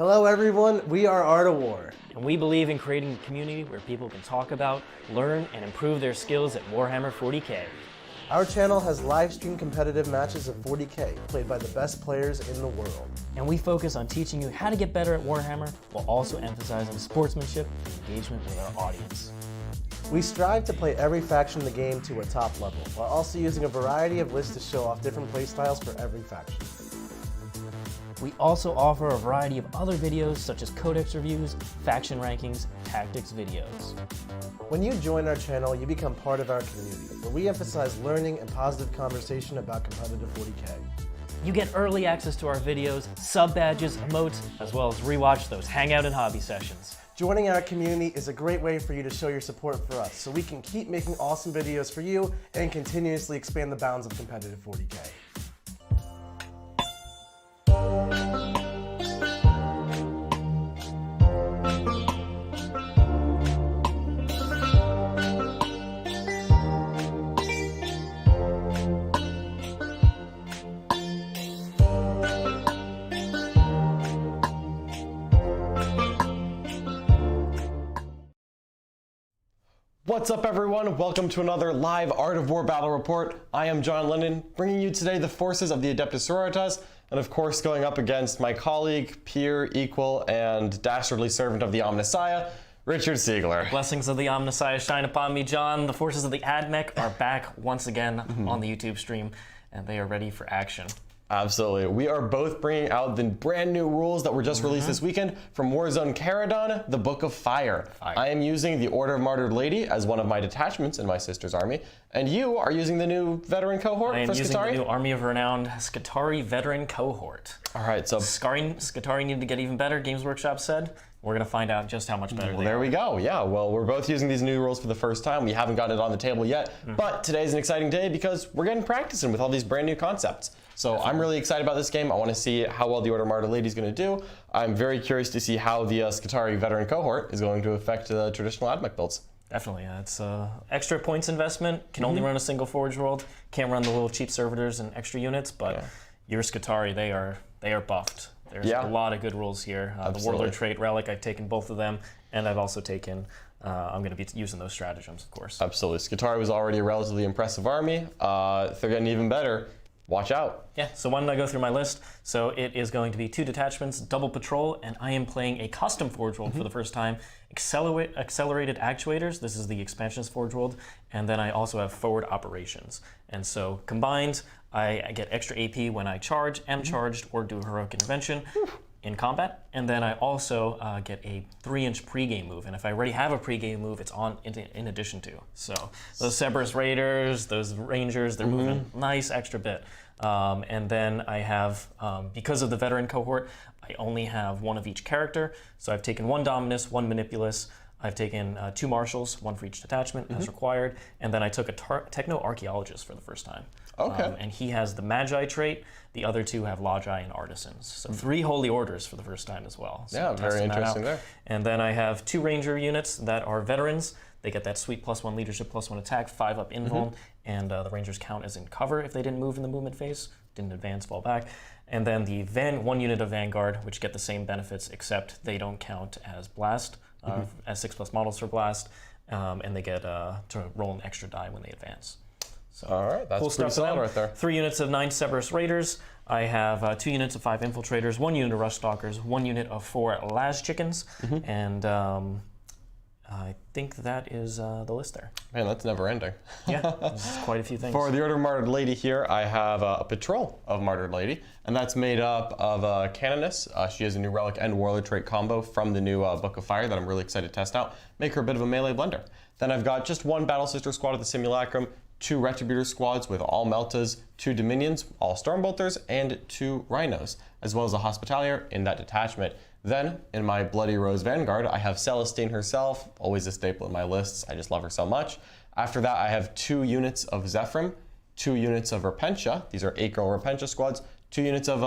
Hello everyone, we are Art of War. And we believe in creating a community where people can talk about, learn, and improve their skills at Warhammer 40K. Our channel has live stream competitive matches of 40K, played by the best players in the world. And we focus on teaching you how to get better at Warhammer, while also emphasizing sportsmanship and engagement with our audience. We strive to play every faction in the game to a top level, while also using a variety of lists to show off different playstyles for every faction. We also offer a variety of other videos such as codex reviews, faction rankings, and tactics videos. When you join our channel, you become part of our community, where we emphasize learning and positive conversation about competitive 40K. You get early access to our videos, sub-badges, emotes, as well as rewatch those hangout and hobby sessions. Joining our community is a great way for you to show your support for us, so we can keep making awesome videos for you and continuously expand the bounds of competitive 40K. What's up everyone? Welcome to another live Art of War battle report. I am John Lennon, bringing you today the forces of the Adeptus Sororitas, and of course going up against my colleague, peer, equal, and dastardly servant of the Omnissiah, Richard Siegler. Blessings of the Omnissiah shine upon me, John. The forces of the AdMech are back once again on the YouTube stream, and they are ready for action. Absolutely. We are both bringing out the brand new rules that were just released this weekend from Warzone Caradon, the Book of Fire. I am using the Order of Martyred Lady as one of my detachments in my sister's army, and you are using the new veteran cohort for Scutari? I am using the new Army of Renowned Scutari veteran cohort. All right, so Scutari needed to get even better, Games Workshop said. We're going to find out just how much better they are. There we go. Yeah, well, we're both using these new rules for the first time. We haven't gotten it on the table yet, but today's an exciting day because we're getting practicing with all these brand new concepts. So I'm really excited about this game. I want to see how well the Order of Martyred Lady is going to do. I'm very curious to see how the Scutari veteran cohort is going to affect the traditional AdMech builds. Definitely, it's extra points investment. Can only run a single Forge World. Can't run the little cheap servitors and extra units, but your Scutari, they are buffed. There's a lot of good rules here. The Warlord trait relic, I've taken both of them, and I've also taken, I'm going to be using those stratagems, of course. Absolutely. Scutari was already a relatively impressive army. If they're getting even better, watch out. Yeah, so why don't I go through my list? So it is going to be 2 detachments, double patrol, and I am playing a custom Forge World for the first time. Accelerated Actuators, this is the expansionist Forge World, and then I also have forward operations. And so combined, I get extra AP when I charge, am charged, or do heroic intervention in combat. And then I also get a 3-inch pregame move. And if I already have a pregame move, it's on in addition to. So those Cerberus Raiders, those Rangers, they're moving nice extra bit. And then I have, because of the veteran cohort, I only have one of each character. So I've taken 1 Dominus, 1 Manipulus, I've taken 2 Marshals, 1 for each detachment as required, and then I took a Techno-Archaeologist for the first time. Okay. And he has the Magi trait, the other 2 have Logi and Artisans. So 3 Holy Orders for the first time as well. So yeah, very interesting there. And then I have 2 Ranger units that are veterans. They get that sweet +1 leadership, +1 attack, 5 up invuln, and the Rangers count as in cover if they didn't move in the movement phase, didn't advance, fall back. And then the 1 unit of Vanguard, which get the same benefits, except they don't count as Blast, as 6+ models for Blast, and they get to roll an extra die when they advance. So, all right, that's cool pretty stuff solid right there. 3 units of 9 Cerberus Raiders. I have 2 units of 5 Infiltrators, 1 unit of Rush Stalkers, 1 unit of 4 Las Chickens, and I think that is the list there. Man, that's never ending. Yeah, there's quite a few things. For the Order of Martyred Lady here, I have a patrol of Martyred Lady, and that's made up of Canoness. She has a new relic and warlord trait combo from the new Book of Fire that I'm really excited to test out. Make her a bit of a melee blender. Then I've got just 1 Battle Sister squad of the Simulacrum, 2 Retributors squads with all Meltas, 2 Dominions, all Stormbolters, and 2 Rhinos, as well as a Hospitalier in that detachment. Then, in my Bloody Rose Vanguard, I have Celestine herself, always a staple in my lists. I just love her so much. After that, I have 2 units of Zephyrim, 2 units of Repentia. These are 8-girl Repentia squads. 2 units of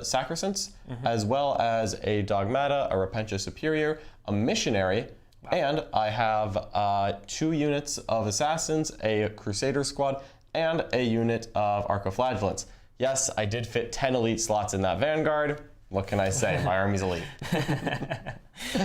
Sacresants, as well as a Dogmata, a Repentia Superior, a Missionary, and I have 2 units of Assassins, a Crusader squad, and a unit of Arcoflagellants. Yes, I did fit 10 elite slots in that Vanguard. What can I say? My army's elite.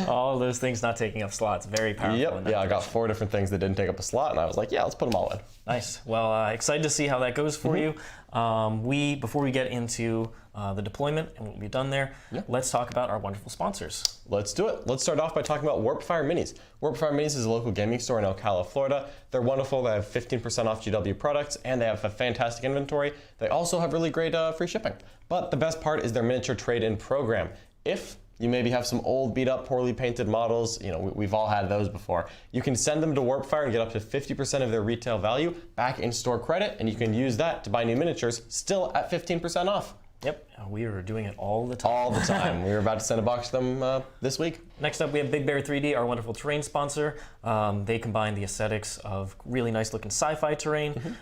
All those things not taking up slots, very powerful. Yep, yeah, I got 4 different things that didn't take up a slot, and I was like, yeah, let's put them all in. Nice. Well, excited to see how that goes for you. Before we get into the deployment and what we've done there, let's talk about our wonderful sponsors. Let's do it. Let's start off by talking about Warpfire Minis. Warpfire Minis is a local gaming store in Ocala, Florida. They're wonderful. They have 15% off GW products, and they have a fantastic inventory. They also have really great free shipping. But the best part is their miniature trade-in program. If you maybe have some old, beat-up, poorly painted models, you know, we've all had those before. You can send them to Warpfire and get up to 50% of their retail value back in store credit, and you can use that to buy new miniatures, still at 15% off. Yep, we are doing it all the time. All the time. We were about to send a box to them this week. Next up, we have Big Bear 3D, our wonderful terrain sponsor. They combine the aesthetics of really nice looking sci-fi terrain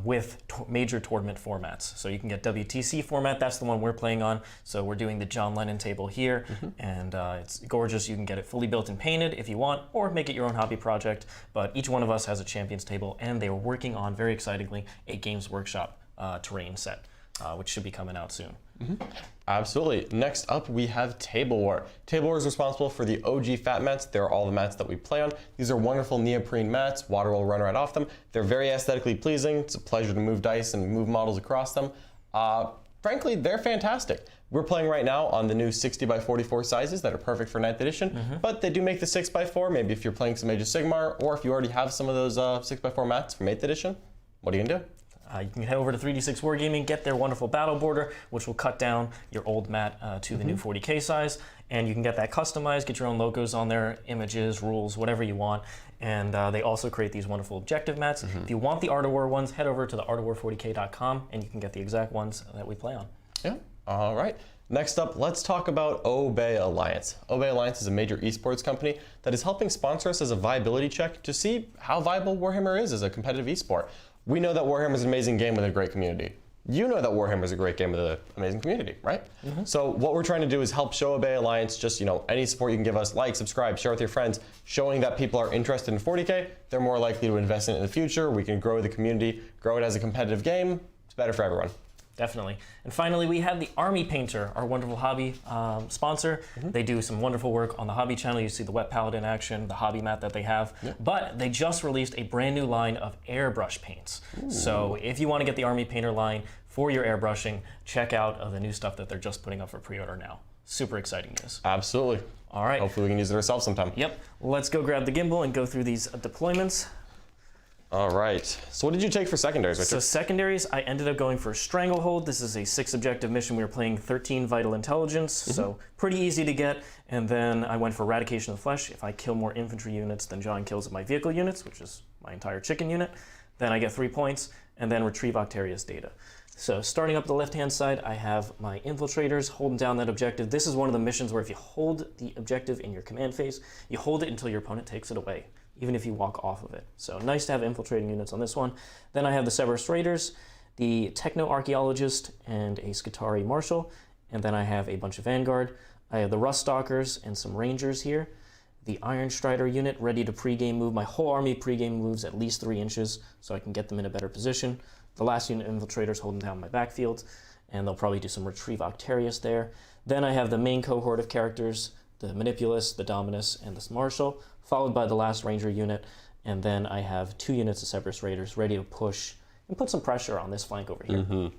with major tournament formats. So you can get WTC format, that's the one we're playing on. So we're doing the John Lennon table here, and it's gorgeous. You can get it fully built and painted if you want, or make it your own hobby project. But each one of us has a champions table, and they are working on, very excitingly, a Games Workshop terrain set. Which should be coming out soon. Absolutely. Next up, we have TableWar. TableWar is responsible for the OG fat mats. They're all the mats that we play on. These are wonderful neoprene mats. Water will run right off them. They're very aesthetically pleasing. It's a pleasure to move dice and move models across them. Frankly, they're fantastic. We're playing right now on the new 60x44 sizes that are perfect for 9th edition, but they do make the 6x4, maybe if you're playing some Age of Sigmar, or if you already have some of those 6x4 mats from 8th edition, what are you gonna do? You can head over to 3D6 Wargaming, get their wonderful battle border, which will cut down your old mat to the new 40K size, and you can get that customized, get your own logos on there, images, rules, whatever you want. And they also create these wonderful objective mats. If you want the Art of War ones, head over to the artofwar40k.com and you can get the exact ones that we play on. Yeah, all right. Next up, let's talk about Obey Alliance. Obey Alliance is a major esports company that is helping sponsor us as a viability check to see how viable Warhammer is as a competitive esport. We know that Warhammer is an amazing game with a great community. You know that Warhammer is a great game with an amazing community, right? So what we're trying to do is help show Obey Alliance, just, you know, any support you can give us, like, subscribe, share with your friends, showing that people are interested in 40K. They're more likely to invest in it in the future. We can grow the community, grow it as a competitive game. It's better for everyone. Definitely. And finally, we have the Army Painter, our wonderful hobby sponsor. They do some wonderful work on the hobby channel. You see the Wet Palette in action, the hobby mat that they have. But they just released a brand new line of airbrush paints. So if you want to get the Army Painter line for your airbrushing, check out the new stuff that they're just putting up for pre-order now. Super exciting news. Absolutely. All right. Hopefully we can use it ourselves sometime. Yep. Let's go grab the gimbal and go through these deployments. All right. So what did you take for secondaries, Richard? So secondaries, I ended up going for Stranglehold. This is a 6 objective mission. We were playing 13 Vital Intelligence, so pretty easy to get. And then I went for Eradication of the Flesh. If I kill more infantry units than John kills my vehicle units, which is my entire chicken unit, then I get 3 points, and then Retrieve Octarius data. So starting up the left-hand side, I have my infiltrators holding down that objective. This is one of the missions where if you hold the objective in your command phase, you hold it until your opponent takes it away, even if you walk off of it. So nice to have infiltrating units on this one. Then I have the Cerberus Raiders, the Techno Archaeologist, and a Skitarii Marshal. And then I have a bunch of Vanguard. I have the Rust Stalkers and some Rangers here. The Iron Strider unit ready to pregame move. My whole army pregame moves at least 3 inches so I can get them in a better position. The last unit infiltrators holding down my backfield, and they'll probably do some Retrieve Octarius there. Then I have the main cohort of characters, the Manipulus, the Dominus, and the Marshal, followed by the last Ranger unit, and then I have 2 units of Cerberus Raiders ready to push and put some pressure on this flank over here.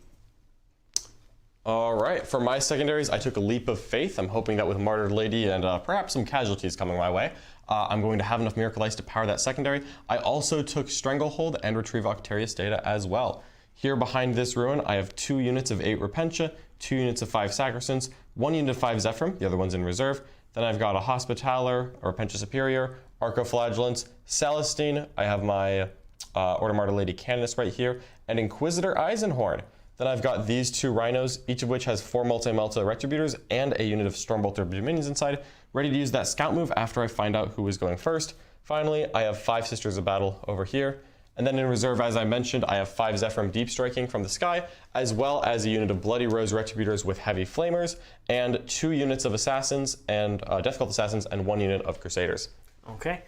All right, for my secondaries, I took a leap of faith. I'm hoping that with Martyred Lady and perhaps some casualties coming my way, I'm going to have enough Miracle Ice to power that secondary. I also took Stranglehold and Retrieve Octarius data as well. Here behind this ruin, I have 2 units of 8 Repentia, 2 units of 5 Sacresants, 1 unit of 5 Zephyrim, the other one's in reserve. Then I've got a Hospitalier, a Repentia Superior, Archoflagellants, Celestine. I have my Order Martyred Lady Canoness right here, and Inquisitor Eisenhorn. Then I've got these 2 Rhinos, each of which has 4 multi-Melta Retributors and a unit of Stormbolter Minions inside, ready to use that scout move after I find out who is going first. Finally, I have 5 Sisters of Battle over here. And then in reserve, as I mentioned, I have 5 Zephyrim Deep Striking from the sky, as well as a unit of Bloody Rose Retributors with Heavy Flamers, and 2 units of Assassins and Death Cult Assassins, and 1 unit of Crusaders. Okay,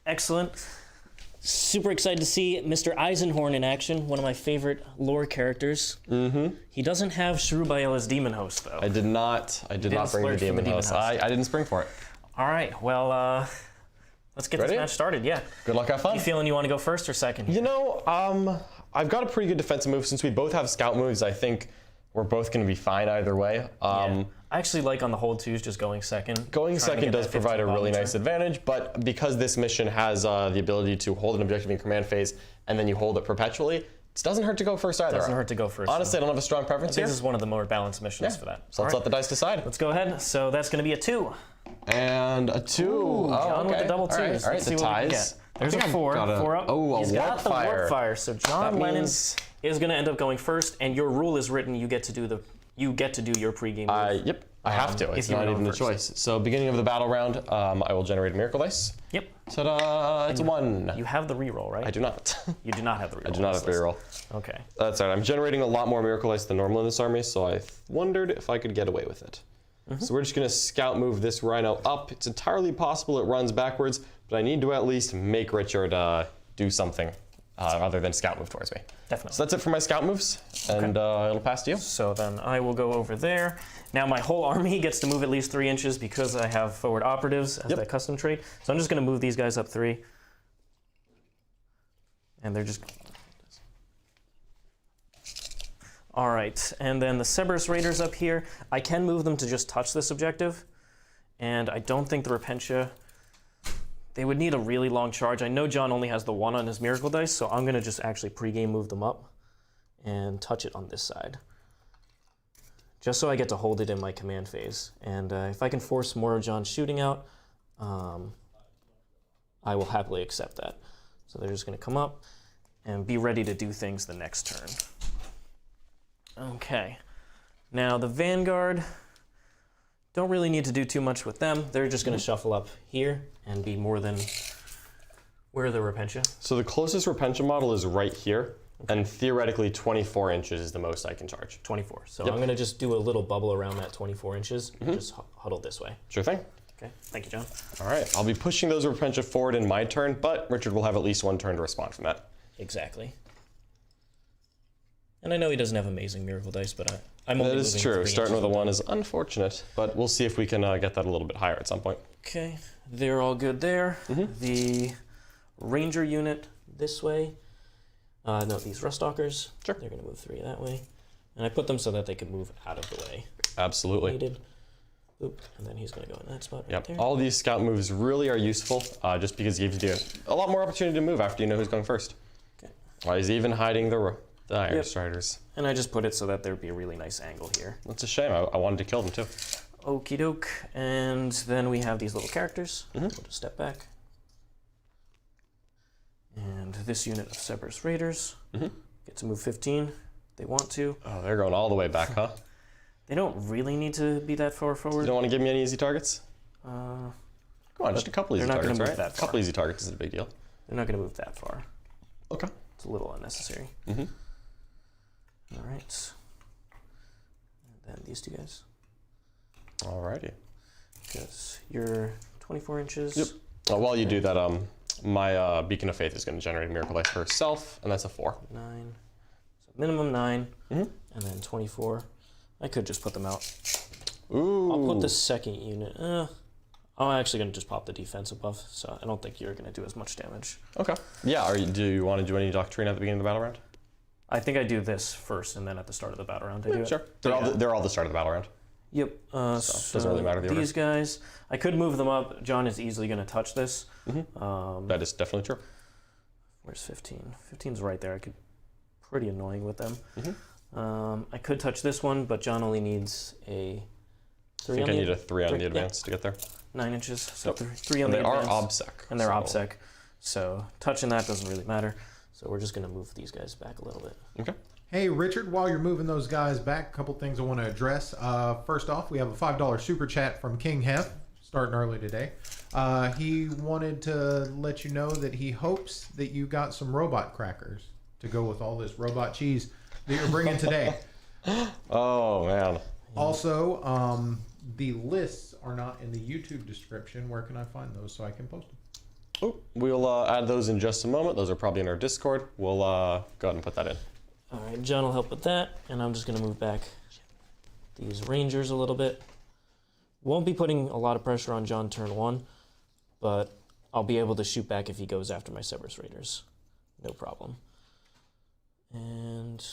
excellent. Super excited to see Mr. Eisenhorn in action, one of my favorite lore characters. He doesn't have Cherubs Demon Host, though. I did not bring the splurge for Demon Host. I didn't spring for it. All right, well, let's get this match started, yeah. Good luck, have fun. You feeling you want to go first or second? You know, I've got a pretty good defensive move. Since we both have scout moves, I think we're both going to be fine either way. Yeah. I actually like on the hold twos just going second. Going second does provide a really nice advantage, but because this mission has the ability to hold an objective in command phase and then you hold it perpetually, it doesn't hurt to go first either. Doesn't hurt to go first. Honestly, I don't have a strong preference here. This is one of the more balanced missions for that. So let's let the dice decide. Let's go ahead. So that's going to be a 2. And a 2. Ooh, John with the double twos. All right, the ties. There's a 4. 4 up. Oh, He's got the Warpfire. So John Lennon means... is going to end up going first, and your rule is written. You get to do your pregame move. Yep. I have to. It's not even a choice. So beginning of the battle round, I will generate a miracle dice. Yep. Ta-da! It's a 1. You have the reroll, right? I do not. You do not have the reroll. I do not have the reroll. Okay. That's all right. I'm generating a lot more miracle dice than normal in this army, so I wondered if I could get away with it. So we're just going to scout move this Rhino up. It's entirely possible it runs backwards, but I need to at least make Richard do something other than scout move towards me. Definitely. So that's it for my scout moves, and it'll pass to you. So then I will go over there. Now my whole army gets to move at least 3 inches because I have forward operatives as that custom trait. So I'm just going to move these guys up 3. And they're just... All right, and then the Cerberus Raiders up here, I can move them to just touch this objective. And I don't think the Repentia... They would need a really long charge. I know John only has the 1 on his miracle dice, so I'm going to just actually pregame move them up and touch it on this side. Just so I get to hold it in my command phase. And if I can force more of John's shooting out, I will happily accept that. So they're just going to come up and be ready to do things the next turn. Okay. Now the Vanguard, don't really need to do too much with them. They're just going to shuffle up here and be more than... Where are the Repentia? So the closest Repentia model is right here. And theoretically, 24 inches is the most I can charge. 24. So I'm going to just do a little bubble around that 24 inches. Just huddle this way. Sure thing. Okay. Thank you, John. All right. I'll be pushing those Repentia forward in my turn, but Richard will have at least 1 turn to respond from that. Exactly. And I know he doesn't have amazing miracle dice, but I'm only That is true. Starting with a 1 is unfortunate, but we'll see if we can get that a little bit higher at some point. Okay. They're all good there. The Ranger unit this way. No, these Ruststalkers, they're going to move 3 that way. And I put them so that they can move out of the way. Absolutely. Needed. Oop, and then he's going to go in that spot right there. All these scout moves really are useful, just because it gives you a lot more opportunity to move after you know who's going first. Okay. He's even hiding the Iron Striders. And I just put it so that there'd be a really nice angle here. That's a shame. I wanted to kill them too. Okie doke. And then we have these little characters. We'll just step back. And this unit of Cerberus Raiders get to move 15. They want to. Oh, they're going all the way back, huh? They don't really need to be that far forward. You don't want to give me any easy targets? Come on, just a couple easy targets, right? A couple easy targets is a big deal. They're not going to move that far. Okay. It's a little unnecessary. All right. And then these 2 guys. Alrighty. Because you're 24 inches. Yep. While you do that, my Beacon of Faith is going to generate a miracle dice for herself, and that's a 4. 9. So minimum 9. And then 24. I could just put them out. Ooh. I'll put the second unit. I'm actually going to just pop the defensive buff, so I don't think you're going to do as much damage. Okay. Yeah, do you want to do any Doctrine at the beginning of the battle round? I think I do this first, and then at the start of the battle round I do it. Sure. They're all the start of the battle round. Yep. So doesn't really matter the order. These guys, I could move them up. John is easily going to touch this. That is definitely true. Where's 15? 15's right there. Pretty annoying with them. I could touch this one, but John only needs a 3 I think I need a 3 on the advance to get there. 9 inches. So 3 on the advance. They are OBSEC. And they're OBSEC. So touching that doesn't really matter. So we're just going to move these guys back a little bit. Okay. Hey, Richard, while you're moving those guys back, a couple things I want to address. First off, we have a $5 super chat from King Hef, starting early today. He wanted to let you know that he hopes that you got some robot crackers to go with all this robot cheese that you're bringing today. Oh, man. Also, the lists are not in the YouTube description. Where can I find those so I can post them? Oh, we'll add those in just a moment. Those are probably in our Discord. We'll go ahead and put that in. All right, John will help with that, and I'm just gonna move back these Rangers a little bit. Won't be putting a lot of pressure on John turn 1, but I'll be able to shoot back if he goes after my Cerberus Raiders. No problem. And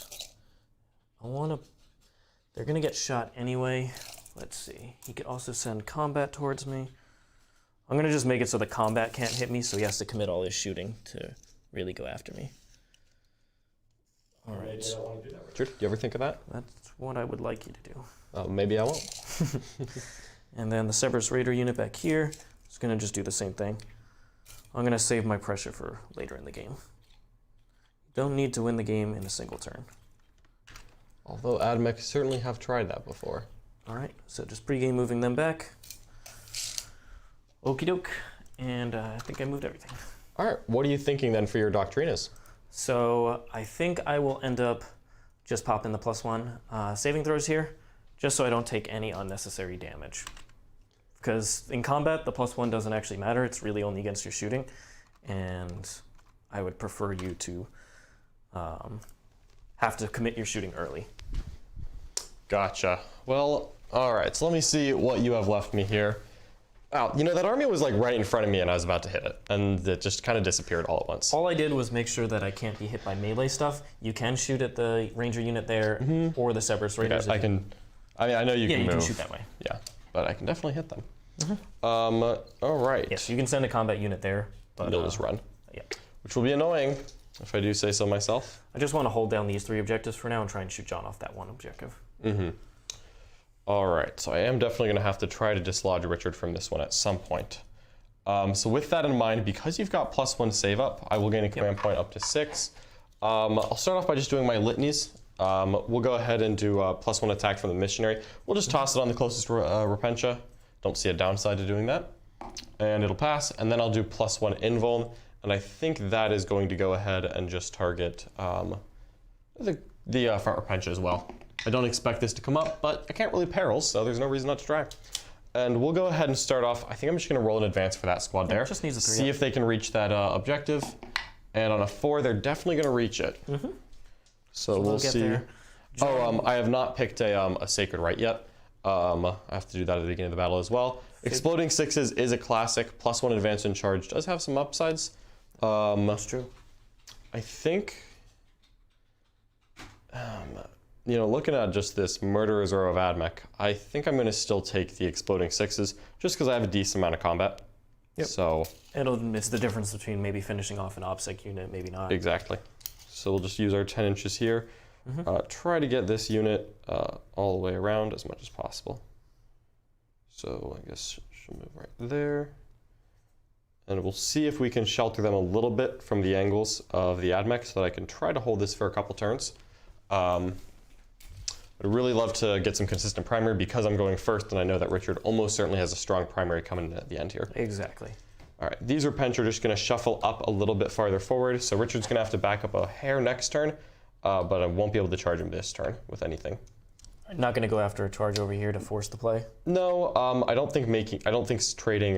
they're gonna get shot anyway. Let's see, he could also send combat towards me. I'm gonna just make it so the combat can't hit me, so he has to commit all his shooting to really go after me. All right. Maybe I don't want to do that, Richard. Do you ever think of that? That's what I would like you to do. Maybe I won't. And then the Cerberus Raider unit back here is gonna just do the same thing. I'm gonna save my pressure for later in the game. Don't need to win the game in a single turn. Although AdMech certainly have tried that before. All right, so just pre-game moving them back. Okie doke, and I think I moved everything. All right, what are you thinking then for your Doctrinas? So I think I will end up just popping the +1 saving throws here, just so I don't take any unnecessary damage. Because in combat, the +1 doesn't actually matter. It's really only against your shooting, and I would prefer you to have to commit your shooting early. Gotcha. Well, all right, so let me see what you have left me here. Wow, you know, that army was like right in front of me and I was about to hit it, and it just kind of disappeared all at once. All I did was make sure that I can't be hit by melee stuff. You can shoot at the Ranger unit there, or the Cerberus Raiders. Okay, I know you can move. Yeah, you can shoot that way. Yeah, but I can definitely hit them. All right. Yes, you can send a combat unit there, but You'll just run. Yeah. Which will be annoying, if I do say so myself. I just want to hold down these 3 objectives for now and try and shoot John off that 1 objective. All right, so I am definitely going to have to try to dislodge Richard from this one at some point. So with that in mind, because you've got +1 save up, I will gain a command point up to 6. I'll start off by just doing my litanies. We'll go ahead and do +1 attack from the Missionary. We'll just toss it on the closest Repentia. Don't see a downside to doing that. And it'll pass, and then I'll do +1 invuln, and I think that is going to go ahead and just target the front Repentia as well. I don't expect this to come up, but I can't really perils, so there's no reason not to try. And we'll go ahead and start off. I think I'm just going to roll in advance for that squad there. Just needs a 3 See if they can reach that objective. And on a 4, they're definitely going to reach it. So we'll get see. there. Oh, I have not picked a Sacred Rite yet. I have to do that at the beginning of the battle as well. Exploding 6s is a classic. +1 advance and charge does have some upsides. That's true. I think, you know, looking at just this Murderer's Row of AdMech, I think I'm going to still take the Exploding 6s just because I have a decent amount of combat. Yep. So It's the difference between maybe finishing off an OBSEC unit, maybe not. exactly. So we'll just use our 10 inches here. Try to get this unit all the way around as much as possible. So I guess she'll move right there. And we'll see if we can shelter them a little bit from the angles of the AdMech so that I can try to hold this for a couple turns. I'd really love to get some consistent primary because I'm going first, and I know that Richard almost certainly has a strong primary coming in at the end here. Exactly. All right, these Repentia are just going to shuffle up a little bit farther forward, so Richard's going to have to back up a hair next turn, but I won't be able to charge him this turn with anything. Not going to go after a charge over here to force the play? No, I don't think trading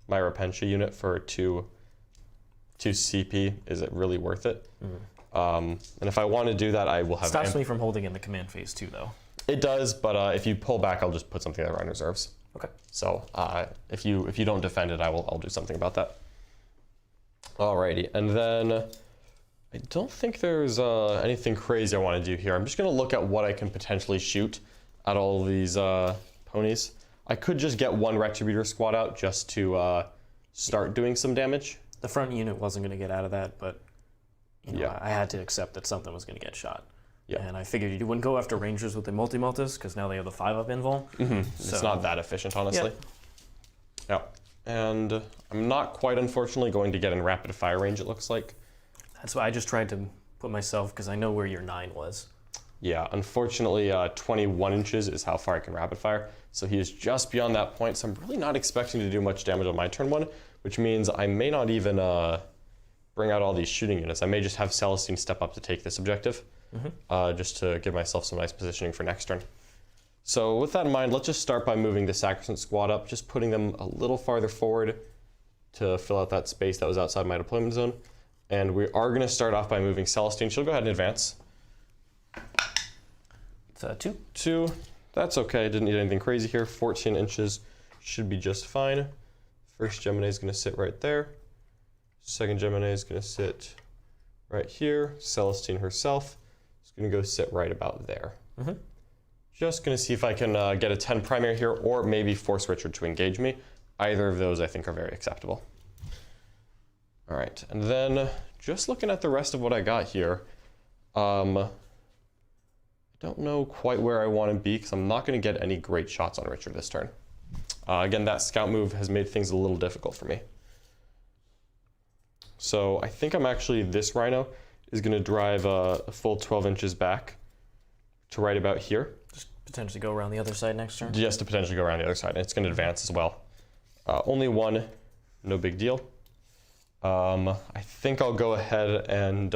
my Repentia unit for two CP is it really worth it. And if I want to do that, I will have. Stops me from holding in the command phase too, though. It does, but if you pull back, I'll just put something that Rhino reserves. Okay. So if you don't defend it, I'll do something about that. Alrighty, and then I don't think there's anything crazy I want to do here. I'm just gonna look at what I can potentially shoot at all of these ponies. I could just get 1 Retributor squad out just to start doing some damage. The front unit wasn't going to get out of that, but you know, Yeah. I had to accept that something was going to get shot. Yeah. And I figured you wouldn't go after Rangers with the multi-Meltas because now they have the 5-up invul. It's not that efficient, honestly. Yeah. And I'm not quite, unfortunately, going to get in rapid fire range, it looks like. That's why I just tried to put myself, because I know where your 9 was. Yeah, unfortunately, 21 inches is how far I can rapid fire. So he is just beyond that point, so I'm really not expecting to do much damage on my turn 1, which means I may not even bring out all these shooting units. I may just have Celestine step up to take this objective, just to give myself some nice positioning for next turn. So with that in mind, let's just start by moving the Sacresant squad up, just putting them a little farther forward. to fill out that space that was outside my deployment zone. And we are going to start off by moving Celestine. She'll go ahead and advance. It's 2. 2. That's okay. Didn't need anything crazy here. 14 inches should be just fine. First Gemini is going to sit right there. Second Gemini is going to sit right here. Celestine herself is going to go sit right about there. Just going to see if I can get a 10 primary here, or maybe force Richard to engage me. Either of those I think are very acceptable. All right, and then just looking at the rest of what I got here, I don't know quite where I want to be because I'm not going to get any great shots on Richard this turn. Again, that scout move has made things a little difficult for me. So I think I'm actually, this Rhino is going to drive a full 12 inches back to right about here. Just potentially go around the other side next turn? Just to potentially go around the other side. And it's going to advance as well. Only 1, no big deal. I think I'll go ahead and,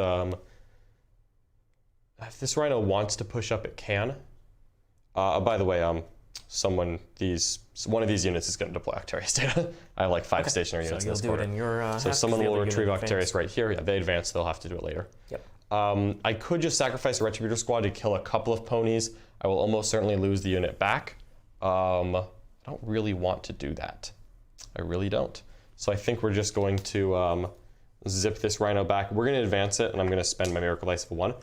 if this Rhino wants to push up, it can. By the way, one of these units is going to deploy Octarius data. I have like 5 stationary units in this quarter. So you'll do it in your so someone will retrieve Octarius right here. Yeah, they advance, they'll have to do it later. Yep. I could just sacrifice a Retributor squad to kill a couple of ponies. I will almost certainly lose the unit back. I don't really want to do that. I really don't. So I think we're just going to zip this Rhino back. We're going to advance it, and I'm going to spend my Miracle Dice of 1.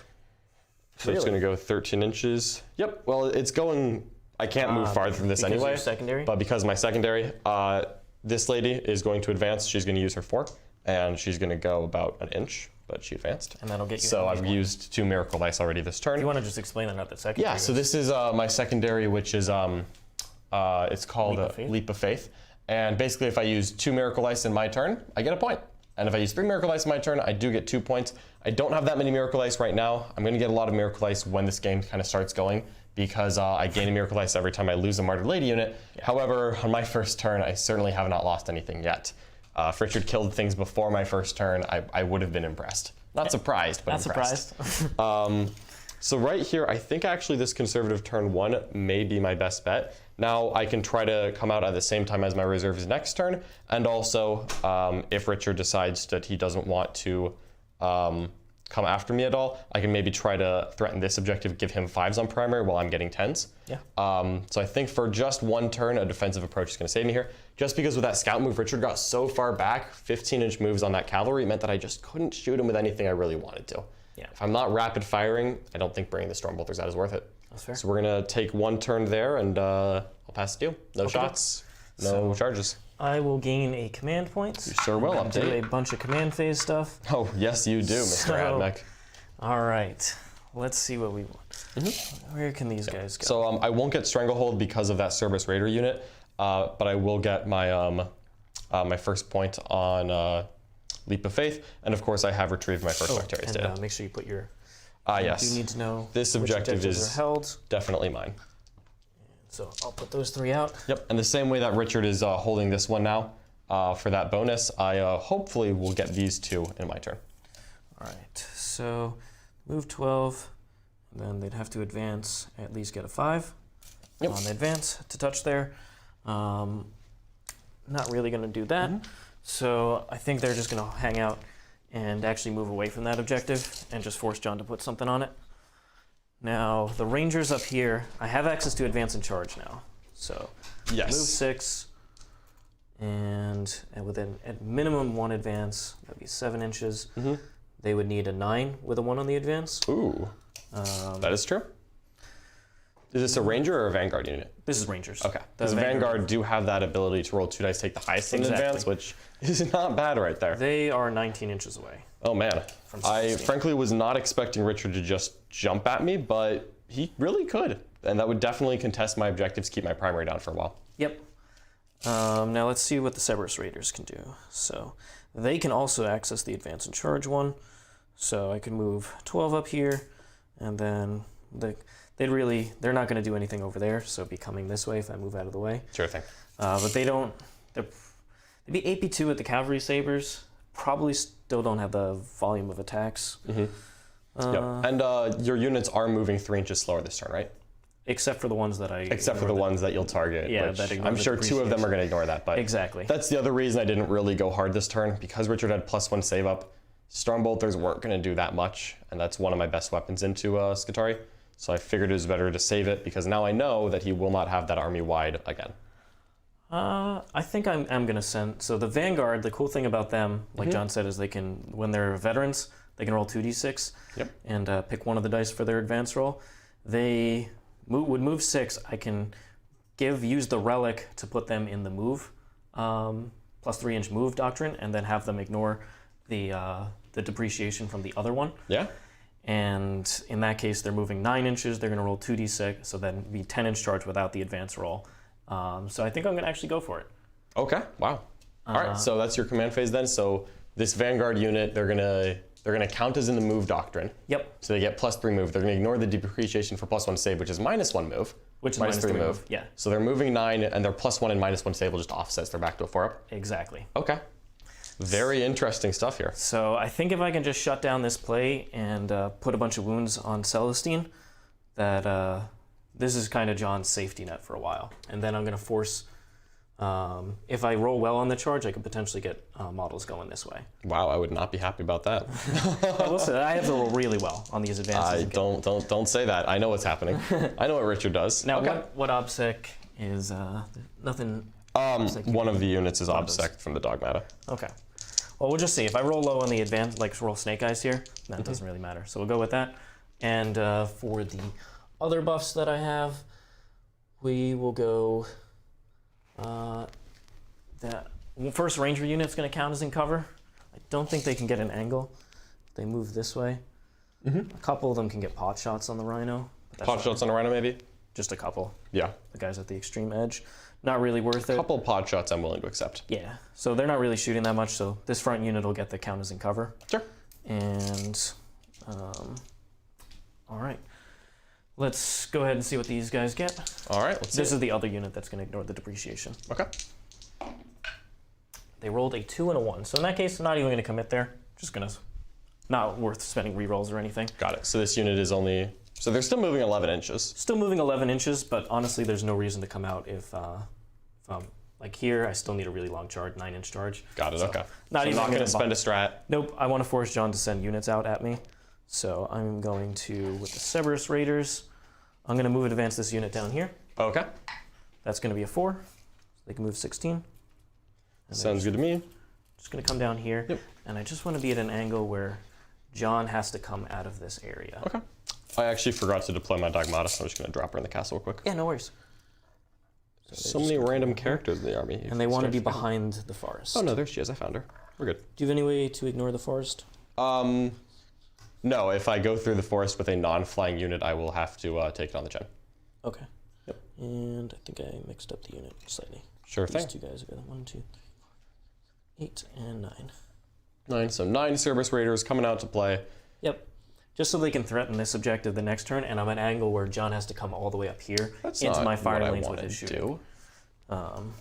So it's going to go 13 inches. Yep, well, it's going... I can't move farther than this anyway. Secondary? But because of my secondary, this lady is going to advance. She's going to use her 4, and she's going to go about an inch, but she advanced. And that'll get you... So I've used 2 Miracle Dice already this turn. You want to just explain another secondary? Yeah, so this is my secondary, which is, it's called Leap of Faith. And basically, if I use 2 Miracle Dice in my turn, I get a point. And if I use 3 Miracle Dice in my turn, I do get 2 points. I don't have that many Miracle Dice right now. I'm going to get a lot of Miracle Dice when this game kind of starts going, because I gain a Miracle Dice every time I lose a Martyred Lady unit. Yeah. However, on my first turn, I certainly have not lost anything yet. If Richard killed things before my first turn, I would have been impressed. Not surprised, but impressed. So right here, I think actually this conservative turn 1 may be my best bet. Now I can try to come out at the same time as my reserves next turn, and also if Richard decides that he doesn't want to come after me at all, I can maybe try to threaten this objective, give him 5s on primary while I'm getting 10s. Yeah. So I think for just 1 turn, a defensive approach is going to save me here. Just because with that scout move, Richard got so far back, 15-inch moves on that cavalry meant that I just couldn't shoot him with anything I really wanted to. Yeah. If I'm not rapid firing, I don't think bringing the Stormbolters out is worth it. That's fair. So we're going to take 1 turn there, and I'll pass the deal. No shots, no charges. I will gain a command point. You sure will, do a bunch of command phase stuff. Oh, yes you do, Mr. AdMech. All right, let's see what we want. Where can these guys go? So I won't get Stranglehold because of that Cerberus Raider unit, but I will get my my first point on Leap of Faith, and of course I have retrieved my first Octarius data. Make sure you put your... yes. You need to know this objective is held. Definitely mine. So I'll put those 3 out. Yep, and the same way that Richard is holding this one now for that bonus, I hopefully will get these 2 in my turn. All right, so move 12, and then they'd have to advance, at least get a 5 on the advance to touch there. Not really going to do that, so I think they're just going to hang out and actually move away from that objective and just force John to put something on it. Now, the Rangers up here, I have access to advance and charge now. So, move 6, and within at minimum 1 advance, that'd be 7 inches. They would need a 9 with a 1 on the advance. Ooh, that is true. Is this a Ranger or a Vanguard unit? This is Rangers. Okay, because Vanguard do have that ability to roll 2 dice, take the highest in advance, which is not bad right there. They are 19 inches away. Oh man, I frankly was not expecting Richard to just jump at me, but he really could. And that would definitely contest my objectives, keep my primary down for a while. Yep. Now let's see what the Cerberus Raiders can do. So they can also access the advance and charge 1. So I can move 12 up here, and then they're not going to do anything over there, so it'd be coming this way if I move out of the way. Sure thing. But they'd be AP2 with the Cavalry Sabers, probably still don't have the volume of attacks. And your units are moving 3 inches slower this turn, right? Except for the ones that Except for the ones that you'll target. Yeah, which that ignore I'm the sure 2 of them are going to ignore that. But exactly. That's the other reason I didn't really go hard this turn, because Richard had +1 save up. Stormbolters weren't going to do that much, and that's one of my best weapons into Scutari. So I figured it was better to save it, because now I know that he will not have that army wide again. I think I'm going to send... So the Vanguard, the cool thing about them, like John said, is they can, when they're veterans, they can roll 2d6 and pick one of the dice for their advance roll. They would move 6. I can use the relic to put them in the move, plus 3-inch move doctrine, and then have them ignore the depreciation from the other one. Yeah. And in that case, they're moving 9 inches. They're going to roll 2d6, so then be 10-inch charge without the advance roll. So I think I'm going to actually go for it. Okay. Wow. All right. So that's your command phase then. So this Vanguard unit, they're gonna count as in the move doctrine. Yep. So they get +3 move. They're gonna ignore the depreciation for +1 save, which is -1 move. Which is -3 move. Yeah. So they're moving 9, and their +1 and -1 save will just offsets their back to a 4-up. Exactly. Okay. Very interesting stuff here. So I think if I can just shut down this play and put a bunch of wounds on Celestine, that this is kind of John's safety net for a while. And then I'm going to force, if I roll well on the charge, I could potentially get models going this way. Wow, I would not be happy about that. Listen, I have to roll really well on these advances. Don't say that. I know what's happening. I know what Richard does. Now, what OBSEC is nothing. One of the units is OBSEC from the Dogmata. Okay. Well, we'll just see. If I roll low on the advance, like roll Snake Eyes here, that doesn't really matter. So we'll go with that. And for the other buffs that I have, we will go first Ranger unit's going to count as in cover. I don't think they can get an angle. They move this way. A couple of them can get pot shots on the Rhino. Pot shots on a Rhino, maybe? Just a couple. Yeah. The guys at the extreme edge. Not really worth it. A couple pot shots I'm willing to accept. Yeah. So they're not really shooting that much, so this front unit will get the count as in cover. Sure. And, all right. Let's go ahead and see what these guys get. All right, let's see. This is the other unit that's going to ignore the depreciation. Okay. They rolled a 2 and a 1. So in that case, I'm not even going to commit there. Just going to, not worth spending rerolls or anything. Got it. So this unit is only, so they're still moving 11 inches. Still moving 11 inches, but honestly, there's no reason to come out if like here, I still need a really long charge, 9-inch charge. Got it, so okay. Not even going to spend a strat. Nope, I want to force John to send units out at me. So I'm going to, with the Cerberus Raiders, I'm going to move and advance this unit down here. Okay. That's going to be a 4. So they can move 16. Sounds good to me. Just going to come down here. Yep. And I just want to be at an angle where John has to come out of this area. Okay. I actually forgot to deploy my Dogmata, so I'm just going to drop her in the castle real quick. Yeah, no worries. So many random characters in the army. And they want to be behind the forest. Oh, no, there she is. I found her. We're good. Do you have any way to ignore the forest? No, if I go through the forest with a non-flying unit, I will have to take it on the gen. Okay. Yep. And I think I mixed up the unit slightly. Sure These thing. two guys are 1, 2, 3, 8, and 9. 9, so 9 Cerberus Raiders coming out to play. Yep. Just so they can threaten this objective the next turn, and I'm at an angle where John has to come all the way up here That's into not my fire what lanes I with his shooting. do.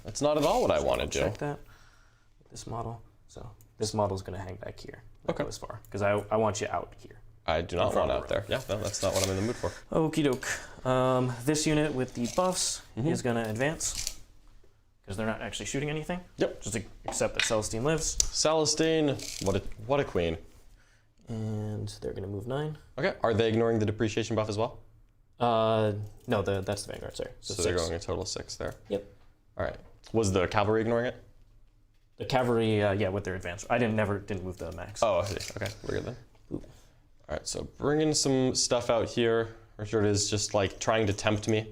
That's not at all what I want to do. Check that. This model. So this model's going to hang back here. Not Okay. go as far, because I want you out here. I do not want out there. Yeah, no, that's not what I'm in the mood for. Okie doke. This unit with the buffs is going to advance, because they're not actually shooting anything. Yep. Just accept that Celestine lives. Celestine, what a queen. And they're going to move 9. Okay, are they ignoring the depreciation buff as well? No, that's the Vanguard, sorry. So they're going a total of 6 there. Yep. All right. Was the cavalry ignoring it? The cavalry, yeah, with their advance. I didn't move the max. Oh, I see. Okay, we're good then. Ooh. All right, so bringing some stuff out here. Richard is just like trying to tempt me.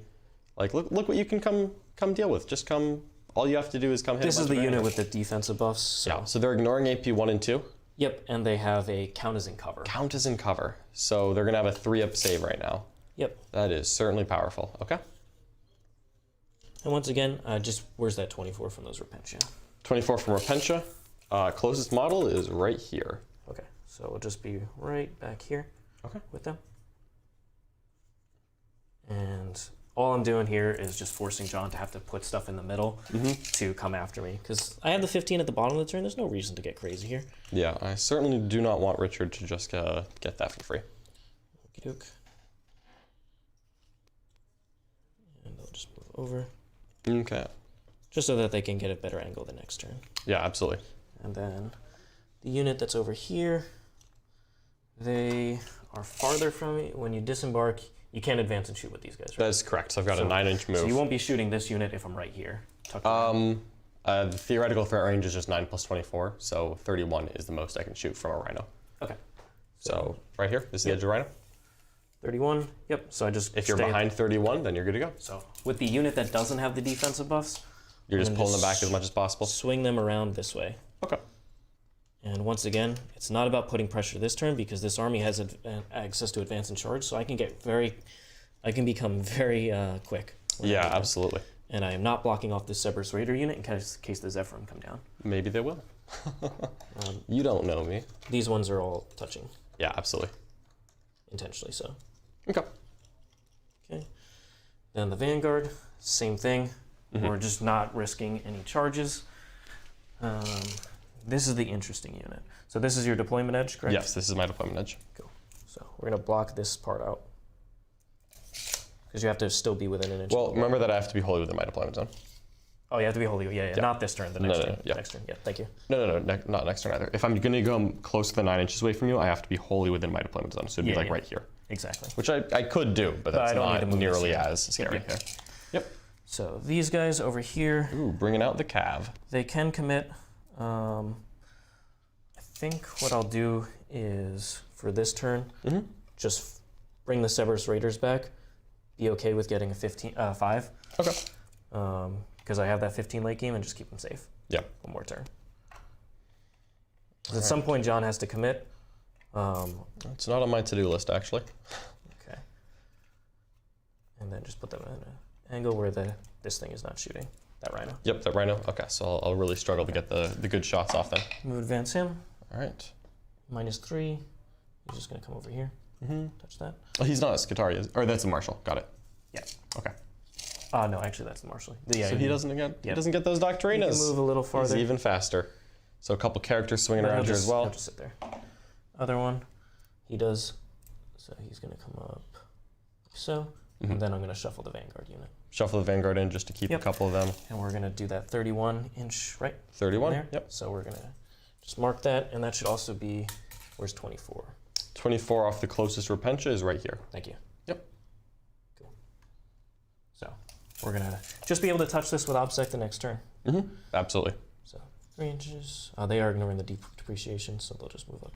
Like, look what you can come deal with. Just come. All you have to do is come hit. This is the unit with the defensive buffs. So. Yeah. So they're ignoring AP 1 and 2. Yep, and they have a count as in cover. Count as in cover. So they're gonna have a 3-up save right now. Yep. That is certainly powerful. Okay. And once again, where's that 24 from those Repentia? 24 from Repentia. Closest model is right here. Okay, so it'll just be right back here. Okay. With them. And all I'm doing here is just forcing John to have to put stuff in the middle to come after me. Because I have the 15 at the bottom of the turn. There's no reason to get crazy here. Yeah, I certainly do not want Richard to just get that for free. Okey doke. over. Okay. Just so that they can get a better angle the next turn. Yeah, absolutely. And then the unit that's over here, they are farther from me. When you disembark, you can't advance and shoot with these guys, right? That's correct. So I've got a 9-inch move. So you won't be shooting this unit if I'm right here. The theoretical threat range is just 9 + 24, so 31 is the most I can shoot from a Rhino. Okay. So right here, this is the edge of Rhino. 31, yep. So I just If you're behind 31, then you're good to go. So with the unit that doesn't have the defensive buffs, You're just I'm pulling just them back as much as possible. swing them around this way. Okay. And once again, it's not about putting pressure this turn because this army has access to advance and charge, so I can become very quick. Yeah, absolutely. And I am not blocking off this Cerberus Raider unit in case the Zephyrim come down. Maybe they will. You don't know me. These ones are all touching, Yeah, absolutely. intentionally so. Okay. Okay. Then the Vanguard, same thing. We're just not risking any charges. This is the interesting unit. So this is your deployment edge, correct? Yes, this is my deployment edge. Cool. So we're gonna block this part out. Because you have to still be within an inch. Well, remember that I have to be wholly within my deployment zone. Oh, you have to be wholly. Yeah. Not this turn. The next turn. yeah. Next turn. Yeah. Thank you. No, not next turn either. If I'm going to go close to the 9 inches away from you, I have to be wholly within my deployment zone. So it'd be like right here. Exactly. Which I could do, but that's I don't need not to move nearly this as scary. Yeah. Yep. So these guys over here, Ooh, bringing out the cav. they can commit. I think what I'll do is for this turn, just bring the Cerberus Raiders back. Be okay with getting a 5. Okay. Because I have that 15 late game and just keep them safe. Yeah. One more turn. At some point, John has to commit. It's not on my to-do list, actually. Okay. And then just put them in an angle where this thing is not shooting. That Rhino. Yep, that Rhino. Okay, so I'll really struggle to get the good shots off then. Move advance him. All right. -3. He's just going to come over here. Touch that. Oh, he's not a Scutari, or that's a Marshal. Got it. Yeah. Okay. No, actually, that's the Marshal. Yeah, So he doesn't get those Doctrinas. He can move a little farther. He's even faster. So a couple characters swinging around here as well. He'll just sit there. Other one, he does. So he's going to come up like so. And then I'm going to shuffle the Vanguard unit. Shuffle the Vanguard in just to keep a couple of them. And we're going to do that 31-inch, right? 31? There. Yep. So we're going to just mark that, and that should also be, where's 24? 24 off the closest Repentia is right here. Thank you. Yep. Cool. So we're going to just be able to touch this with OBSEC the next turn. Absolutely. So 3 inches. They are ignoring the depreciation, so they'll just move up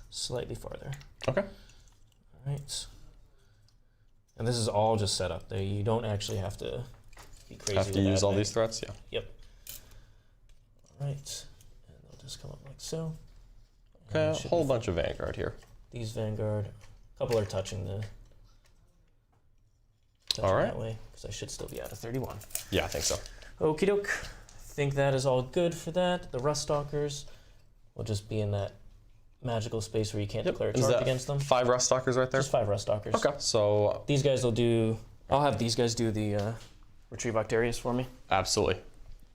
slightly farther. Okay. All right. And this is all just set up. You don't actually have to be crazy. Have to use all these threats? Yeah. Yep. All right. And they'll just come up like so. Okay, a whole bunch of Vanguard here. These Vanguard, a couple are touching all right. that way, because I should still be out of 31. Yeah, I think so. Okie doke. I think that is all good for that. The Rust Stalkers will just be in that magical space where you can't declare a charge against them. 5 Rust Stalkers right there? Just 5 Rust Stalkers. Okay, so... These guys will do... I'll have these guys do the Retrieve Octarius for me. Absolutely.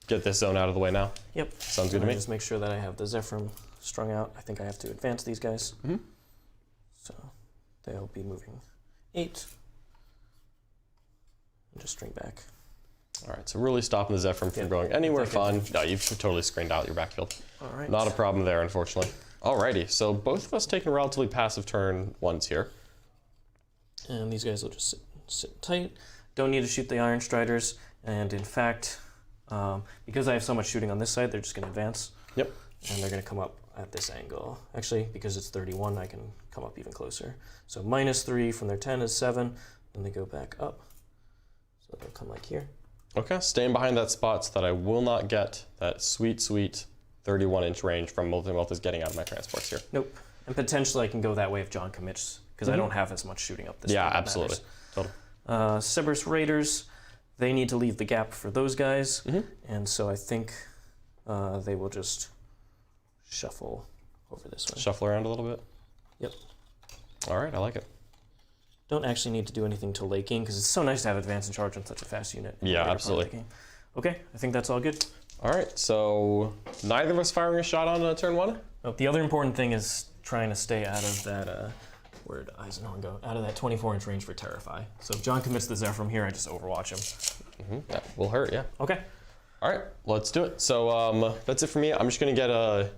Get this zone out of the way now. Yep. Sounds good to me. Just make sure that I have the Zephyrim strung out. I think I have to advance these guys. So they'll be moving 8. And just string back. All right, so really stopping the Zephyrim from going anywhere fun. No, you've totally screened out your backfield. All right. Not a problem there, unfortunately. Alrighty, so both of us taking relatively passive turn ones here. And these guys will just sit tight. Don't need to shoot the Iron Striders. And in fact, because I have so much shooting on this side, they're just going to advance. Yep. And they're going to come up at this angle. Actually, because it's 31, I can come up even closer. So -3 from their 10 is 7. Then they go back up. So they'll come like here. Okay, staying behind that spot so that I will not get that sweet, sweet 31-inch range from Meltas getting out of my transports here. Nope. And potentially I can go that way if John commits, because I don't have as much shooting up this way. Yeah, absolutely. Totally. Cerberus Raiders, they need to leave the gap for those guys. And so I think they will just shuffle over this way. Shuffle around a little bit? Yep. All right, I like it. Don't actually need to do anything till late game, because it's so nice to have advance and charge on such a fast unit. Yeah, absolutely. Okay, I think that's all good. All right, so neither of us firing a shot on turn 1? Oh, the other important thing is trying to stay out of that Where'd Eisenhorn go? Out of that 24-inch range for Terrify. So if John commits the Zephyr here, I just overwatch him. That will hurt, yeah. Okay. All right, let's do it. So that's it for me. I'm just gonna get a,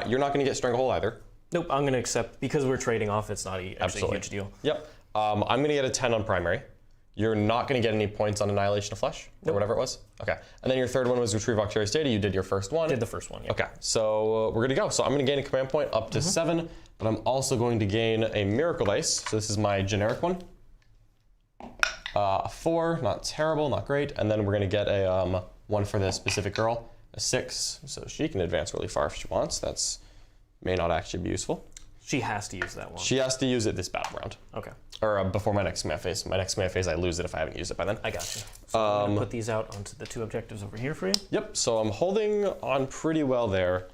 you're not gonna get Stranglehold either. Nope, I'm gonna accept, because we're trading off, it's not actually Absolutely. a huge deal. Yep, I'm gonna get a 10 on primary. You're not gonna get any points on Annihilation of Flesh, or whatever it was? Okay, and then your third one was Retrieve Octarius Data. You did your first one. Did the first one, yeah. Okay, so we're gonna go. So I'm gonna gain a command point up to 7, but I'm also going to gain a Miracle Dice. So this is my generic one. A 4, not terrible, not great. And then we're gonna get a 1 for this specific girl, a 6, so she can advance really far if she wants. That's may not actually be useful. She has to use that one. She has to use it this battle round. Okay. Or before my next command phase. My next command phase, I lose it if I haven't used it by then. I got you. So I'm gonna put these out onto the 2 objectives over here for you. Yep, so I'm holding on pretty well there.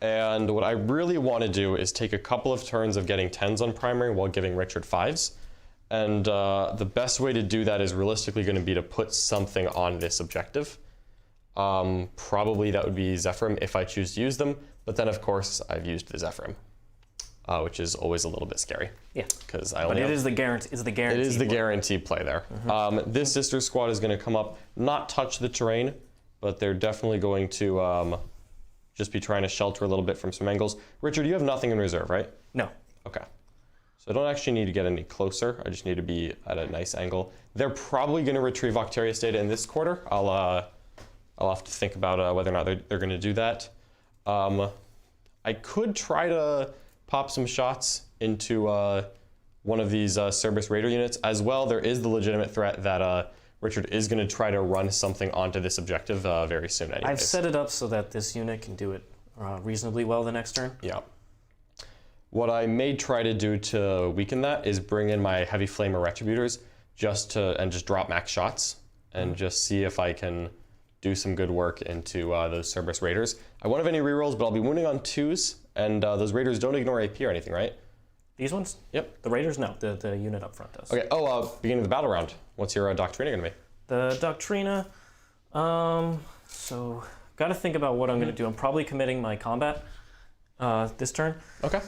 And what I really want to do is take a couple of turns of getting 10s on primary while giving Richard 5s. And the best way to do that is realistically going to be to put something on this objective. Probably that would be Zephyrim if I choose to use them. But then, of course, I've used the Zephyrim, which is always a little bit scary. Yeah. Because I But only it is the guarantee. It is the guaranteed play there. This sister squad is going to come up, not touch the terrain, but they're definitely going to just be trying to shelter a little bit from some angles. Richard, you have nothing in reserve, right? No. Okay. So I don't actually need to get any closer. I just need to be at a nice angle. They're probably going to retrieve Octarius Data in this quarter. I'll have to think about whether or not they're going to do that. I could try to pop some shots into one of these Cerberus Raider units. As well, there is the legitimate threat that Richard is going to try to run something onto this objective very soon anyways. I've set it up so that this unit can do it reasonably well the next turn. Yeah. What I may try to do to weaken that is bring in my Heavy Flamer Retributors just drop max shots and just see if I can do some good work into those Cerberus Raiders. I won't have any rerolls, but I'll be wounding on 2s, and those Raiders don't ignore AP or anything, right? These ones? Yep. The Raiders, no. The unit up front does. Okay. Beginning of the battle round. What's your Doctrina going to be? The Doctrina, so got to think about what I'm going to do. I'm probably committing my combat this turn. Okay.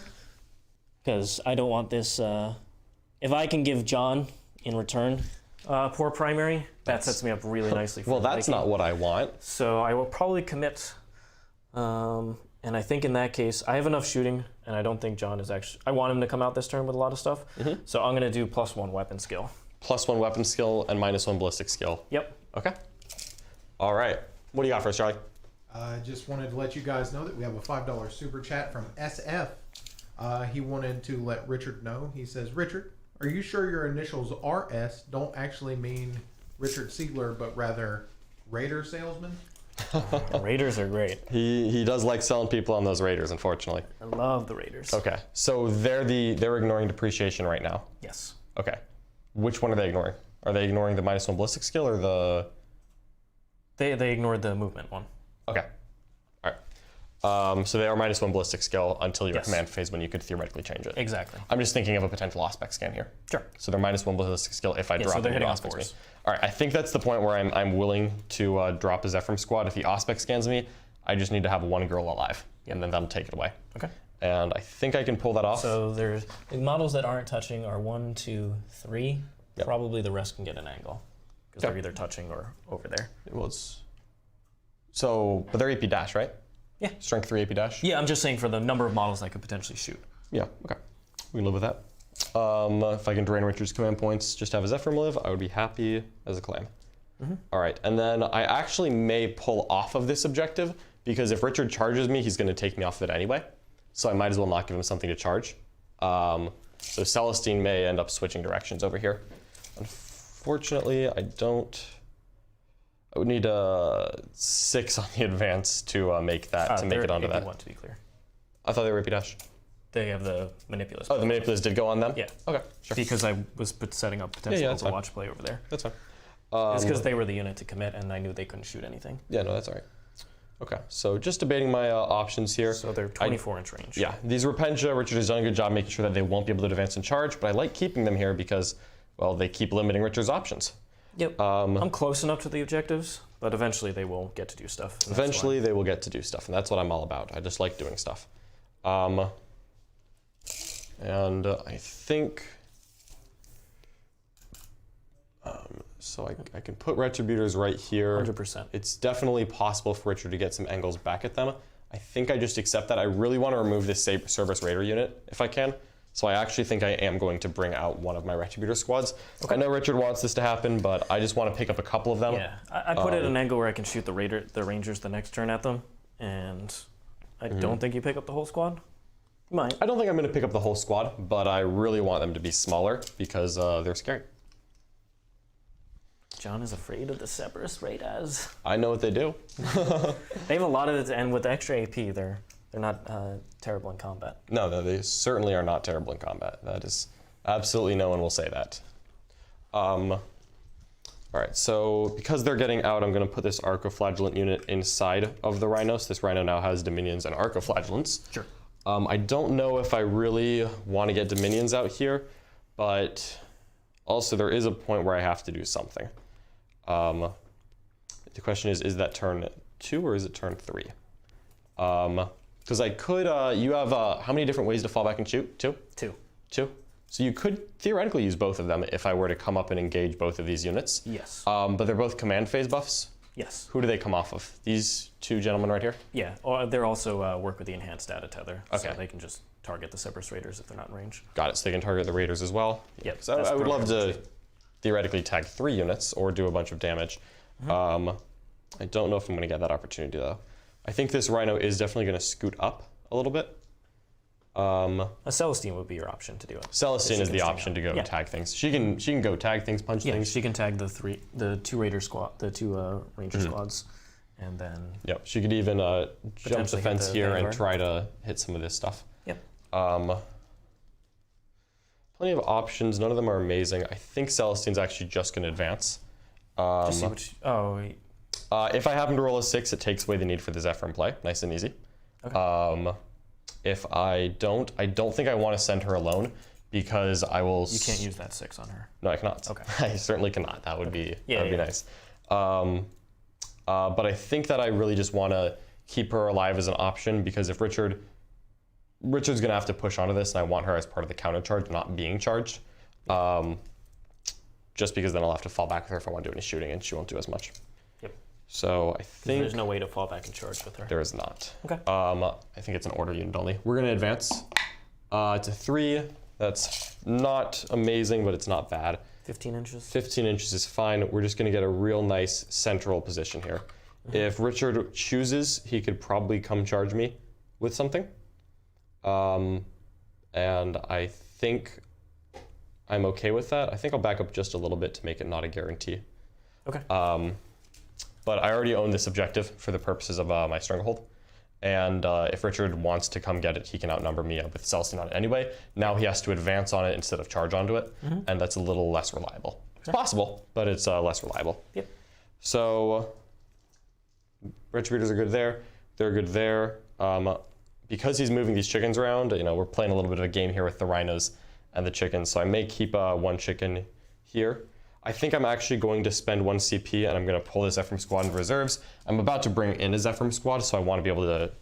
Because I don't want this, if I can give John in return poor primary, that sets me up really nicely for Well, that's not what I want. So I will probably commit, and I think in that case, I have enough shooting, and I don't think John is actually, I want him to come out this turn with a lot of stuff, so I'm going to do +1 weapon skill. +1 weapon skill and -1 ballistic skill. Yep. Okay. All right. What do you got for us, Charlie? I just wanted to let you guys know that we have a $5 super chat from SF. He wanted to let Richard know. He says, Richard, are you sure your initials RS don't actually mean Richard Siegler, but rather Raider salesman? Raiders are great. He does like selling people on those Raiders, unfortunately. I love the Raiders. Okay. So they're ignoring depreciation right now. Yes. Okay. Which one are they ignoring? Are they ignoring the -1 ballistic skill or the... They ignored the movement one. Okay. All right. So they are -1 ballistic skill until your Yes. command phase when you could theoretically change it. Exactly. I'm just thinking of a potential Auspex scan here. Sure. So they're -1 ballistic skill if I drop so they're it into hitting on Auspex me. 4s. All right. I think that's the point where I'm willing to drop a Zephyrim squad. If he Auspex scans me, I just need to have one girl alive, and then that'll take it away. Okay. And I think I can pull that off. So there's the models that aren't touching are 1, 2, 3. Yep. Probably the rest can get an angle because they're either touching or over there. Well, but they're AP dash, right? Yeah. Strength 3 AP dash? Yeah, I'm just saying for the number of models I could potentially shoot. Yeah, okay. We can live with that. If I can drain Richard's command points, just have a Zephyrim live, I would be happy as a clam. All right, and then I actually may pull off of this objective because if Richard charges me, he's going to take me off of it anyway. So I might as well not give him something to charge. So Celestine may end up switching directions over here. Unfortunately, I would need a 6 on the advance to make that, to make it onto that. Want to be clear. I thought they were AP dash. They have the Manipulus. Oh, the Manipulas did go on them? Yeah. Okay, sure. Because I was setting up potential Yeah, that's fine. Overwatch play over there. That's fine. It's because they were the unit to commit, and I knew they couldn't shoot anything. Yeah, no, that's all right. Okay, so just debating my options here. So they're 24-inch range. Yeah, these Repentia, Richard has done a good job making sure that they won't be able to advance and charge, but I like keeping them here because, well, they keep limiting Richard's options. Yep. I'm close enough to the objectives, but eventually they will get to do stuff. Eventually they will get to do stuff, and that's what I'm all about. I just like doing stuff. And I think, so I can put Retributors right here. 100%. It's definitely possible for Richard to get some angles back at them. I think I just accept that. I really want to remove this Cerberus Raider unit if I can. So I actually think I am going to bring out one of my Retributor squads. Okay. I know Richard wants this to happen, but I just want to pick up a couple of them. Yeah, I put it at an angle where I can shoot the Rangers the next turn at them, and I don't think you pick up the whole squad. You might. I don't think I'm going to pick up the whole squad, but I really want them to be smaller because they're scary. John is afraid of the Cerberus Raiders. I know what they do. They have a lot of it, and with extra AP, they're not terrible in combat. No, they certainly are not terrible in combat. That is absolutely, no one will say that. All right, so because they're getting out, I'm going to put this Arcoflagellant unit inside of the Rhino. So this Rhino now has Dominions and Arcoflagellants. Sure. I don't know if I really want to get Dominions out here, but also there is a point where I have to do something. The question is that turn 2 or is it turn 3? Because I could, you have how many different ways to fall back and shoot? Two? Two. So you could theoretically use both of them if I were to come up and engage both of these units. Yes. But they're both command phase buffs? Yes. Who do they come off of? These two gentlemen right here? Yeah, or they're also work with the enhanced data tether. Okay. So they can just target the Cerberus Raiders if they're not in range. Got it, so they can target the Raiders as well? Yep. So I would love to theoretically tag 3 units or do a bunch of damage. I don't know if I'm going to get that opportunity though. I think this Rhino is definitely going to scoot up a little bit. A Celestine would be your option to do it. Celestine is the option to go tag things. She can go tag things, punch things. She can tag the two Raider squad, the two Ranger squads, and then. Yep, she could even jump the fence here and try to hit some of this stuff. Yep. Plenty of options. None of them are amazing. I think Celestine's actually just going to advance. Just see which. Oh. Wait. If I happen to roll a 6, it takes away the need for the Zephyr in play. Nice and easy. Okay. If I don't think I want to send her alone because I will. You can't use that 6 on her. No, I cannot. Okay. I certainly cannot. That would be nice. But I think that I really just want to keep her alive as an option because if Richard's going to have to push onto this, and I want her as part of the counter charge, not being charged. Just because then I'll have to fall back with her if I want to do any shooting, and she won't do as much. Yep. So I think there's no way to fall back and charge with her. There is not. Okay. I think it's an order unit only. We're going to advance to 3. That's not amazing, but it's not bad. 15 inches. 15 inches is fine. We're just going to get a real nice central position here. If Richard chooses, he could probably come charge me with something. And I think I'm okay with that. I think I'll back up just a little bit to make it not a guarantee. Okay. But I already own this objective for the purposes of my stronghold. And if Richard wants to come get it, he can outnumber me with Celestine on it anyway. Now he has to advance on it instead of charge onto it. And that's a little less reliable. It's possible, but it's less reliable. Yep. So Retributors are good there. They're good there. Because he's moving these chickens around, we're playing a little bit of a game here with the Rhinos and the chickens. So I may keep 1 chicken here. I think I'm actually going to spend 1 CP and I'm going to pull this Zephyr squad into reserves. I'm about to bring in a Zephyr squad, so I want to be able to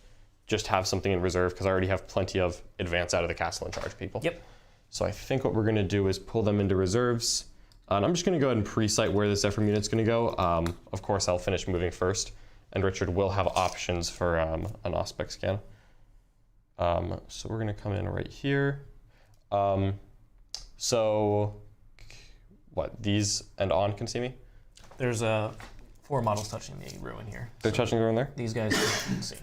just have something in reserve because I already have plenty of advance out of the castle and charge people. Yep. So I think what we're going to do is pull them into reserves. And I'm just going to go ahead and pre-site where the Zephyr unit's going to go. Of course, I'll finish moving first, and Richard will have options for an Auspex scan. So we're going to come in right here. So what, these and on can see me? There's 4 models touching the ruin here. They're touching the ruin there? These guys can't see.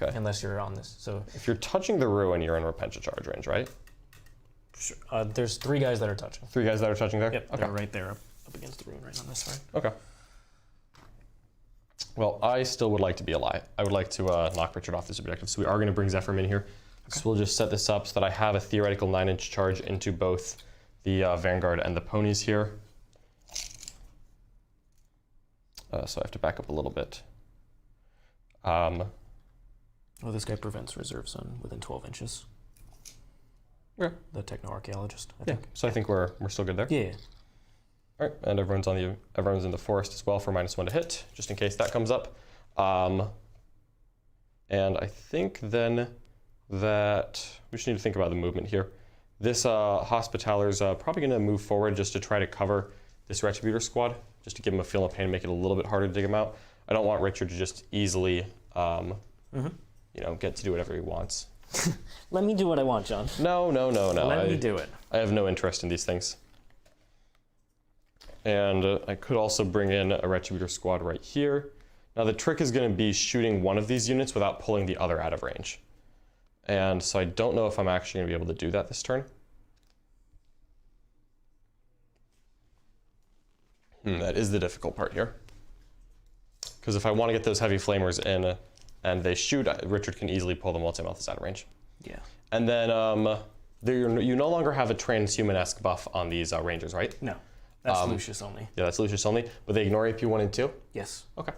Okay. Unless you're on this. So if you're touching the ruin, you're in Repentia charge range, right? Sure. There's 3 guys that are touching. 3 guys that are touching there? Yep, okay. they're right there up against the ruin right on this side. Okay. Well, I still would like to be alive. I would like to knock Richard off this objective, so we are going to bring Zephyr in here. Okay. So we'll just set this up so that I have a theoretical 9-inch charge into both the Vanguard and the ponies here. So I have to back up a little bit. Oh, this guy prevents reserves on within 12 inches. Yeah. The techno-archaeologist, I think. So I think we're still good there. Yeah. All right, and everyone's in the forest as well for -1 to hit, just in case that comes up. And I think then that we just need to think about the movement here. This Hospitalier is probably going to move forward just to try to cover this Retributor squad, just to give him a feel of pain and make it a little bit harder to dig him out. I don't want Richard to just easily, you know, get to do whatever he wants. Let me do what I want, John. No. Let me do it. I have no interest in these things. And I could also bring in a Retributor squad right here. Now the trick is going to be shooting one of these units without pulling the other out of range. And so I don't know if I'm actually going to be able to do that this turn. That is the difficult part here. Because if I want to get those heavy flamers in and they shoot, Richard can easily pull the multi-Meltas out of range. Yeah. And then you no longer have a transhuman-esque buff on these rangers, right? No. That's Lucius only. Yeah, that's Lucius only. But they ignore AP 1 and 2? Yes. Okay.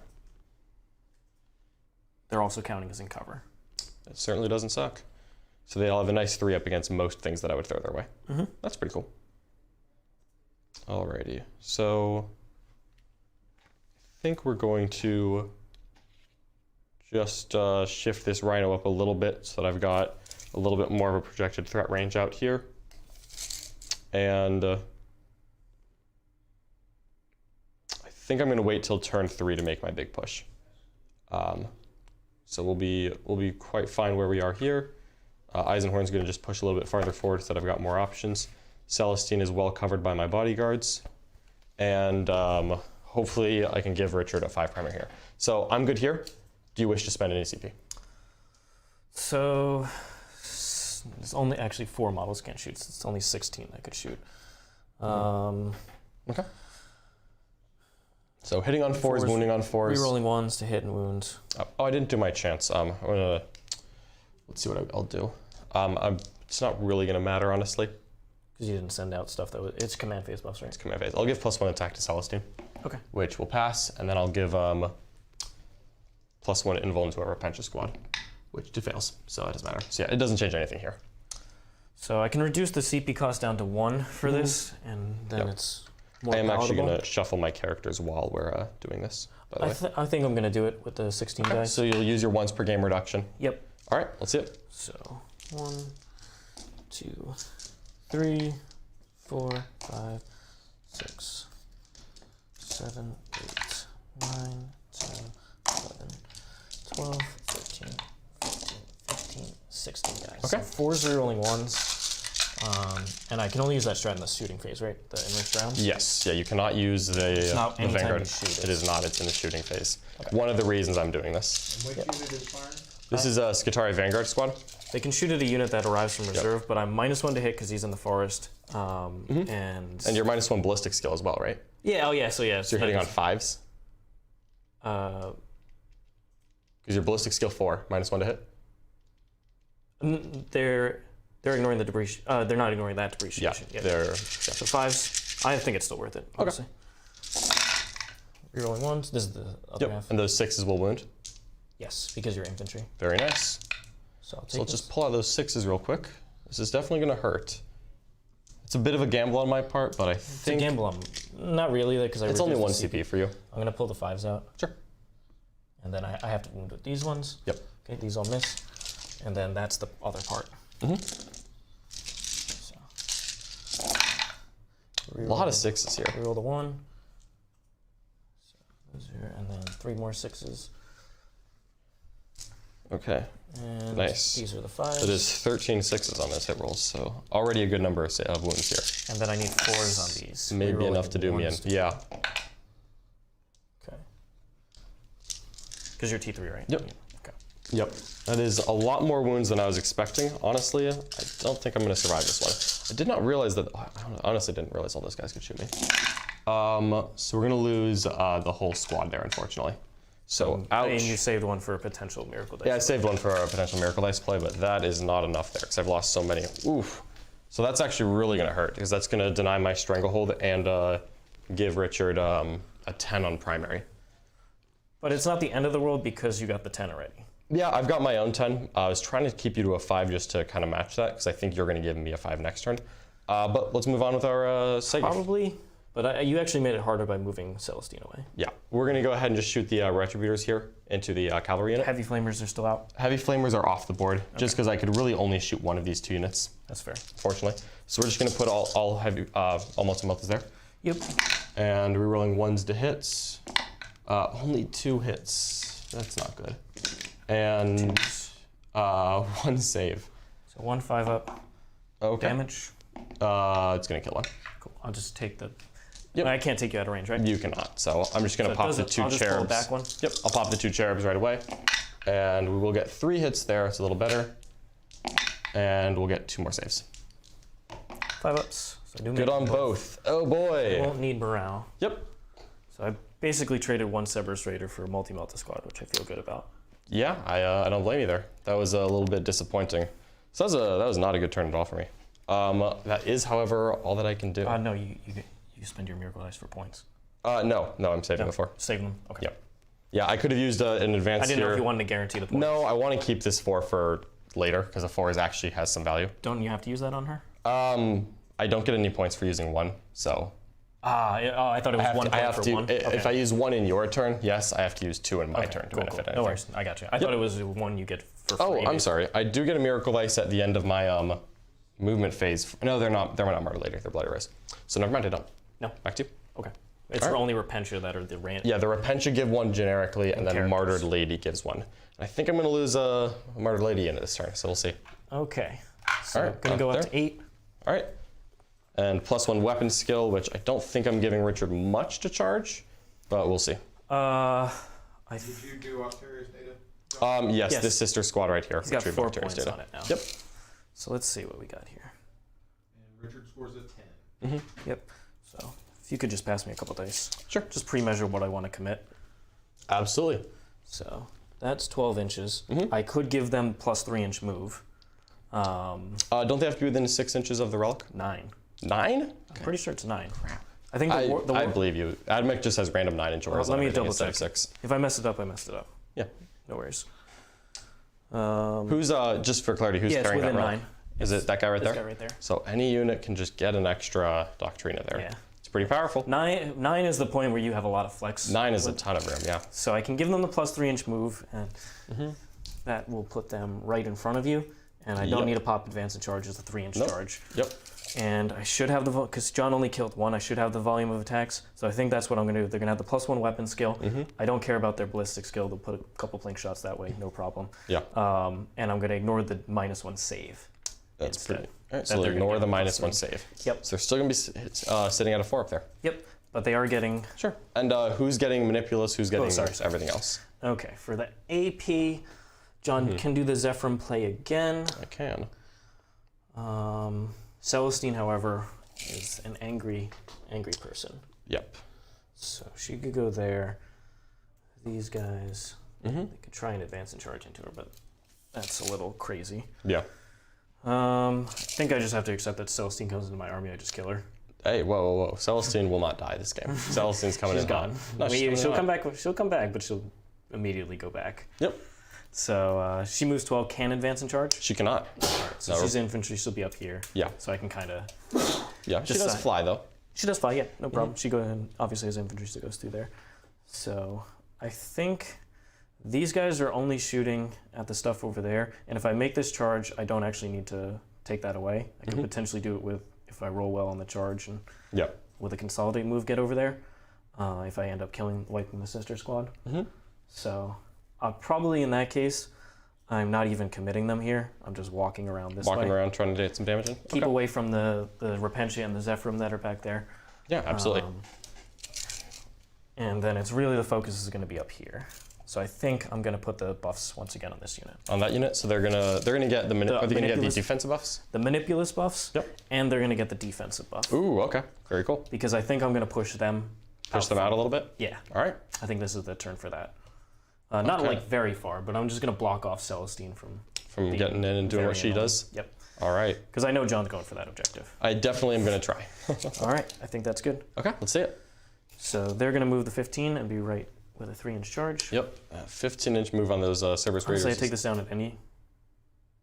They're also counting as in cover. It certainly doesn't suck. So they'll have a nice 3-up against most things that I would throw their way. That's pretty cool. Alrighty. So I think we're going to just shift this Rhino up a little bit so that I've got a little bit more of a projected threat range out here. And I think I'm going to wait till turn 3 to make my big push. So we'll be quite fine where we are here. Eisenhorn's going to just push a little bit farther forward so that I've got more options. Celestine is well covered by my bodyguards. And hopefully I can give Richard a 5 primer here. So I'm good here. Do you wish to spend any CP? So there's only actually 4 models can't shoot. So it's only 16 that could shoot. Okay. So hitting on 4s, wounding on 4s. Rerolling 1s to hit and wound. Oh, I didn't do my chance. I'm gonna, let's see what I'll do. It's not really gonna matter, honestly. Because you didn't send out stuff that was, it's command phase buffs, right? It's command phase. I'll give +1 attack to Celestine. Okay. Which will pass, and then I'll give +1 invuln to a Repentia squad, which fails, so it doesn't matter. So yeah, it doesn't change anything here. So I can reduce the CP cost down to 1 for this, and then it's more I am palatable. actually gonna shuffle my characters while we're doing this, by the way. I think I'm gonna do it with the 16 dice. So you'll use your once per game reduction. Yep. All right, let's see it. So 1, 2, 3, 4, 5, 6, 7, 8, 9, 10, 11, 12, 13, 14, 15, 16 guys. Okay. So 4s are rolling 1s. And I can only use that strat in the shooting phase, right? The enriched rounds? Yes, yeah, you cannot use the not anytime Vanguard. you shoot it. It is not, it's in the shooting phase. Okay. One of the reasons I'm doing this. And what unit is firing? This is a Scutari Vanguard squad. They can shoot at a unit that arrives from reserve, but I'm -1 to hit because he's in the forest. And your -1 ballistic skill as well, right? yeah, oh yeah, so yeah. So you're hitting on 5s? Because your ballistic skill 4, -1 to hit? They're ignoring the debris. They're not ignoring that depreciation. Yeah, So 5s. I think it's still worth it. Honestly. Rerolling 1s. This is the other half. And those 6s will wound? Yes, because you're infantry. Very nice. So I'll take So let's just pull out those 6s real quick. This is definitely going to hurt. It's a bit of a gamble on my part, but I think... It's a gamble. Not really, because it's only 1 CP for you. I'm going to pull the 5s out. Sure. And then I have to wound with these ones. Yep. Okay, these all miss. And then that's the other part. So. A lot of 6s here. Reroll the 1. So those here, and then 3 more 6s. Okay. And nice. These are the 5s. It is 13 6s on those hit rolls, so already a good number of wounds here. And then I need 4s on these. Maybe enough to do me in. Yeah. Okay. Because you're T3, right? Yep. Okay. Yep. That is a lot more wounds than I was expecting. Honestly, I don't think I'm going to survive this one. I did not realize that. I honestly didn't realize all those guys could shoot me. So we're going to lose the whole squad there, unfortunately. So ouch. And you saved 1 for a potential miracle dice. Yeah, I saved 1 for a potential miracle dice play, but that is not enough there because I've lost so many. Oof. So that's actually really going to hurt because that's going to deny my stranglehold and give Richard a 10 on primary. But it's not the end of the world because you got the 10 already. Yeah, I've got my own 10. I was trying to keep you to a 5 just to kind of match that because I think you're going to give me a 5 next turn. But let's move on with our segment. Probably. But you actually made it harder by moving Celestine away. Yeah, we're gonna go ahead and just shoot the Retributors here into the cavalry unit. Heavy flamers are still out. Heavy flamers are off the board, just because I could really only shoot one of these 2 units. That's fair. Fortunately. So we're just gonna put all heavy, all Meltas there. Yep. And we're rolling 1s to hits. Only 2 hits. That's not good. And 1 save. So 1 5-up. Okay. Damage. It's gonna kill 1. Cool. I'll just take the. Yep. I can't take you out of range, right? You cannot. So I'm just gonna So it pop does the it- 2 I'll just pull cherubs. the back one? Yep. I'll pop the 2 cherubs right away, and we will get 3 hits there. It's a little better, and we'll get 2 more saves. 5-ups. So I do Good make on both. Oh I boy. won't need morale. Yep. So I basically traded 1 Cerberus Raider for a multi-Melta squad, which I feel good about. Yeah. I don't blame you there. That was a little bit disappointing. So that was not a good turn at all for me. That is, however, all that I can do. No, you spend your Miracle Dice for points. No, I'm saving the 4. Saving them. Okay. Yep. Yeah, I could have used an advance I didn't here. know if you wanted to guarantee the points. No, I want to keep this 4 for later because a 4 actually has some value. Don't you have to use that on her? I don't get any points for using 1, so I thought it was one point for one. If I use 1 in your turn, yes, I have to use 2 in my turn to benefit anything. No worries, I got you. I thought it was 1 you get for free. Oh, I'm sorry. I do get a Miracle Dice at the end of my movement phase. No, they're not. They're not Martyred Lady. They're Bloody Race. So never mind. I don't. No. Back to you. Okay. It's All right. only Repentia that are the random. Yeah, the Repentia give 1 generically, and then characters. Martyred Lady gives 1. And I think I'm going to lose a Martyred Lady into this turn, so we'll see. Okay. So All I'm right, gonna go up there. to 8. All right. And +1 weapon skill, which I don't think I'm giving Richard much to charge, but we'll see. Did you do Octarius data? Yes, Yes. this sister squad right here. He's got Retrieve 4 Octarius points data. on it now. Yep. So let's see what we got here. And Richard scores a 10. Yep. So if you could just pass me a couple dice. Sure. Just pre-measure what I want to commit. Absolutely. So that's 12 inches. Mm-hmm. I could give them plus 3-inch move. Don't they have to be within 6 inches of the relic? 9. 9? I'm pretty sure it's 9. I think I believe you. AdMech just has random 9-inch orders. let me and everything double instead check. of 6. If I messed it up, I messed it up. Yeah. No worries. Who's just for clarity? Who's Yeah, it's carrying that within relic? 9. Is it that guy right This there? guy right there. So any unit can just get an extra Doctrina there. Yeah. It's pretty powerful. 9 is the point where you have a lot of flex. 9 is a ton of room. Yeah. So I can give them the plus 3-inch move, and Mm-hmm. that will put them right in front of you. And I don't Yep. need a pop advance and charge as a 3-inch Nope. charge. Yep. And I should have because John only killed 1, I should have the volume of attacks. So I think that's what I'm going to do. They're going to have the +1 weapon skill. Mm-hmm. I don't care about their ballistic skill. They'll put a couple blink shots that way, no problem. Yeah. And I'm going to ignore the -1 save. That's instead. pretty. All right, That so they're they'll gonna ignore get the plus -1 3. save. Yep. So they're still going to be sitting at a 4 up there. Yep. But they are getting. Sure. And who's getting Manipulous? Who's getting sorry. everything else? Okay. For the AP, John Mm-hmm. can do the Zephyrin play again. I can. Celestine, however, is an angry person. Yep. So she could go there. These guys, Mm-hmm. they could try and advance and charge into her, but that's a little crazy. Yeah. I think I just have to accept that Celestine comes into my army, I just kill her. Hey, whoa. Celestine will not die this game. Celestine's coming She's in gone. hot. No, She'll come back. She'll come back, but she'll immediately go back. Yep. So she moves 12, can advance and charge. She cannot. So she's infantry. She'll be up here. Yeah. So I can kind of. Yeah. She does Decide. fly though. She does fly. Yeah, no problem. She obviously has infantry, so goes through there. So I think these guys are only shooting at the stuff over there, and if I make this charge, I don't actually need to take that away. I could potentially do it with if I roll well on the charge and Yep. with a consolidate move get over there. If I end up wiping the sister squad. So probably in that case, I'm not even committing them here. I'm just walking around this way. Walking around trying to get some damage in. Keep Okay. away from the Repentia and the Zephyrim that are back there. Yeah, absolutely. And then it's really the focus is going to be up here. So I think I'm going to put the buffs once again on this unit. On that unit, so they're gonna get the are they gonna get the Manipulous- defensive buffs? The Manipulous buffs, Yep. and they're going to get the defensive buff. Ooh, okay, very cool. Because I think I'm going to push them. Push them out a little bit. Yeah, All right. I think this is the turn for that. Not Okay. like very far, but I'm just going to block off Celestine from the Getting in and doing what very she annoying- does. Yep. All right. Because I know John's going for that objective. I definitely am gonna try. All right, I think that's good. Okay, let's see it. So they're going to move the 15 and be right with a 3-inch charge. Yep. 15-inch move on those Cerberus Honestly, I Raiders. take this down at any.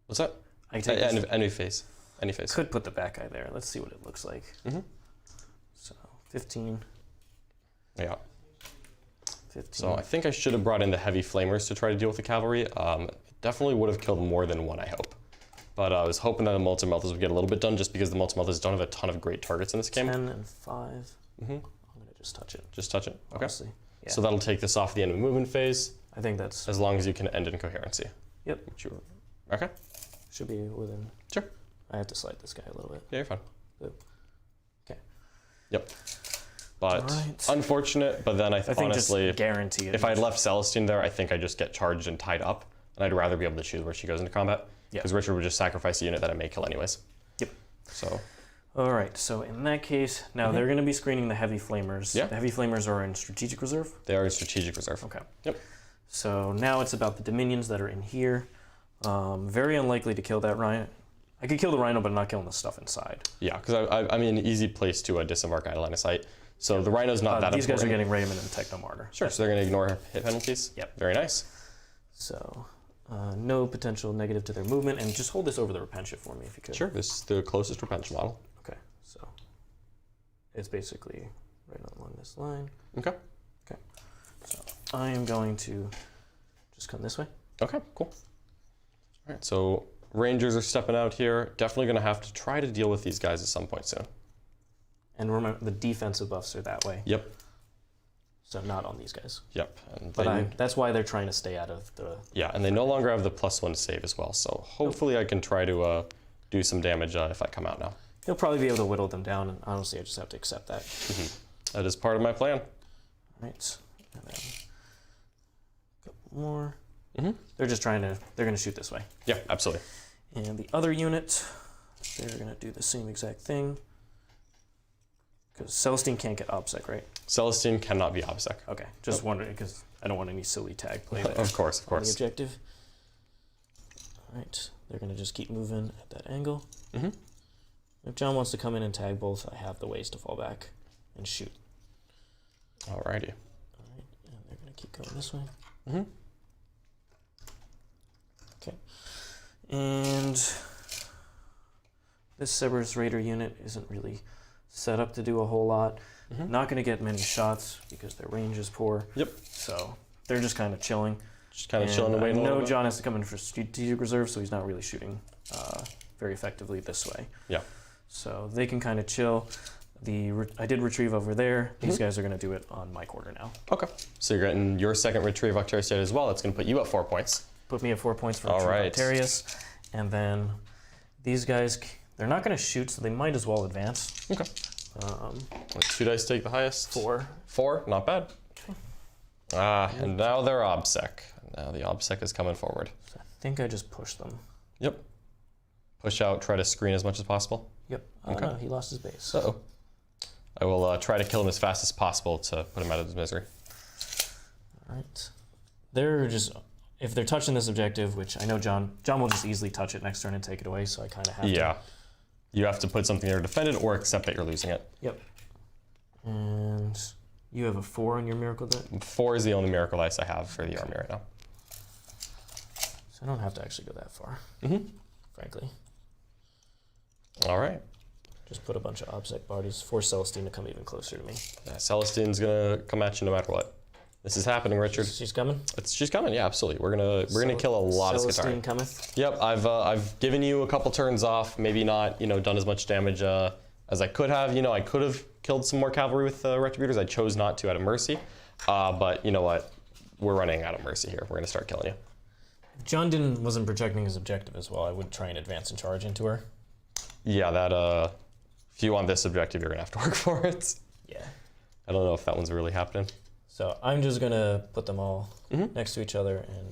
What's that? I take this. Any phase. Any phase. Could put the back guy there. Let's see what it looks like. Mhm. So 15. Yeah. 15. So I think I should have brought in the heavy flamers to try to deal with the cavalry. Definitely would have killed more than one, I hope. But I was hoping that the Meltas would get a little bit done just because the Meltas don't have a ton of great targets in this game. 10 and 5. I'm going to just touch it. Just touch it? Okay. Honestly. Yeah. So that'll take this off the end of the movement phase. I think that's... As long as you can end in coherency. Yep. Okay. Should be within... Sure. I have to slide this guy a little bit. Yeah, you're fine. Okay. Yep. But unfortunate, but then I think honestly, just guarantee it. If I had left Celestine there, I think I just get charged and tied up. And I'd rather be able to choose where she goes into combat. Because Richard would just sacrifice a unit that I may kill anyways. Yep. So. All right, so in that case, now they're going to be screening the heavy flamers. Yeah. The heavy flamers are in strategic reserve? They are in strategic reserve. Okay. Yep. So now it's about the dominions that are in here. Very unlikely to kill that Rhino. I could kill the Rhino, but not killing the stuff inside. Yeah, because I'm in an easy place to disembark out of line of sight. So the Rhino's not that these important. Guys are getting Raymond and Techno Martyr. Sure, so they're going to ignore hit penalties? Yep. Very nice. So no potential negative to their movement, and just hold this over the Repentia for me if you could. Sure, this is the closest Repentia model. Okay, so it's basically right along this line. Okay. Okay, so I am going to just come this way. Okay, cool. All right, so Rangers are stepping out here. Definitely going to have to try to deal with these guys at some point soon. And remember, the defensive buffs are that way. Yep. So not on these guys. Yep. And but that's why they're trying to stay out of the... Yeah, and they no longer have the +1 save as well. So hopefully I can try to do some damage if I come out now. He'll probably be able to whittle them down, and honestly, I just have to accept that. That is part of my plan. All right. And then a couple more. They're just trying to... They're going to shoot this way. Yeah, absolutely. And the other unit, they're going to do the same exact thing. Because Celestine can't get OBSEC, right? Celestine cannot be OBSEC. Okay, just wondering, because I don't want any silly tag play there. Of course, of course. The objective. All right, they're going to just keep moving at that angle. If John wants to come in and tag both, I have the ways to fall back and shoot. Alrighty. All right, and they're going to keep going this way. Okay. And this Cerberus Raider unit isn't really set up to do a whole lot. Not going to get many shots because their range is poor. Yep. So they're just kind of chilling. Just kind of chilling and waiting a little bit. John has to come in for strategic reserve, so he's not really shooting very effectively this way. Yeah. So they can kind of chill. I did retrieve over there. These guys are going to do it on my quarter now. Okay. So you're getting your second retrieve Octarius as well. That's going to put you at 4 points. Put me at 4 points for right. Octarius. And then these guys, they're not going to shoot, so they might as well advance. Okay. 2 dice take the highest. 4. 4, not bad. Okay. And now they're OBSEC. Now the OBSEC is coming forward. So I think I just pushed them. Yep. Push out, try to screen as much as possible. Yep. Okay. No, he lost his base. Uh-oh. I will try to kill him as fast as possible to put him out of his misery. All right. They're just, if they're touching this objective, which I know John will just easily touch it next turn and take it away, so I kind of have to. Yeah. You have to put something there to defend it or accept that you're losing it. Yep. And you have a 4 on your miracle die? 4 is the only miracle dice I have for the army right now. So I don't have to actually go that far, frankly. All right. Just put a bunch of OBSEC bodies, force Celestine to come even closer to me. Yeah, Celestine's gonna come at you no matter what. This is happening, Richard. She's coming? She's coming, yeah, absolutely. We're gonna kill a lot of Scutari. Celestine cometh? Yep, I've given you a couple turns off, maybe not, done as much damage as I could have. I could have killed some more cavalry with Retributors. I chose not to out of mercy. But you know what? We're running out of mercy here. We're gonna start killing you. If John wasn't protecting his objective as well, I would try and advance and charge into her. Yeah, that if you want this objective, you're gonna have to work for it. Yeah. I don't know if that one's really happening. So I'm just gonna put them all next to each other and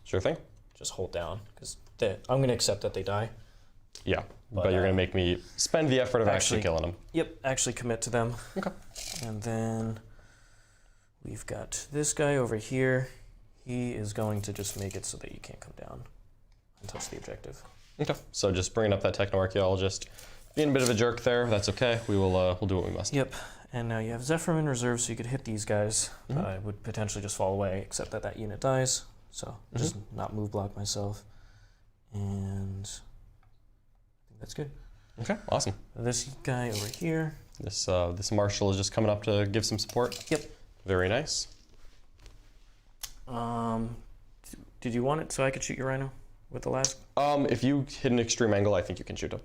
sure thing. Just hold down because I'm gonna accept that they die. Yeah, but you're gonna make me spend the effort of actually killing them. Yep, actually commit to them. Okay. And then we've got this guy over here. He is going to just make it so that you can't come down and touch the objective. Okay. So just bringing up that Techno-Archaeologist. Being a bit of a jerk there, that's okay. We'll do what we must. Yep. And now you have Zephyr in reserve, so you could hit these guys. I would potentially just fall away, except that unit dies. So just not move block myself. And I think that's good. Okay, awesome. This guy over here, This Marshal is just coming up to give some support. Yep. Very nice. Did you want it so I could shoot your Rhino with the last? If you hit an extreme angle, I think you can shoot him.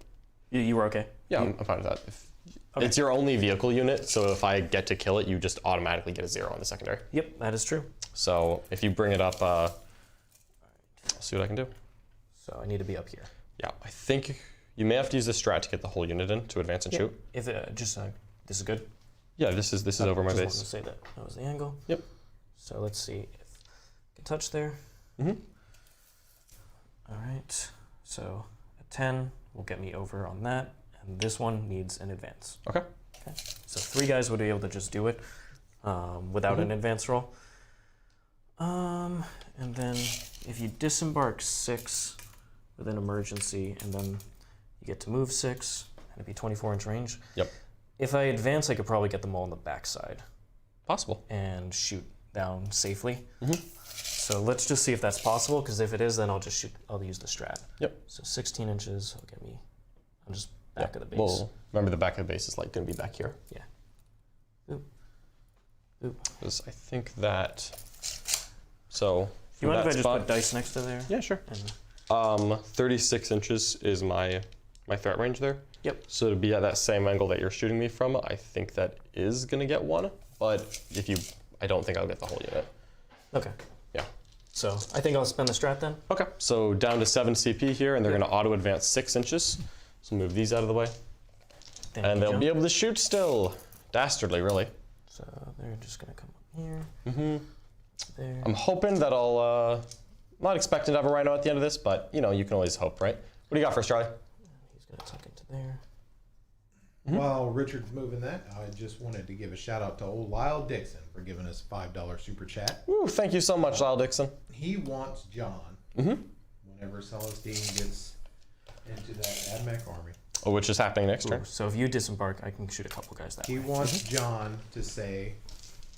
You were okay? Yeah, I'm fine with that. Okay. It's your only vehicle unit, so if I get to kill it, you just automatically get a 0 on the secondary. Yep, that is true. So if you bring it up, I'll see what I can do. So I need to be up here. Yeah, I think you may have to use the strat to get the whole unit in to advance and shoot. If this is good. Yeah, this is over my just base. wanted to say that was the angle. Yep. So let's see if I can touch there. Mm-hmm. All right. So a 10 will get me over on that, and this one needs an advance. Okay. Okay. So 3 guys would be able to just do it without an advance roll. And then if you disembark 6 with an emergency, and then you get to move 6, and it'd be 24-inch range. Yep. If I advance, I could probably get them all on the backside Possible. and shoot down safely. Mm-hmm. So let's just see if that's possible, because if it is, then I'll just shoot. I'll use the strat. Yep. So 16 inches will get me. I'm just back of the base. Well, remember the back of the base is like going to be back here. Yeah. Oop. Oop. Because I think that. So. You mind if I just spot, put dice next to there? Yeah, sure. And 36 inches is my threat range there. Yep. So to be at that same angle that you're shooting me from, I think that is going to get 1. But I don't think I'll get the whole unit. Okay. Yeah. So I think I'll spend the strat then. Okay. So down to 7 CP here, and they're going to auto advance 6 inches. So move these out of the way. Thank And you, they'll John. be able to shoot still. Dastardly, really. So they're just gonna come up here. Mm-hmm. There. I'm hoping that I'm not expecting to have a Rhino at the end of this, but you can always hope, right? What do you got for us, Charlie? He's gonna tuck into there. While Richard's moving that, I just wanted to give a shout out to old Lyle Dixon for giving us a $5 super chat. Woo, thank you so much, Lyle Dixon. He wants John Mm-hmm. whenever Celestine gets into that AdMech army. Oh, which is happening next turn. Ooh, so if you disembark, I can shoot a couple guys that He way. wants John to say,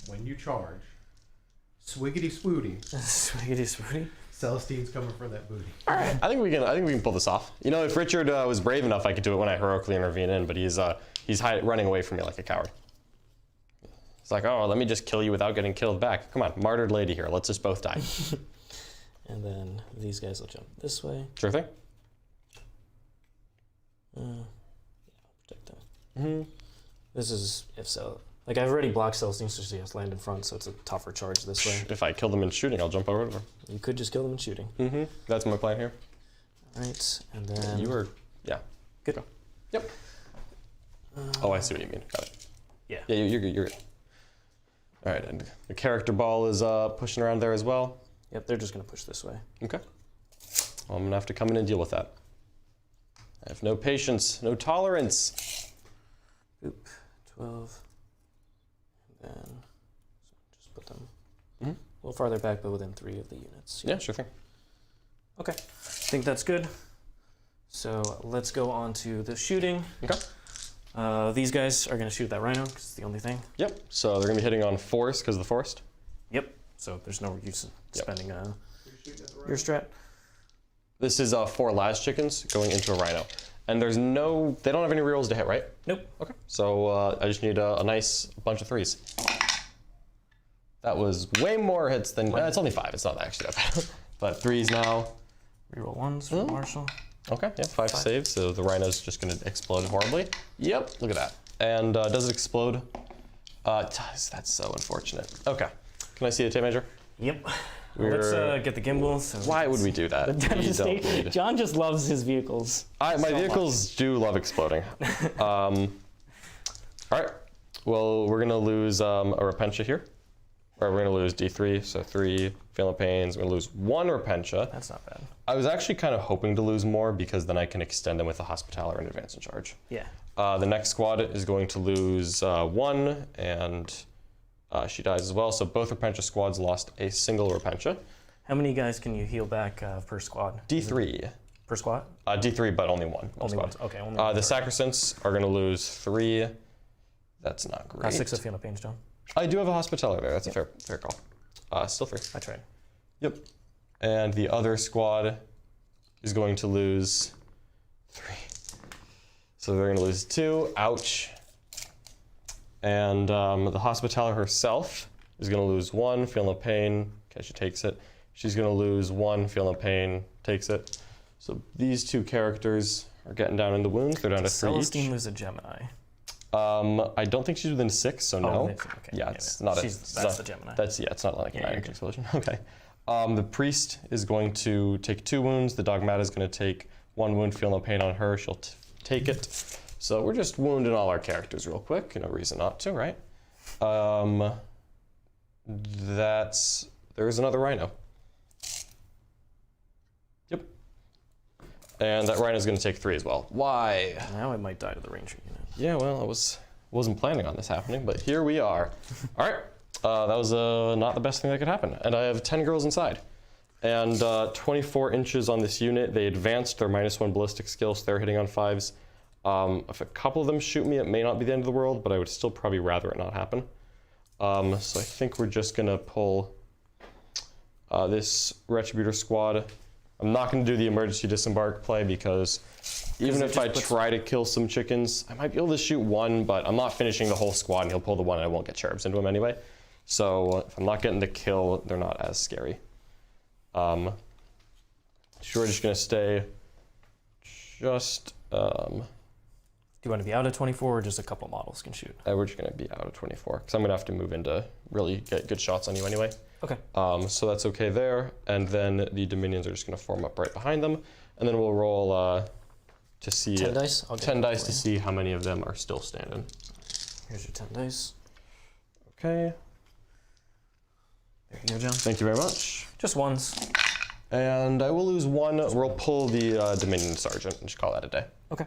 when you charge, swiggity swooty, Swiggity swooty. Celestine's coming for that booty. All right. I think we can pull this off. If Richard was brave enough, I could do it when I heroically intervene in, but he's running away from me like a coward. It's like, oh, let me just kill you without getting killed back. Come on, Martyred Lady here. Let's just both die. And then these guys will jump this way. Sure thing. Yeah, I'll protect them. Mm-hmm. This is if so. Like I've already blocked Celestine, so she has land in front, so it's a tougher charge this way. If I kill them in shooting, I'll jump over to them. You could just kill them in shooting. Mm-hmm. That's my plan here. All right, and then You were, yeah. good. Go. Yep. Oh, I see what you mean. Got it. Yeah. Yeah, you're good. You're good. All right, and the character ball is pushing around there as well. Yep, they're just gonna push this way. Okay. Well, I'm gonna have to come in and deal with that. I have no patience, no tolerance. Oop, 12. And then so just put them Mm-hmm. a little farther back, but within 3 of the units. Yeah, sure thing. Okay, I think that's good. So let's go on to the shooting. Okay. These guys are gonna shoot that Rhino because it's the only thing. Yep. So they're gonna be hitting on forest because of the forest. Yep. So there's no use in Yep. spending your strat. This is 4 las chickens going into a rhino, and they don't have any rerolls to hit, right? Nope. Okay. So I just need a nice bunch of 3s. That was way more hits than it's only 5. It's not actually that bad, but 3s now. Reroll 1s for Marshall. Okay, yeah, 5 saves, so the rhino's just gonna explode horribly. Yep, look at that. And does it explode? It does. That's so unfortunate. Okay, can I see the tape measure? Yep. Let's get the gimbal. So Why would we do that? We don't need. John just loves his vehicles. My vehicles do love exploding. All right, well, we're gonna lose a Repentia here. Or we're gonna lose D3, so 3 Phantom Pains. We're gonna lose 1 Repentia. That's not bad. I was actually kind of hoping to lose more because then I can extend them with a Hospitalier and advance in charge. Yeah. The next squad is going to lose 1, and she dies as well. So both Repentia squads lost a single Repentia. How many guys can you heal back per squad? D3. Per squad? D3, but only one. Only squad. one. Okay, only The one. Sacresants are going to lose 3. That's not great. 6 of Phantom Pains, John. I do have a Hospitaler there. That's a fair call. Still 3. I tried. Yep. And the other squad is going to lose 3. So they're going to lose 2. Ouch. And the Hospitalier herself is going to lose 1, feel no pain. Okay, she takes it. She's going to lose 1, feel no pain, takes it. So these 2 characters are getting down in the wounds. They're down to 3 each. Celestine lose a Gemini. I don't think she's within 6, so no. Okay. Yeah, it's not a. That's the Gemini. It's not like a 9-inch explosion. Okay. The Priest is going to take 2 wounds. The Dogmata is going to take 1 wound, feel no pain on her. She'll take it. So we're just wounding all our characters real quick. No reason not to, right? There's another Rhino. Yep. And that Rhino is going to take 3 as well. Why? Now it might die to the Ranger unit. Yeah, well, wasn't planning on this happening, but here we are. All right. That was not the best thing that could happen. And I have 10 girls inside. And 24 inches on this unit. They advanced their -1 ballistic skills. So they're hitting on 5s. If a couple of them shoot me, it may not be the end of the world, but I would still probably rather it not happen. So I think we're just going to pull this Retributor squad. I'm not going to do the emergency disembark play because even if I try to kill some chickens, I might be able to shoot 1, but I'm not finishing the whole squad and he'll pull the 1 and I won't get Cherubs into him anyway. So if I'm not getting the kill, they're not as scary. So we're just going to stay just... Do you want to be out of 24 or just a couple models can shoot? We're just going to be out of 24 because I'm going to have to move in to really get good shots on you anyway. Okay. So that's okay there. And then the Dominions are just going to form up right behind them. And then we'll roll to see... 10 dice? 10 dice to see how many of them are still standing. Here's your 10 dice. Okay. There you go, John. Thank you very much. Just ones. And I will lose 1. We'll pull the Dominion Sergeant and just call that a day. Okay.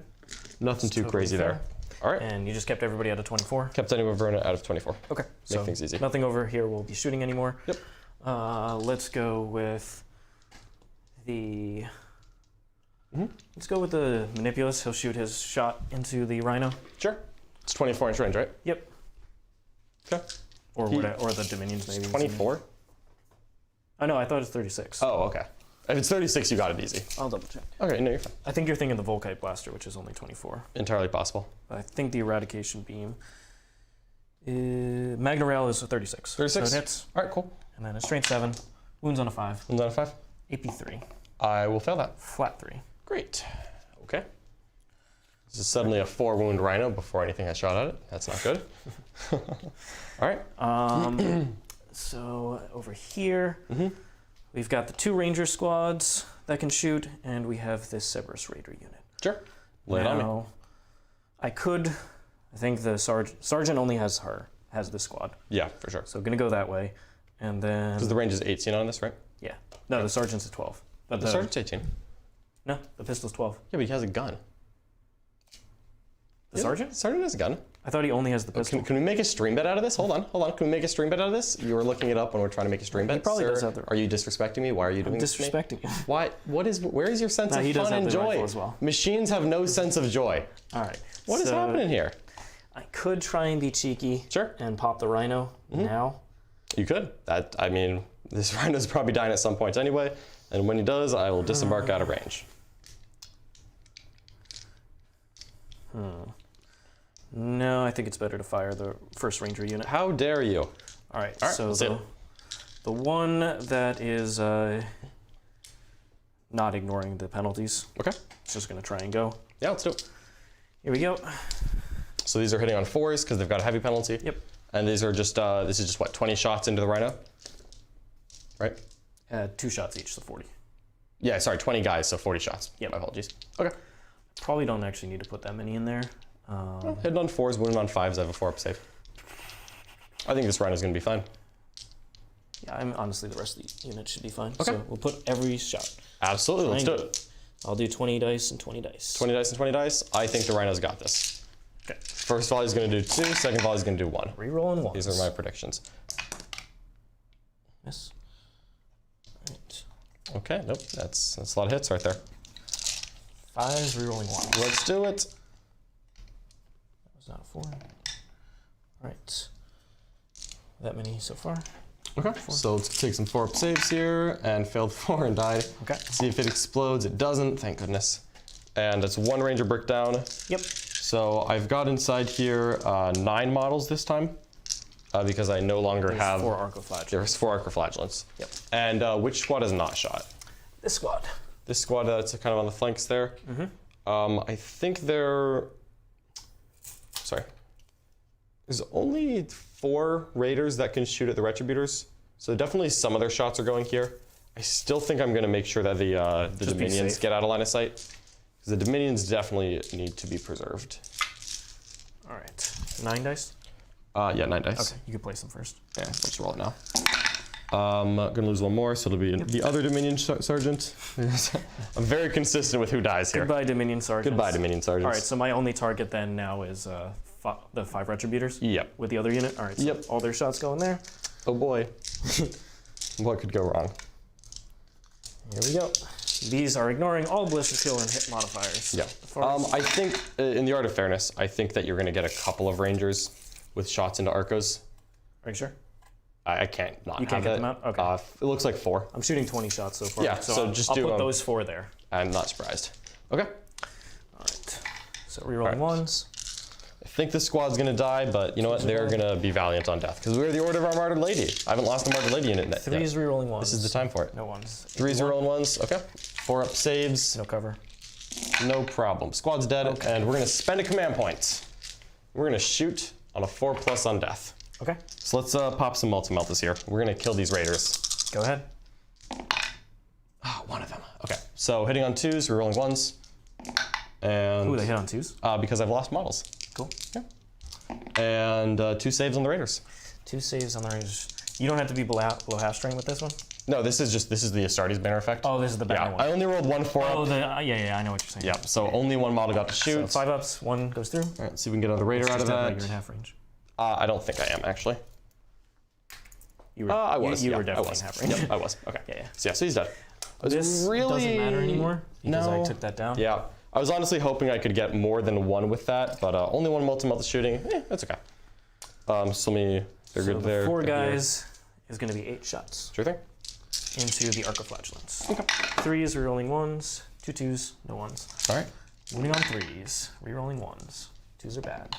Nothing too crazy there. All right. And you just kept everybody out of 24? Kept anyone out of 24. Okay. Make things easy. Nothing over here will be shooting anymore. Yep. Let's go with the... Let's go with the Manipulus. He'll shoot his shot into the Rhino. Sure. It's 24-inch range, right? Yep. Okay. Or the Dominions, maybe. 24? Oh, no, I thought it was 36. Oh, okay. If it's 36, you got it easy. I'll double check. Okay, no, you're fine. I think you're thinking the Volkite Blaster, which is only 24. Entirely possible. But I think the Eradication Beam... Magna Rail is 36. 36? So it hits. All right, cool. And then a strength 7. Wounds on a 5. Wounds on a 5? AP 3. I will fail that. Flat 3. Great. Okay. This is suddenly a 4-wound Rhino before anything has shot at it. That's not good. All right. So over here, we've got the 2 Ranger squads that can shoot, and we have this Cerberus Raider unit. Sure. Lay it on me. I think the Sergeant only has this squad. Yeah, for sure. So gonna go that way. And then... Because the range is 18 on this, right? Yeah. No, the Sergeant's a 12. But the Sergeant's 18. No, the pistol's 12. Yeah, but he has a gun. The Sergeant? The Sergeant has a gun. I thought he only has the pistol. Can we make a stream bet out of this? Hold on. Can we make a stream bet out of this? You were looking it up when we're trying to make a stream bet. He probably does have the... Are you disrespecting me? Why are you doing this to me? Disrespecting you. Why? Where is your sense of fun and joy? As well. Machines have no sense of joy. All right. What is happening here? I could try and be cheeky. Sure. And pop the Rhino now. You could. I mean, this Rhino's probably dying at some point anyway. And when he does, I will disembark out of range. No, I think it's better to fire the first Ranger unit. How dare you? All right, so the one that is not ignoring the penalties. Okay. It's just going to try and go. Yeah, let's do it. Here we go. So these are hitting on 4s because they've got a heavy penalty. Yep. And these are just, this is just what, 20 shots into the Rhino? Right? 2 shots each, so 40. Yeah, sorry, 20 guys, so 40 shots. Yep. My apologies. Okay. Probably don't actually need to put that many in there. Hitting on 4s, winning on 5s, I have a 4-up save. I think this Rhino's going to be fine. Yeah, honestly, the rest of the unit should be fine. Okay. So we'll put every shot. Absolutely, let's do it. I'll do 20 dice and 20 dice. 20 dice and 20 dice. I think the Rhino's got this. Okay. First volley is going to do 2, second volley is going to do 1. Rerolling 1. These are my predictions. Miss. Right. Okay, nope, that's a lot of hits right there. 5, rerolling 1. Let's do it. That was not a 4. All right. That many so far. Okay, so let's take some 4-up saves here, and failed 4 and died. Okay. See if it explodes. It doesn't, thank goodness. And it's 1 Ranger brick down. Yep. So I've got inside here 9 models this time because I no longer have... 4 Arcoflagellants. There's 4 Arcoflagellants. Yep. And which squad is not shot? This squad. This squad that's kind of on the flanks there. I think they're... Sorry. There's only 4 raiders that can shoot at the Retributors. So definitely some of their shots are going here. I still think I'm going to make sure that the Dominions get out of line of sight. Because the Dominions definitely need to be preserved. All right. 9 dice? Yeah, 9 dice. Okay, you can place them first. Yeah, let's roll it now. I'm going to lose 1 more, so it'll be the other Dominion Sergeant. I'm very consistent with who dies here. Goodbye, Dominion Sergeants. Goodbye, Dominion Sergeants. All right, so my only target then now is the 5 Retributors? Yep. With the other unit? All right, so all their shots go in there. Oh boy. What could go wrong? Here we go. These are ignoring all ballistic skill and hit modifiers. Yeah. I think, in the art of fairness, I think that you're going to get a couple of Rangers with shots into Arcos. Are you sure? I can't not You can't have get them out? Okay. It looks like 4. I'm shooting 20 shots so far. Yeah, so just I'll do put those 4 there. I'm not surprised. Okay. All right. So rerolling ones. I think this squad's going to die, but you know what? They're going to be valiant on death because we're the Order of our Martyred Lady. I haven't lost a Martyred Lady unit yet. 3 is rerolling ones. This is the time for it. No ones. 3 is rerolling ones. Okay. 4 up saves. No cover. No problem. Squad's dead, and we're going to spend a command point. We're going to shoot on a 4+ on death. Okay. So let's pop some Meltas here. We're going to kill these raiders. Go ahead. One of them. Okay. So hitting on 2s, rerolling 1s. And Ooh, they hit on 2s? because I've lost models. Cool. Yeah. And 2 saves on the raiders. 2 saves on the Raiders. You don't have to be below half strength with this one? No, this is the Astartes banner effect. Oh, this is the banner one. I only rolled 1 4-up. Oh, yeah, I know what you're saying. Yeah, so only 1 model got to shoot. So 5 ups, 1 goes through. All right, see if we can get another raider out of You're that. in half range. I don't think I am, actually. You were, I was. You yeah, were definitely I was. in half range. Yep, I was. Okay. Yeah. So he's dead. This really doesn't matter anymore because I took that down. Yeah. I was honestly hoping I could get more than 1 with that, but only 1 multi-melta shooting. That's okay. So they're good the there. 4 guys is going to be 8 shots. Sure thing. Into the Arcoflagellants. Okay. 3s, rerolling 1s. 2 2s, no 1s. All right. Moving on 3s, rerolling 1s. 2s are bad.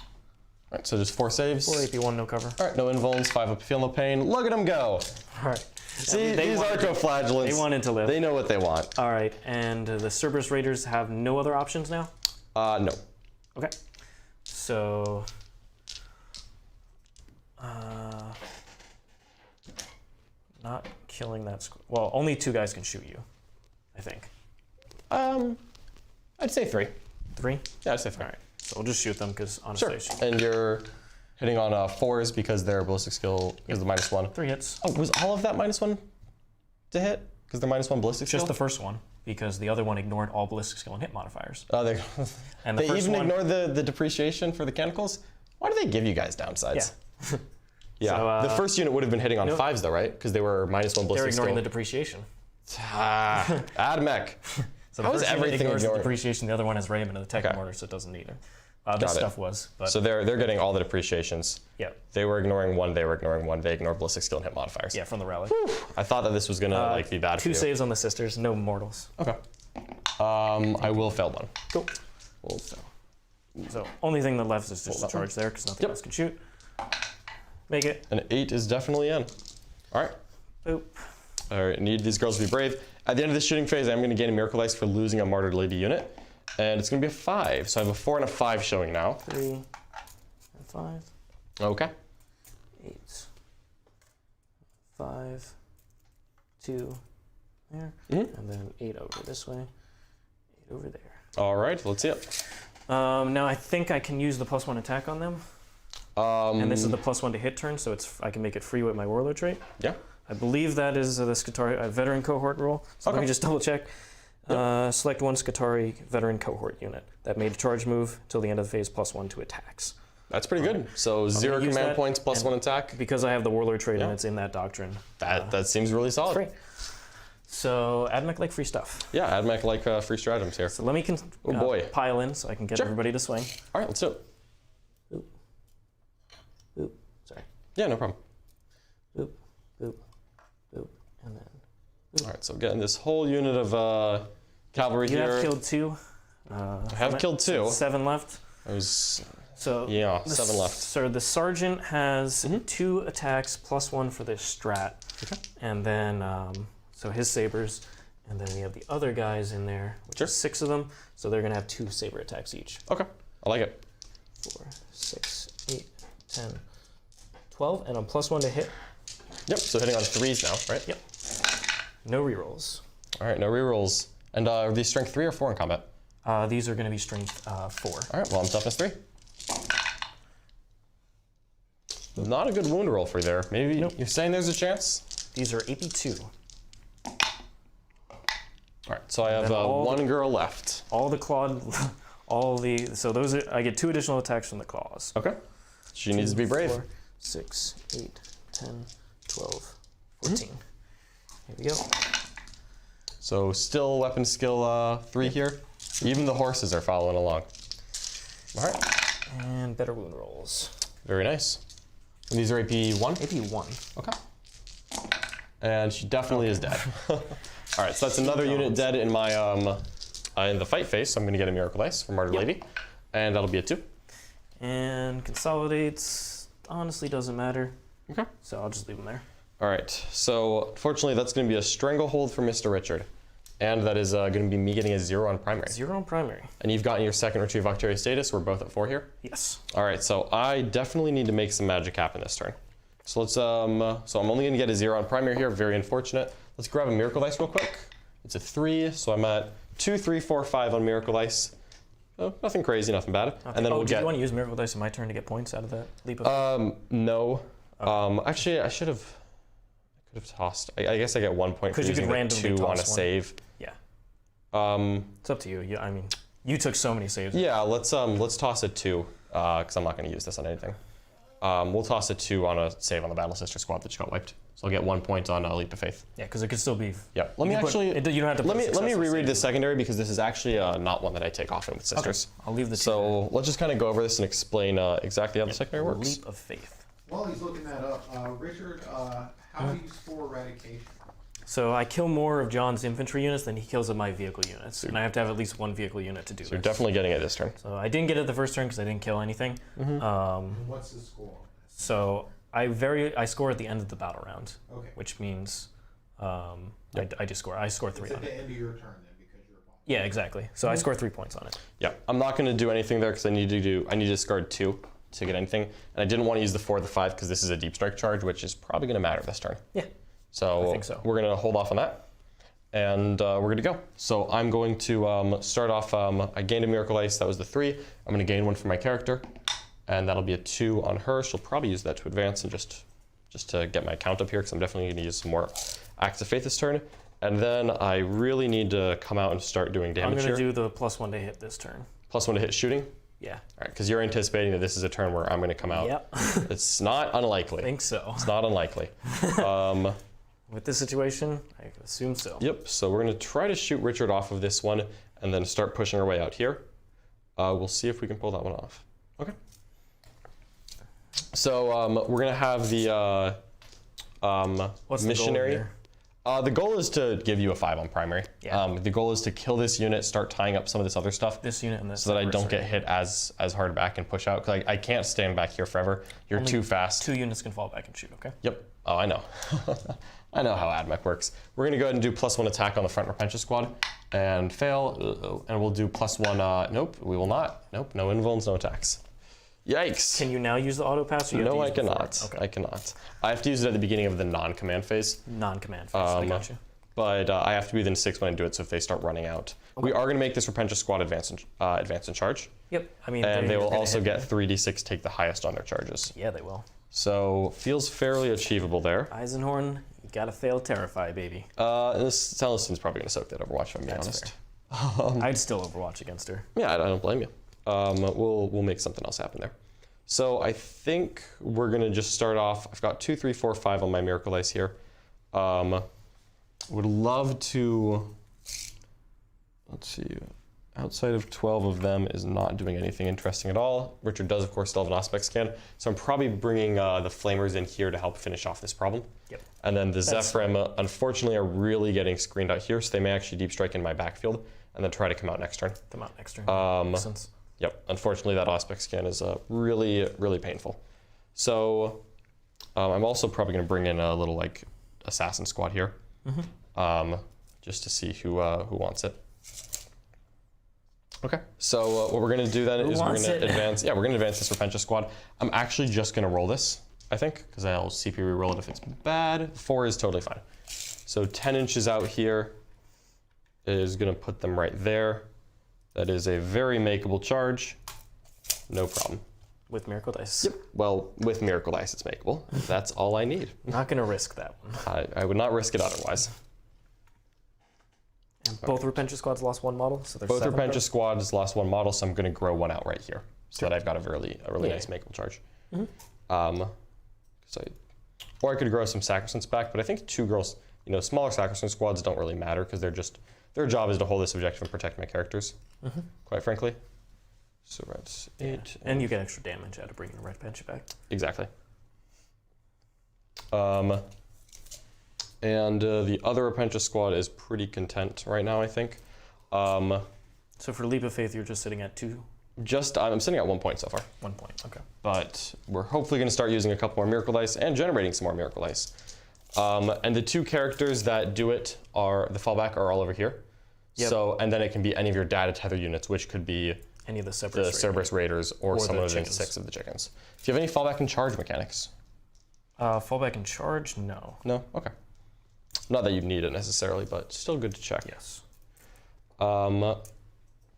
All right, so just 4 saves. 4 AP, 1 no cover. All right, no invulns, 5 up, feel no pain. Look at them go. All right. See, these Arcoflagellants. They wanted to live. They know what they want. All right, and the Cerberus Raiders have no other options now? No. Okay. So... not killing that squad. Well, only 2 guys can shoot you, I think. I'd say 3. 3? Yeah, I'd say 3. All right. So we'll just shoot them because honestly, Sure. And you're hitting on 4s because their ballistic skill is the -1. 3 hits. Oh, was all of that -1 to hit? Because they're -1 ballistic skill? Just the first one, because the other one ignored all ballistic skill and hit modifiers. Oh, they And the they first even one, ignore the depreciation for the Canticles? Why do they give you guys downsides? Yeah. Yeah. So, the first unit would have been hitting on no. 5s though, right? Because they were -1 they're ballistic ignoring skill. the depreciation. AdMech. So the How is first unit everything ignores the ignored? depreciation, the other one has Raven and the tech Okay. mortar, so it doesn't need it. This Got it. stuff was, but So they're getting all the depreciations. yeah, They were ignoring 1, they were ignoring 1, they ignore ballistic skill and hit modifiers. yeah, from the relic. I thought that this was gonna be bad 2 for you. saves on the sisters, no mortals. Okay. I will fail 1. Cool. So only thing that left is just a charge there because nothing Yep. else can shoot. Make it. An 8 is definitely in. All right. Boop. All right, need these girls to be brave. At the end of this shooting phase, I'm going to gain a Miracle Dice for losing a Martyred Lady unit. And it's going to be a 5. So I have a 4 and a 5 showing now. 3 and 5. Okay. 8. 5. 2 there. And then 8 over this way. 8 over there. All right, let's see it. Now I think I can use the +1 attack on them. And this is the +1 to hit turn, so I can make it free with my Warlord trait. Yeah. I believe that is the Scutari veteran cohort rule. So let me just double check. Select 1 Scutari veteran cohort unit that made a charge move till the end of the phase +1 to attacks. That's pretty good. So 0 use command that, points +1 attack. Because I have the Warlord trait and it's in that doctrine. That seems really solid. Free. So AdMech like free stuff. Yeah, AdMech like free stratagems here. So let me boy. pile in so I can get everybody to swing. All right, let's do it. Oop. Oop. Sorry. Yeah, no problem. Oop. Oop. Oop. And then. All right, so getting this whole unit of cavalry You here. have killed 2. I have killed 2. 7 left. It was, So yeah, 7 left. So the sergeant has 2 attacks plus 1 for this strat, and then so his sabers, and then we have the other guys in there, which is 6 of them. So they're gonna have 2 saber attacks each. Okay, I like it. 4, 6, 8, 10, 12, and a plus 1 to hit. Yep. So hitting on 3s now, right? Yep. No rerolls. All right, no rerolls. And are these strength 3 or 4 in combat? These are gonna be strength 4. All right. Well, I'm toughness 3. Not a good wound roll for you there. Maybe you're saying there's a chance? These are AP 2. All right, so I have 1 girl left. All the clawed, so those are, I get 2 additional attacks from the claws. Okay. She needs to be brave. 4, 6, 8, 10, 12, 14. Here we go. So still weapon skill 3 here. Even the horses are following along. All right. And better wound rolls. Very nice. And these are AP 1? AP 1. Okay. And she definitely is dead. All right, so that's another unit dead in my in the fight phase. So I'm going to get a Miracle Dice from Martyred Lady, and that'll be a 2. And consolidates honestly doesn't matter. Okay. So I'll just leave them there. All right. So fortunately, that's going to be a Stranglehold for Mr. Richard, and that is going to be me getting a 0 on primary. 0 on primary. And you've gotten your second Retrieve Octarius status. We're both at 4 here. Yes. All right. So I definitely need to make some magic happen this turn. So let's so I'm only going to get a 0 on primary here. Very unfortunate. Let's grab a Miracle Dice real quick. It's a 3, so I'm at 2, 3, 4, 5 on Miracle Dice. Oh, nothing crazy, nothing bad. Okay. And then we'll do get. you want to use Miracle Dice in my turn to get points out of that leap of No. Actually, I could have tossed. I guess I get 1 point for you using could the randomly 2 on a toss one. save. Yeah. Um, It's up to you. Yeah, I mean, you took so many saves. yeah, let's toss a 2 because I'm not going to use this on anything. We'll toss a 2 on a save on the Battle Sister squad that just got wiped. So I'll get 1 point on Leap of Faith. Yeah, because it could still be. Yeah. Let me actually. You don't have to. Let me successful reread save. the secondary because this is actually not one that I take often with sisters. I'll leave the 2 So let's just kind of go over this and explain exactly how the secondary works. Leap of Faith. While he's looking that up, Richard, how do you score eradication? So I kill more of John's infantry units than he kills of my vehicle units, and I have to have at least 1 vehicle unit to do You're this. definitely getting it this turn. So I didn't get it the first turn because I didn't kill anything. What's the score? So I score at the end of the battle round, Okay. which means I just score. I score 3 It's on at it. the end of your turn then because you're a boss. Yeah, exactly. So I score 3 points on it. Yeah, I'm not going to do anything there because I need to discard 2 to get anything, and I didn't want to use the 4 or the 5 because this is a deep strike charge, which is probably going to matter this turn. Yeah. So, I think so. We're going to hold off on that, and we're going to go. So I'm going to start off. I gained a Miracle Ice. That was the 3. I'm going to gain 1 for my character, and that'll be a 2 on her. She'll probably use that to advance and just to get my count up here because I'm definitely going to use some more Acts of Faith this turn. And then I really need to come out and start doing damage I'm here. going to do the +1 to hit this turn. +1 to hit shooting. Yeah. All right, because you're anticipating that this is a turn where I'm going to come out. Yep. It's not unlikely. I think so. It's not unlikely. With this situation, I assume so. Yep, so we're going to try to shoot Richard off of this one and then start pushing our way out here. We'll see if we can pull that one off. Okay. So we're going to have the What's the Missionary. goal here? The goal is to give you a 5 on primary. Yeah. The goal is to kill this unit, start tying up some of this other stuff. This unit and this. So that I don't get hit as hard back and push out. Because I can't stand back here forever. You're too fast. 2 units can fall back and shoot, okay? Yep. Oh, I know. I know how AdMech works. We're going to go ahead and do +1 attack on the front Repentia squad and fail. And we'll do +1. Nope, we will not. Nope, no invulns, no attacks. Yikes. Can you now use the auto pass? Or you have No, to I use it before? cannot. Okay. I cannot. I have to use it at the beginning of the non-command phase. Non-command phase. I got you. But I have to be within 6 when I do it, so if they start running out. We are going to make this Repentia squad advance in charge. Yep. I mean, And they will gonna also hit get me. 3d6 take the highest on their charges. Yeah, they will. So feels fairly achievable there. Eisenhorn, you gotta fail Terrify, baby. This Celestine's probably going to soak that Overwatch, if I'm being That's honest. I'd still Overwatch against her. Yeah, I don't blame you. We'll make something else happen there. So I think we're gonna just start off. I've got 2, 3, 4, 5 on my Miracle Dice here. Would love to. Let's see. Outside of 12 of them is not doing anything interesting at all. Richard does, of course, still have an Aspect Scan. So I'm probably bringing the Flamers in here to help finish off this problem. Yep. And then the Zephyrim, unfortunately, are really getting screened out here, so they may actually deep strike in my backfield and then try to come out next turn. Come out next turn. Makes sense. Yep, unfortunately that Auspex scan is really, really painful. So I'm also probably going to bring in a little like assassin squad here, just to see who wants it. Okay, so what we're going to do then is we're going to advance. Yeah, we're going to advance this Repentia squad. I'm actually just going to roll this, I think, because I'll CP reroll it if it's bad. 4 is totally fine. So 10 inches out here is going to put them right there. That is a very makeable charge. No problem. With Miracle Dice. Yep. Well, with Miracle Dice, it's makeable. That's all I need. Not going to risk that one. I would not risk it otherwise. And both Repentia squads lost 1 model, so there's Both 7 Repentia squads lost 1 model, so I'm going to grow 1 out right here, so that I've got a really nice makeable charge. Or I could grow some Sacresants back, but I think 2 girls, smaller Sacresant squads don't really matter because their job is to hold this objective and protect my characters. Quite frankly. So that's 8. And you get extra damage out of bringing a Repentia back. Exactly. And the other Repentia squad is pretty content right now, I think. So for Leap of Faith, you're just sitting at 2? I'm sitting at 1 point so far. 1 point, okay. But we're hopefully going to start using a couple more Miracle Dice and generating some more Miracle Dice. And the 2 characters that do it the fallback are all over here. Yep. So, and then it can be any of your data tether units, which could be any of the Cerberus Raiders or some of the 6 of the chickens. Do you have any fallback and charge mechanics? Fallback and charge, no. No? Okay. Not that you need it necessarily, but still good to check. Yes.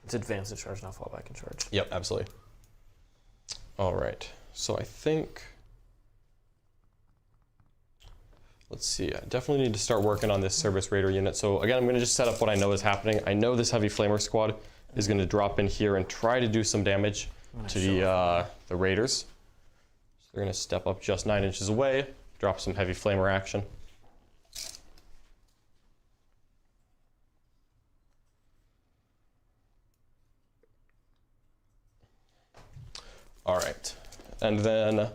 It's advanced and charge, not fallback and charge. Yep, absolutely. All right. So I think, let's see. I definitely need to start working on this Cerberus Raider unit. So again, I'm going to just set up what I know is happening. I know this Heavy Flamer squad is going to drop in here and try to do some damage to the Raiders. So they're going to step up just 9 inches away, drop some Heavy Flamer action. All right, and then I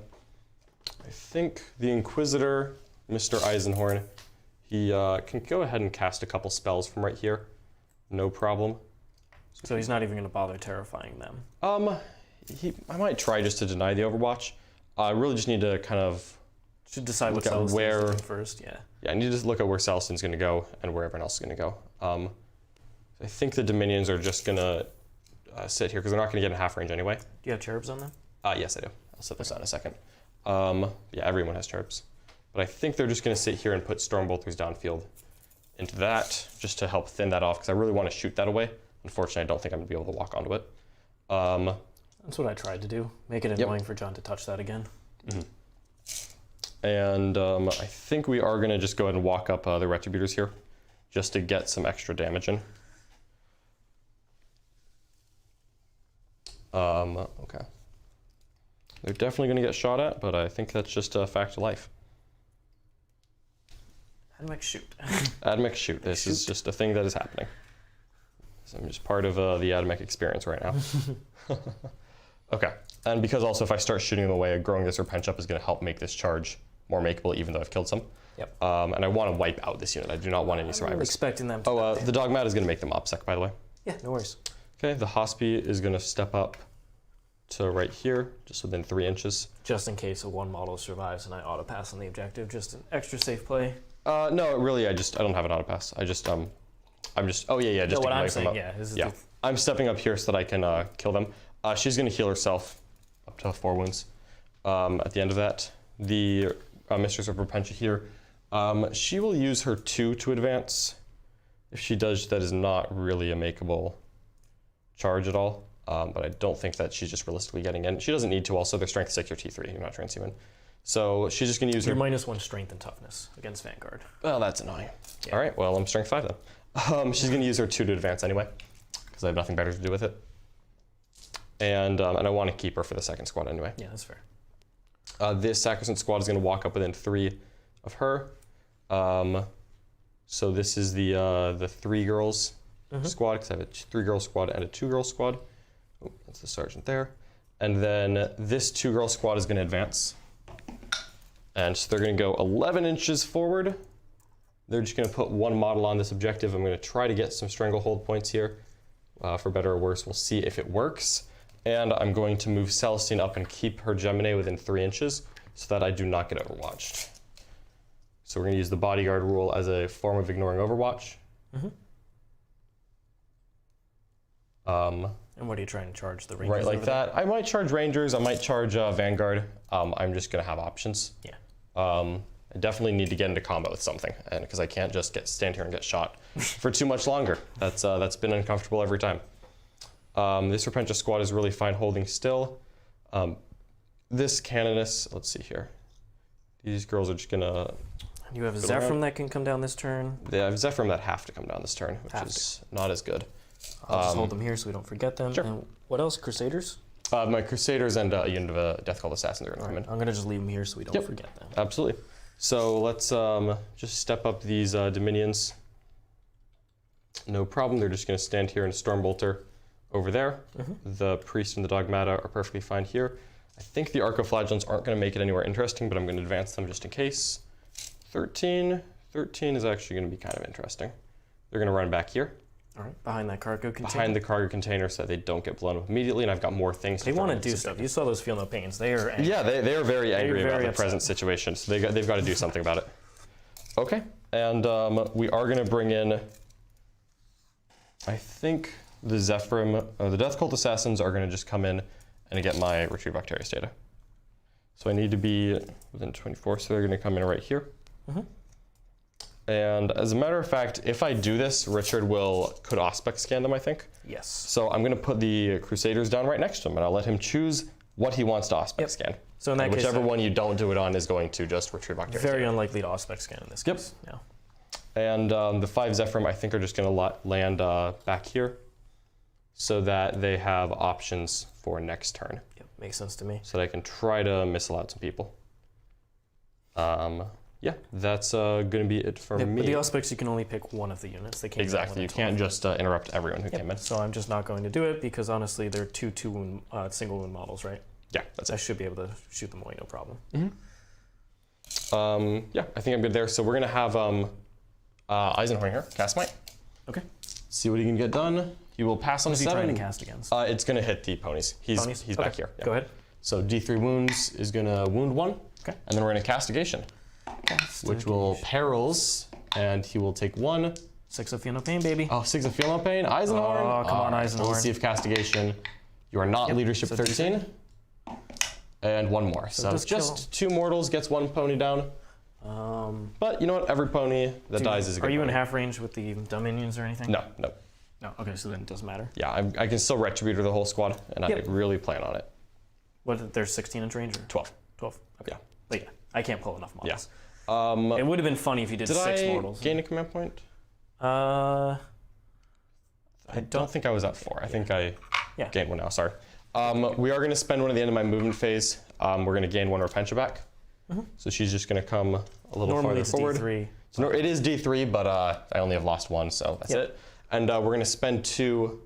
think the Inquisitor, Mr. Eisenhorn, he can go ahead and cast a couple spells from right here, no problem. So he's not even going to bother terrifying them? I might try just to deny the Overwatch. I really just need to kind of should decide what Celestine's doing first, yeah. Yeah, I need to just look at where Celestine's going to go and where everyone else is going to go. I think the Dominions are just going to sit here because they're not going to get in half range anyway. Do you have Cherubs on them? Yes, I do. I'll set this on in a second. Yeah, everyone has Cherubs. But I think they're just going to sit here and put Stormbolters downfield into that just to help thin that off because I really want to shoot that away. Unfortunately, I don't think I'm going to be able to walk onto it. That's what I tried to do. Make it annoying for John to touch that again. And I think we are going to just go ahead and walk up the Retributors here just to get some extra damage in. Okay. They're definitely going to get shot at, but I think that's just a fact of life. AdMech shoot. AdMech shoot. This is just a thing that is happening. So I'm just part of the AdMech experience right now. Okay. And because also if I start shooting them away, growing this Repentia up is going to help make this charge more makeable, even though I've killed some. Yep. And I want to wipe out this unit. I do not want any survivors. I'm expecting them to the Dogmata is going to make them OPSEC, by the way. Yeah, no worries. Okay, the Hospi is going to step up to right here, just within 3 inches. Just in case a 1 model survives and I auto pass on the objective, just an extra safe play. No, really, I don't have an auto pass. I'm just just no, what I'm saying, I'm stepping up here so that I can kill them. She's going to heal herself up to 4 wounds. At the end of that, the Mistress of Repentia here, she will use her 2 to advance. If she does, that is not really a makeable charge at all. But I don't think that she's just realistically getting in. She doesn't need to also. They're strength 6 or T3. You're not transhuman. So she's just going to use her... -1 strength and toughness against Vanguard. Well, that's annoying. Yeah. All right, well, I'm strength 5 then. She's going to use her 2 to advance anyway, because I have nothing better to do with it. And I want to keep her for the second squad anyway. Yeah, that's fair. This Sacresant squad is going to walk up within 3 of her. So this is the 3 girls squad, because I have a 3-girl squad and a 2-girl squad. Oh, that's the sergeant there. And then this 2-girl squad is going to advance. And so they're going to go 11 inches forward. They're just going to put 1 model on this objective. I'm going to try to get some stranglehold points here. For better or worse, we'll see if it works. And I'm going to move Celestine up and keep her Gemini within 3 inches so that I do not get overwatched. So we're going to use the bodyguard rule as a form of ignoring overwatch. And what are you trying to charge? The Rangers? Right like that. I might charge Rangers, I might charge Vanguard. I'm just going to have options. Yeah. I definitely need to get into combat with something, and because I can't just stand here and get shot for too much longer. That's been uncomfortable every time. This Repentia squad is really fine holding still. This Canoness, let's see here. These girls are just gonna... You have Zephyr that can come down this turn. They have Zephyr that have to come down this turn, which is not as good. I'll just hold them here so we don't forget them. Sure. And what else? Crusaders? My Crusaders and a unit of Death Cult Assassins are gonna come in. I'm gonna just leave them here so we don't forget them. Absolutely. So let's just step up these Dominions. No problem, they're just gonna stand here and Stormbolter over there. The Priest and the Dogmata are perfectly fine here. I think the Arcoflagellants aren't gonna make it anywhere interesting, but I'm gonna advance them just in case. 13 is actually gonna be kind of interesting. They're gonna run back here. All right, behind that cargo container. Behind the cargo container so that they don't get blown up immediately, and I've got more things. They want to do stuff. You saw those Feel No Pains. They are angry. Yeah, they are very angry about very the upset. present situation, so they've got to do something about it. Okay, and we are going to bring in, I think the Zephyrim, the Death Cult Assassins are going to just come in and get my Retributors data. So I need to be within 24, so they're going to come in right here. And as a matter of fact, if I do this, Richard could Auspex scan them, I think. Yes. So I'm going to put the Crusaders down right next to him, and I'll let him choose what he wants to Auspex scan. So in that and case, whichever one you don't do it on is going to just Retributors. Very unlikely to Auspex scan in this case. Yeah. And the 5 Zephyrim, I think, are just going to land back here so that they have options for next turn. Yep, makes sense to me. So that I can try to missile out some people. Yeah, that's going to be it for me. With the Auspex, you can only pick one of the units. They can't Exactly, you can't just interrupt everyone who came in. So I'm just not going to do it because honestly, they're two single wound models, right? Yeah, that's it. I should be able to shoot them away, no problem. Yeah, I think I'm good there. So we're going to have Eisenhorn here, cast Might. Okay. See what he can get done. He will pass on a 7. Who's he trying to cast against? It's going to hit the ponies. He's back here. Yeah. Go ahead. So D3 wounds is going to wound 1. Okay. And then we're going to Castigation, which will perils, and he will take 1. 6 of Feel No Pain, baby. Oh, 6 of Feel No Pain. Eisenhorn. Oh, come on, Eisenhorn. Let's see if Castigation. You are not leadership So 13. And 1 more. So just 2 mortals gets 1 pony down. But you know what? Every pony that dies is a good Are you in pony. half range with the Dominions or anything? No. No. Okay, so then it doesn't matter. Yeah, I can still Retributor the whole squad, and I really plan on it. What? There's 16-inch range or 12. 12. Okay. Yeah. But yeah, I can't pull enough models. Yeah. It would have been funny if you did 6 mortals. Gain a command point? I don't think I was at 4. I think I gained 1 now. Sorry. We are going to spend one at the end of my movement phase. We're going to gain 1 Repentia back. So she's just going to come a little farther forward. D3. So no, it is D3, but I only have lost 1, so that's it. And we're going to spend 2,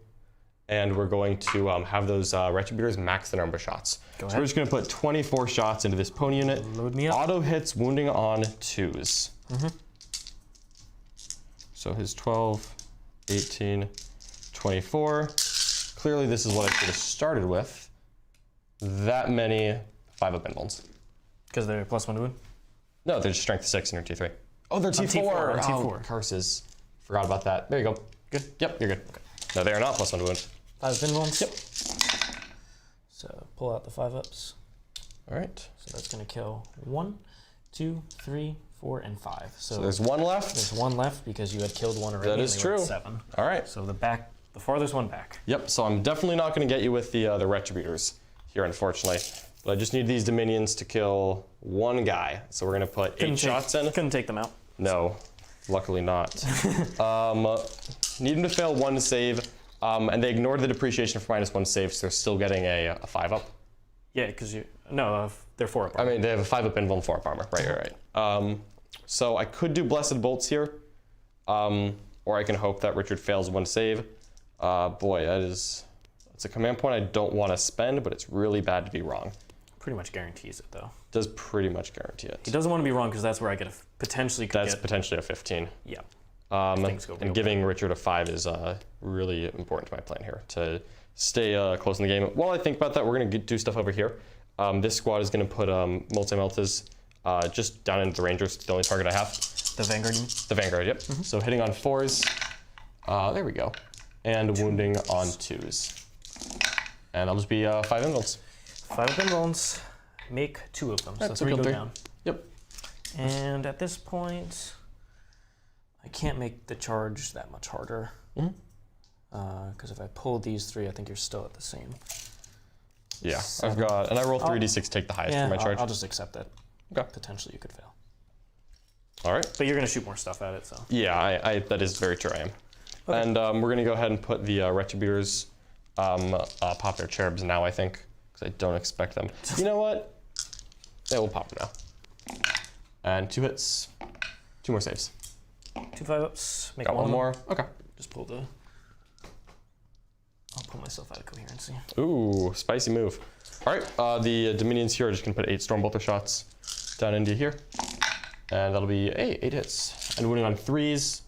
and we're going to have those Retributors max the number of shots. So we're just going to put 24 shots into this pony unit. Load me up. Auto hits wounding on 2s. So his 12, 18, 24. Clearly this is what I should have started with. That many 5-up invulns. Because they're +1 wound? No, they're just strength 6 and they're T3. Oh, they're T4. T4. Oh, curses. Forgot about that. There you go. Good? Yep, you're good. Okay. No, they are not +1 wound. 5 invulns? Yep. So pull out the 5-ups. All right. So that's going to kill 1, 2, 3, 4, and 5. So there's 1 left. There's 1 left because you had killed 1 already. That is true. 7. All right. So the farthest one back. Yep, so I'm definitely not going to get you with the Retributors here, unfortunately. But I just need these Dominions to kill 1 guy. So we're going to put 8 shots in. Couldn't take them out. No, luckily not. Need them to fail 1 save. And they ignored the depreciation for -1 save, so they're still getting a 5-up. Yeah, because they're 4-up. I mean, they have a 5-up invuln, 4-up armor. Right. So I could do Blessed Bolts here. Or I can hope that Richard fails 1 save. Boy, it's a command point I don't want to spend, but it's really bad to be wrong. Pretty much guarantees it, though. Does pretty much guarantee it. He doesn't want to be wrong because that's where I get potentially potentially a 15. Yeah. And giving Richard a 5 is really important to my plan here, to stay close in the game. While I think about that, we're going to do stuff over here. This squad is going to put multi-Meltas just down into the Rangers. It's the only target I have. The Vanguard? The Vanguard, yep. So hitting on 4s. There we go. And wounding on 2s. And that'll just be 5 invulns. 5 invulns. Make 2 of them. So 3 go down. Yep. And at this point, I can't make the charge that much harder. Because if I pull these 3, I think you're still at the same. Yeah, I've got, and I roll 3d6 to take the highest for my charge. I'll just accept it. Okay. Potentially you could fail. All right. But you're going to shoot more stuff at it, so. Yeah, that is very true, I am. Okay. And we're going to go ahead and put the Retributors, pop their Cherubs now, I think, because I don't expect them. You know what? Yeah, we'll pop them now. And 2 hits, 2 more saves. 2 5-ups, make got one more. Okay. Just pull the... I'll pull myself out of coherency. Ooh, spicy move. All right, the Dominions here are just going to put 8 Stormbolter shots down into here. And that'll be 8 hits. And winning on 3s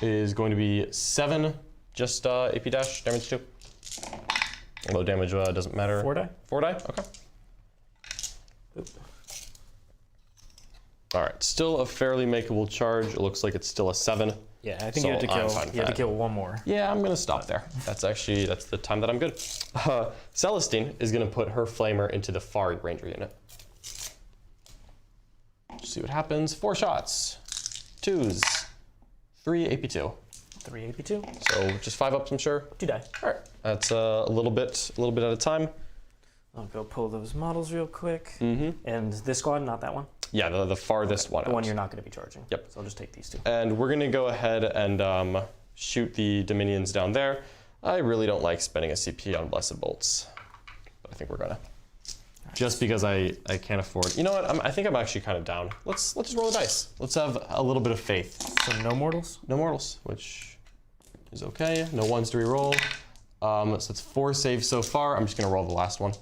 is going to be 7, just AP dash, damage 2. Low damage doesn't matter. 4 die? 4 die, okay. Oop. All right, still a fairly makeable charge. It looks like it's still a 7. Yeah, I think you had to kill one more. Yeah, I'm gonna stop there. That's the time that I'm good. Celestine is gonna put her flamer into the far Ranger unit. See what happens. 4 shots, 2s, 3 AP2. 3 AP2. So just 5 ups, I'm sure. 2 die. All right, that's a little bit at a time. I'll go pull those models real quick. And this squad, not that one. Yeah, the farthest one. The one you're not going to be charging. Yep. So I'll just take these 2. And we're gonna go ahead and shoot the Dominions down there. I really don't like spending a CP on Blessed Bolts, but I think we're gonna. Just because I can't afford. You know what? I think I'm actually kind of down. Let's just roll the dice. Let's have a little bit of faith. So no mortals? No mortals, which is okay. No 1s to reroll. So it's 4 saves so far. I'm just gonna roll the last one.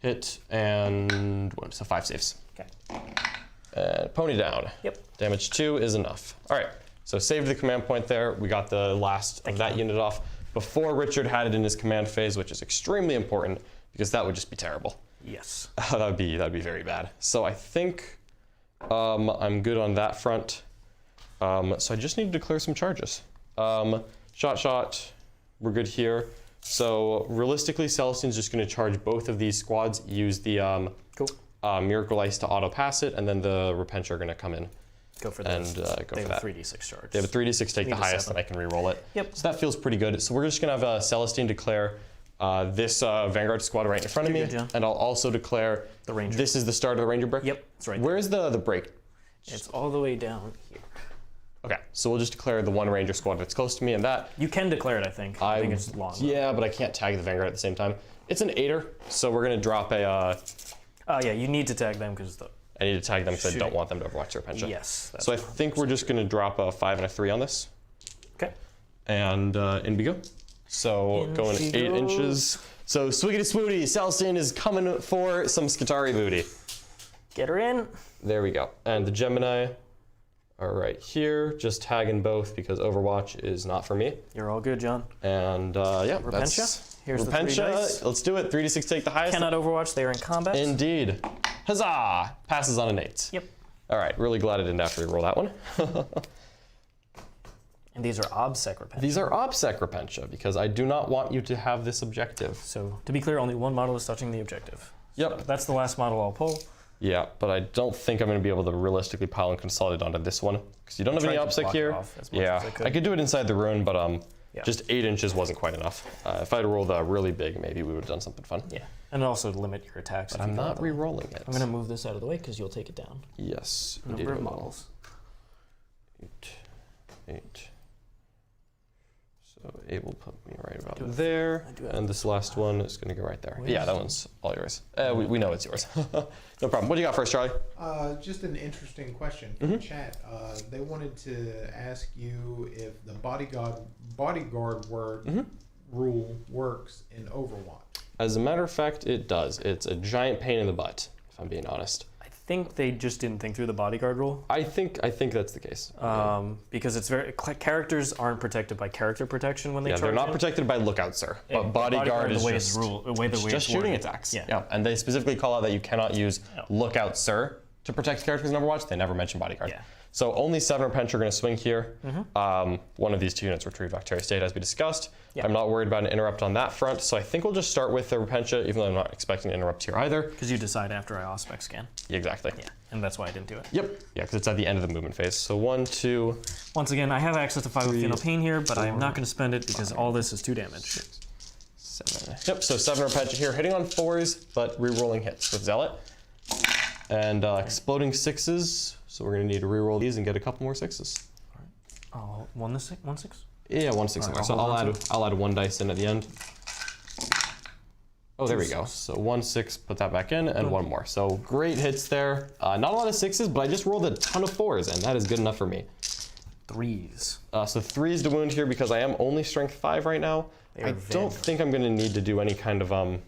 Hit and so 5 saves. Okay. Pony down. Yep. Damage 2 is enough. All right, so saved the command point there. We got the last of that unit off before Richard had it in his command phase, which is extremely important because that would just be terrible. Yes. That'd be very bad. So I think I'm good on that front. So I just need to declare some charges. Shot, we're good here. So realistically, Celestine's just going to charge both of these squads, use the Miracle Ice to auto pass it, and then the Repentia are going to come in. Go for that. And go for that. They have a 3d6 charge. They have a 3d6, take the highest, and I can re-roll it. Yep. So that feels pretty good. So we're just going to have Celestine declare this Vanguard squad right in front of me, and I'll also declare the Ranger. This is the start of the Ranger break? Yep, that's right. Where's the break? It's all the way down here. Okay, so we'll just declare the one Ranger squad that's close to me, and that... You can declare it, I think. I think it's long. Yeah, but I can't tag the Vanguard at the same time. It's an 8er, so we're going to drop a... yeah, you need to tag them because I need to tag them because I don't want them to overwatch their Repentia. Yes. So I think we're just going to drop a 5 and a 3 on this. Okay. And in we go. So going 8 inches. So swiggity swooty, Celestine is coming for some Skitarii booty. Get her in. There we go. And the Gemini are right here, just tagging both because Overwatch is not for me. You're all good, John. And yeah, Repentia? Here's Repentia. the 3 dice. Let's do it. 3d6 take the highest. Cannot Overwatch, they are in combat. Indeed. Huzzah! Passes on an 8. Yep. All right, really glad I didn't have to reroll that one. And these are OBSEC Repentia. These are OBSEC Repentia because I do not want you to have this objective. So to be clear, only one model is touching the objective. Yep. So that's the last model I'll pull. Yeah, but I don't think I'm going to be able to realistically pile and consolidate onto this one because you don't have any OBSEC here. Yeah, I could do it inside the rune, but just 8 inches wasn't quite enough. If I'd rolled really big, maybe we would have done something fun. Yeah, and also limit your attacks. But I'm not re-rolling it. I'm going to move this out of the way because you'll take it down. Yes. Number of models. 8. So 8 will put me right about there, and this last one is going to go right there. Yeah, that one's all yours. We know it's yours. No problem. What do you got first, Charlie? Just an interesting question from chat. They wanted to ask you if the bodyguard word rule works in Overwatch. As a matter of fact, it does. It's a giant pain in the butt, if I'm being honest. think they just didn't think through the bodyguard rule. I think that's the case. Because it's characters aren't protected by character protection when they charge. They're not in. protected by lookout, sir. But bodyguard is just shooting attacks. Yeah. And they specifically call out that you cannot use lookout, sir, to protect characters in Overwatch. They never mention bodyguard. Yeah. So only 7 Repentia are going to swing here. One of these 2 units retrieve Bacteria State, as we discussed. Yeah. I'm not worried about an interrupt on that front, so I think we'll just start with the Repentia, even though I'm not expecting an interrupt here either. Because you decide after I Auspex scan. Exactly. Yeah, and that's why I didn't do it. Yep. Yeah, because it's at the end of the movement phase. So 1, 2. Once again, I have access to 5 of Phenol Pain here, but I'm not going to spend it because all this is 2 damage. 7. Yep, so 7 Repentia here, hitting on 4s, but re-rolling hits with Zealot. And exploding 6s, so we're going to need to re-roll these and get a couple more 6s. Oh, 1 6? Yeah, 1 6. Right, so I'll add 1 dice in at the end. Oh, there we go. So 1 6, put that back in, and 1 more. So great hits there. Not a lot of 6s, but I just rolled a ton of 4s, and that is good enough for me. 3s. So 3s to wound here because I am only strength 5 right now. I don't think I'm going to need to do any kind of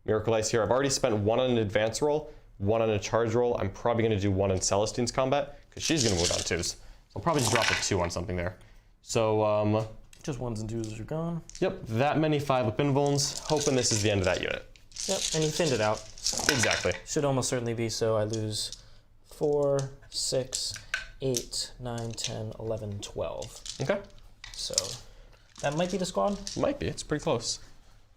Miracle Ice here. I've already spent 1 on an advance roll, 1 on a charge roll. I'm probably going to do 1 in Celestine's combat because she's going to wound on 2s. So I'll probably just drop a 2 on something there. So just 1s and 2s are gone. Yep, that many 5-up invulns. Hoping this is the end of that unit. Yep, and you thinned it out. So exactly. Should almost certainly be so. I lose 4, 6, 8, 9, 10, 11, 12. Okay. So that might be the squad. Might be. It's pretty close.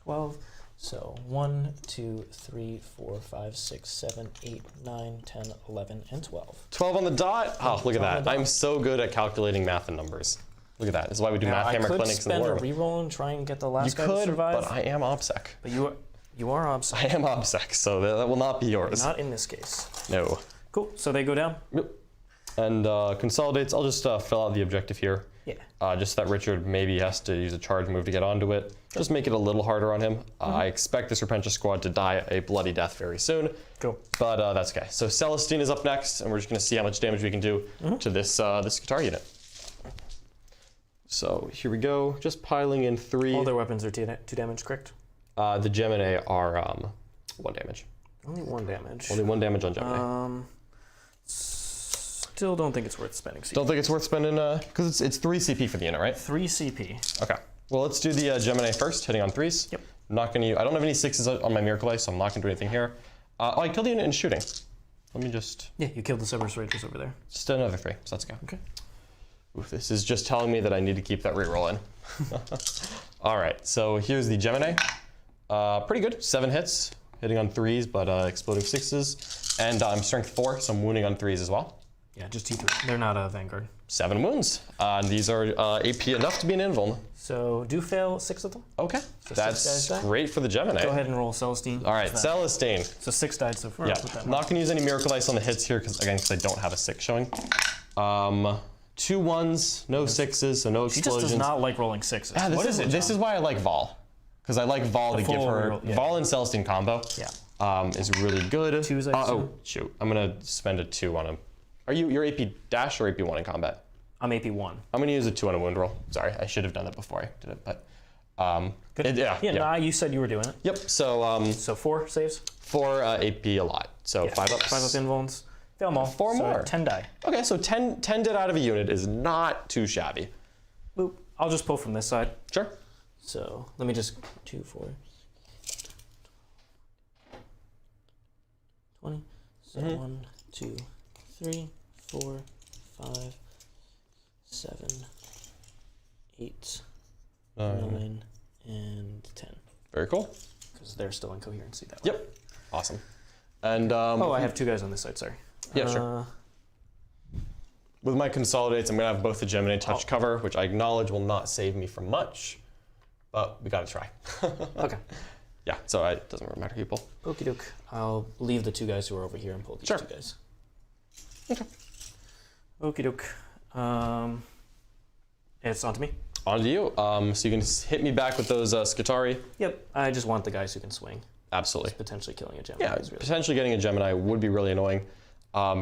12. So 1, 2, 3, 4, 5, 6, 7, 8, 9, 10, 11, and 12. 12 on the dot. Oh, look at that. I'm so good at calculating math and numbers. Look at that. This is why we do math hammer clinics in the war. I could spend a reroll and try and get the last guy to survive. But I am OBSEC. But you are OBSEC. I am OBSEC, so that will not be yours. Not in this case. No. Cool. So they go down. Yep. And consolidates. I'll just fill out the objective here. Yeah. Just that Richard maybe has to use a charge move to get onto it. Just make it a little harder on him. I expect this Repentia squad to die a bloody death very soon. Cool. But that's okay. So Celestine is up next, and we're just going to see how much damage we can do to this this guitar unit. So here we go. Just piling in 3. All their weapons are 2 damage, correct? The Gemini are 1 damage. Only 1 damage. Only 1 damage on Gemini. Still don't think it's worth spending CP. Don't think it's worth spending, because it's 3 CP for the unit, right? 3 CP. Okay. Well, let's do the Gemini first, hitting on 3s. Yep. I'm not going to. I don't have any 6s on my Miracle Ice, so I'm not going to do anything here. I killed the unit in shooting. Let me just. Yeah, you killed the Cerberus Rangers over there. Just another 3, so that's okay. Okay. Oof, this is just telling me that I need to keep that reroll in. All right, so here's the Gemini. Pretty good, 7 hits, hitting on 3s, but exploding 6s. And I'm strength 4, so I'm wounding on 3s as well. Yeah, just T3. They're not a Vanguard. 7 wounds. And these are AP enough to be an invuln. So do fail 6 of them. Okay, So that's 6 guys die? great for the Gemini. Go ahead and roll Celestine. All right, Celestine. So 6 died so far. Yeah, not going to use any Miracle Ice on the hits here, because I don't have a 6 showing. 2 1s, no 6s, so no explosions. She just does not like rolling 6s. Yeah, this is why I like Vol. Because I like Vol to give her... reroll, yeah. Vol and Celestine combo is really good. 2s, I oh, shoot. I'm going to spend a 2 on him. You're AP dash or AP 1 in combat? I'm AP 1. I'm going to use a 2 on a wound roll. Sorry, I should have done that before I did it, but... Nah, you said you were doing it. Yep, so... So 4 saves? 4 AP a lot, so 5 ups. 5 up invulns. Fail them all. 4 so more. 10 die. Okay, so 10 dead out of a unit is not too shabby. Boop. I'll just pull from this side. Sure. So let me just 2, 4, 20. So 1, 2, 3, 4, 5, 7, 8, 9, and 10. Very cool. Because they're still in coherency that way. Yep. Awesome. And I have 2 guys on this side. Sorry. Yeah, sure. With my consolidates, I'm gonna have both the Gemini touch cover, which I acknowledge will not save me from much, but we gotta try. Okay. Yeah. So it doesn't really matter, people. Okie doke. I'll leave the 2 guys who are over here and pull these 2 guys. Okay. Okie doke. It's on to me. On to you. So you can hit me back with those Scutari. Yep. I just want the guys who can swing. Absolutely. Potentially killing a Gemini. Yeah, potentially getting a Gemini would be really annoying.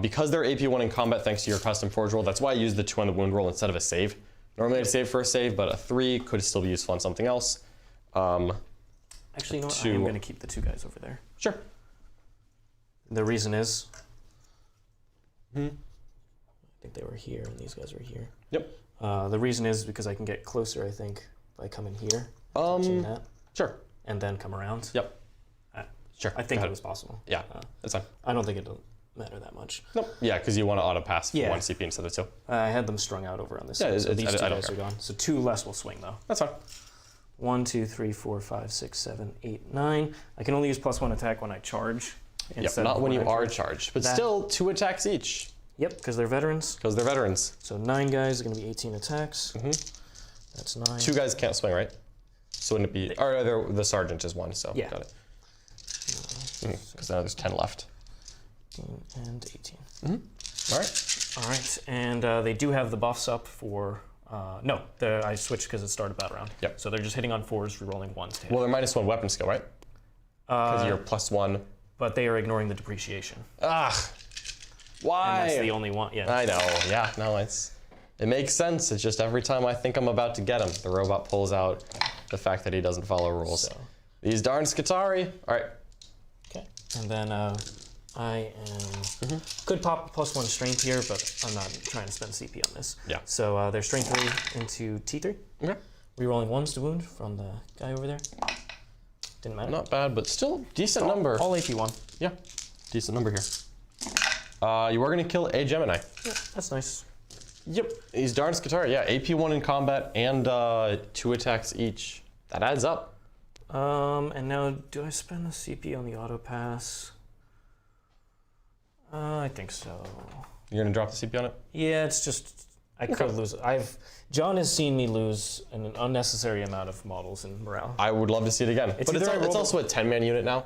Because they're AP 1 in combat thanks to your custom forge roll, that's why I used the 2 on the wound roll instead of a save. Normally I'd save for a save, but a 3 could still be useful on something else. Actually, you know what? I am going to keep the 2 guys over there. Sure. The reason is I think they were here, and these guys were here. Yep. The reason is because I can get closer, I think, by coming here, touching that, Sure. and then come around. Yep. Sure. I think it was possible. Yeah, that's fine. I don't think it'll matter that much. Nope. Yeah, because you want to auto pass for Yeah. 1 CP instead of 2. I had them strung out over on this Yeah, side, so it's- these two I don't guys are care. gone. So 2 less will swing, though. That's fine. 1, 2, 3, 4, 5, 6, 7, 8, 9. I can only use +1 attack when I charge. Yep, not when you I are charge. charged, but That- still 2 attacks each Yep, because they're veterans. because they're veterans. So 9 guys are going to be 18 attacks. That's 9. 2 guys can't swing, right? So wouldn't it be? Or the sergeant is 1, so Yeah. got it. Because now there's 10 left. 15 and 18. All right. All right, and they do have the buffs up for. No, I switched because it started battle round. Yep. So they're just hitting on 4s, rerolling 1s to hit. Well, they're -1 weapon skill, right? Because you're +1. But they are ignoring the depreciation. Ah. Why? And that's the only one. Yeah. I know. Yeah. No, it makes sense. It's just every time I think I'm about to get him, the robot pulls out the fact that he doesn't follow rules. So. These darn Skitari. All right. Okay. And then I am could pop +1 strength here, but I'm not trying to spend CP on this. Yeah. So they're strength 3 into T3. Okay. Rerolling 1s to wound from the guy over there. Didn't matter. Not bad, but still decent number. All AP1. Yeah. Decent number here. You are going to kill a Gemini. Yeah, that's nice. Yep. These darn Skitari. Yeah. AP1 in combat and 2 attacks each. That adds up. And now, do I spend the CP on the auto pass? I think so. You're going to drop the CP on it? Yeah, it's just I could lose. John has seen me lose an unnecessary amount of models in morale, I would love to see it again. It's But either I it's roll- also a 10-man unit now.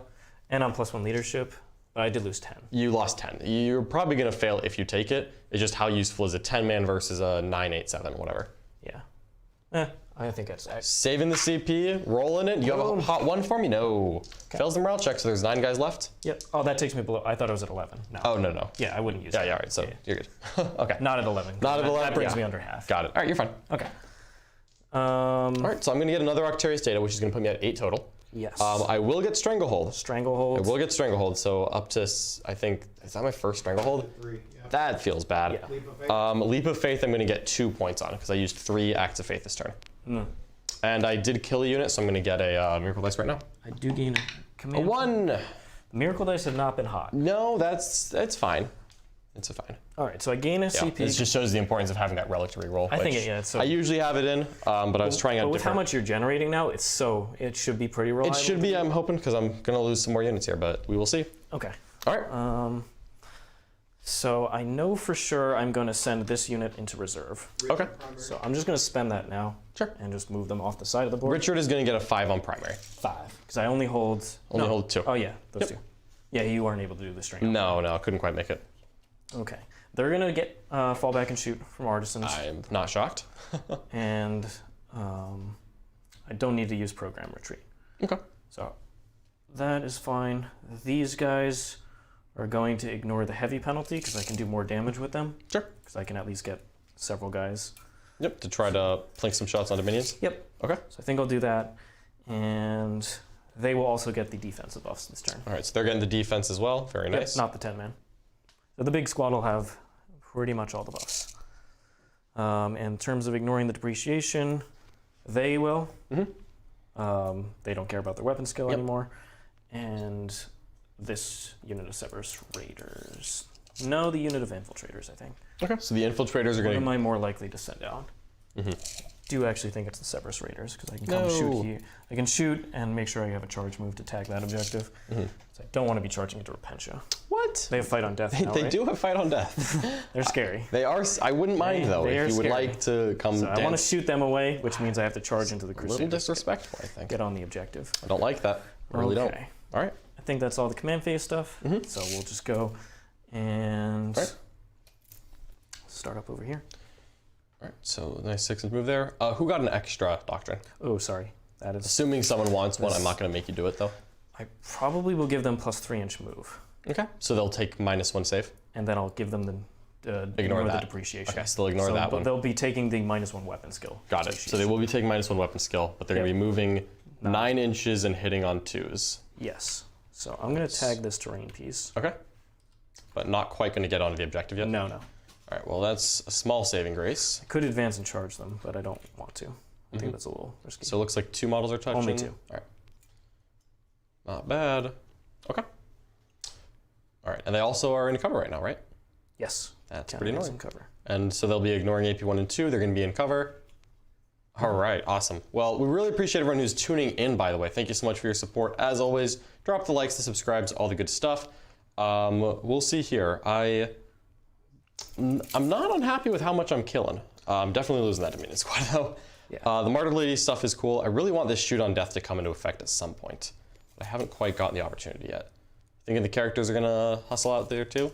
and I'm +1 leadership. But I did lose 10. You lost 10. You're probably going to fail if you take it. It's just how useful is a 10-man versus a 9-8-7, whatever. Yeah. I think that's Saving the CP, rolling it. You have a hot 1 for me? No. Fails the morale check, so there's 9 guys left. Yep. Oh, that takes me below. I thought it was at 11. No. Oh, no. Yeah, I wouldn't use Yeah, that. yeah, all right. So you're good. Okay. Not at 11. Not at 11, That brings yeah. me under half. Got it. All right, you're fine. Okay. All right, so I'm going to get another Octarius data, which is going to put me at 8 total. Yes. I will get Stranglehold. Stranglehold. I will get Stranglehold, so up to, I think, is that my first Stranglehold? 3. Yeah. That feels bad. Yeah. Leap of faith. Leap of Faith, I'm going to get 2 points on because I used 3 Acts of Faith this turn. And I did kill a unit, so I'm going to get a Miracle Dice right now. I do gain a A command. 1! Miracle dice have not been hot. No, it's fine. It's fine. All right, so I gain a Yeah, CP. it just shows the importance of having that relic to reroll. I think which it- yeah, it's so- I usually have it in, but I was trying out But with how different. much you're generating now, it should be pretty reliable. It should be, I'm hoping, because I'm going to lose some more units here, but we will see. Okay. All right. So I know for sure I'm going to send this unit into reserve. Okay. So I'm just going to spend that now. Sure. And just move them off the side of the board. Richard is going to get a 5 on primary. 5. Because I only hold... Only hold 2. Oh, yeah. Those 2. Yeah, you weren't able to do the string. No, couldn't quite make it. Okay. They're going to get fall back and shoot from artisans. I'm not shocked. And I don't need to use program retreat. Okay. So that is fine. These guys are going to ignore the heavy penalty because I can do more damage with them. Sure. Because I can at least get several guys. Yep, to try to plink some shots onto minions. Yep. Okay. So I think I'll do that. And they will also get the defensive buffs this turn. All right, so they're getting the defense as well. Very Yep, nice. not the 10-man. So the big squad will have pretty much all the buffs. In terms of ignoring the depreciation, they will. They don't care about their weapon skill anymore. And this unit of Cerberus Raiders. No, the unit of Infiltrators, I think. Okay, so the infiltrators are What going am to... I more likely to send out? Do actually think it's the Cerberus Raiders because I can come shoot here. I can shoot and make sure I have a charge move to tag that objective. So I don't want to be charging into Repentia. What? They have fight on death now, They right? do have fight on death. They're scary. They are... I wouldn't mind, though, they if are you would scary. like to come So dance. I want to shoot them away, which means I have to charge into the A little Crusaders. disrespectful, I think. Get on the objective. I don't like that. I really don't. Okay. All right. I think that's all the command phase stuff. So we'll just go and start up over here. All right, so nice 6-inch move there. Who got an extra doctrine? Oh, sorry. That is. Assuming someone wants one, I'm not going to make you do it, though. I probably will give them plus 3-inch move, Okay. So they'll take -1 save. and then I'll give them the Ignore the that. depreciation. Okay, still ignore So, that but one. they'll be taking the -1 weapon skill. Got it. So they will be taking -1 weapon skill, but they're going to be moving 9 inches and hitting on 2s. Yes. So I'm going to tag this terrain piece. Okay. but not quite going to get onto the objective yet. No, no. All right, well, that's a small saving grace. I could advance and charge them, but I don't want to. I think that's a little risky. So it looks like 2 models are touching. Only 2. All right. Not bad. Okay. All right, and they also are in cover right now, right? Yes. That's pretty annoying. In cover. And so they'll be ignoring AP 1 and 2. They're going to be in cover. All right, awesome. Well, we really appreciate everyone who's tuning in, by the way. Thank you so much for your support. As always, drop the likes, the subscribes, all the good stuff. We'll see here. I'm not unhappy with how much I'm killing. I'm definitely losing that Dominion squad, though. Yeah. The Martyred Lady stuff is cool. I really want this shoot on death to come into effect at some point. But I haven't quite gotten the opportunity yet. Thinking the characters are going to hustle out there, too?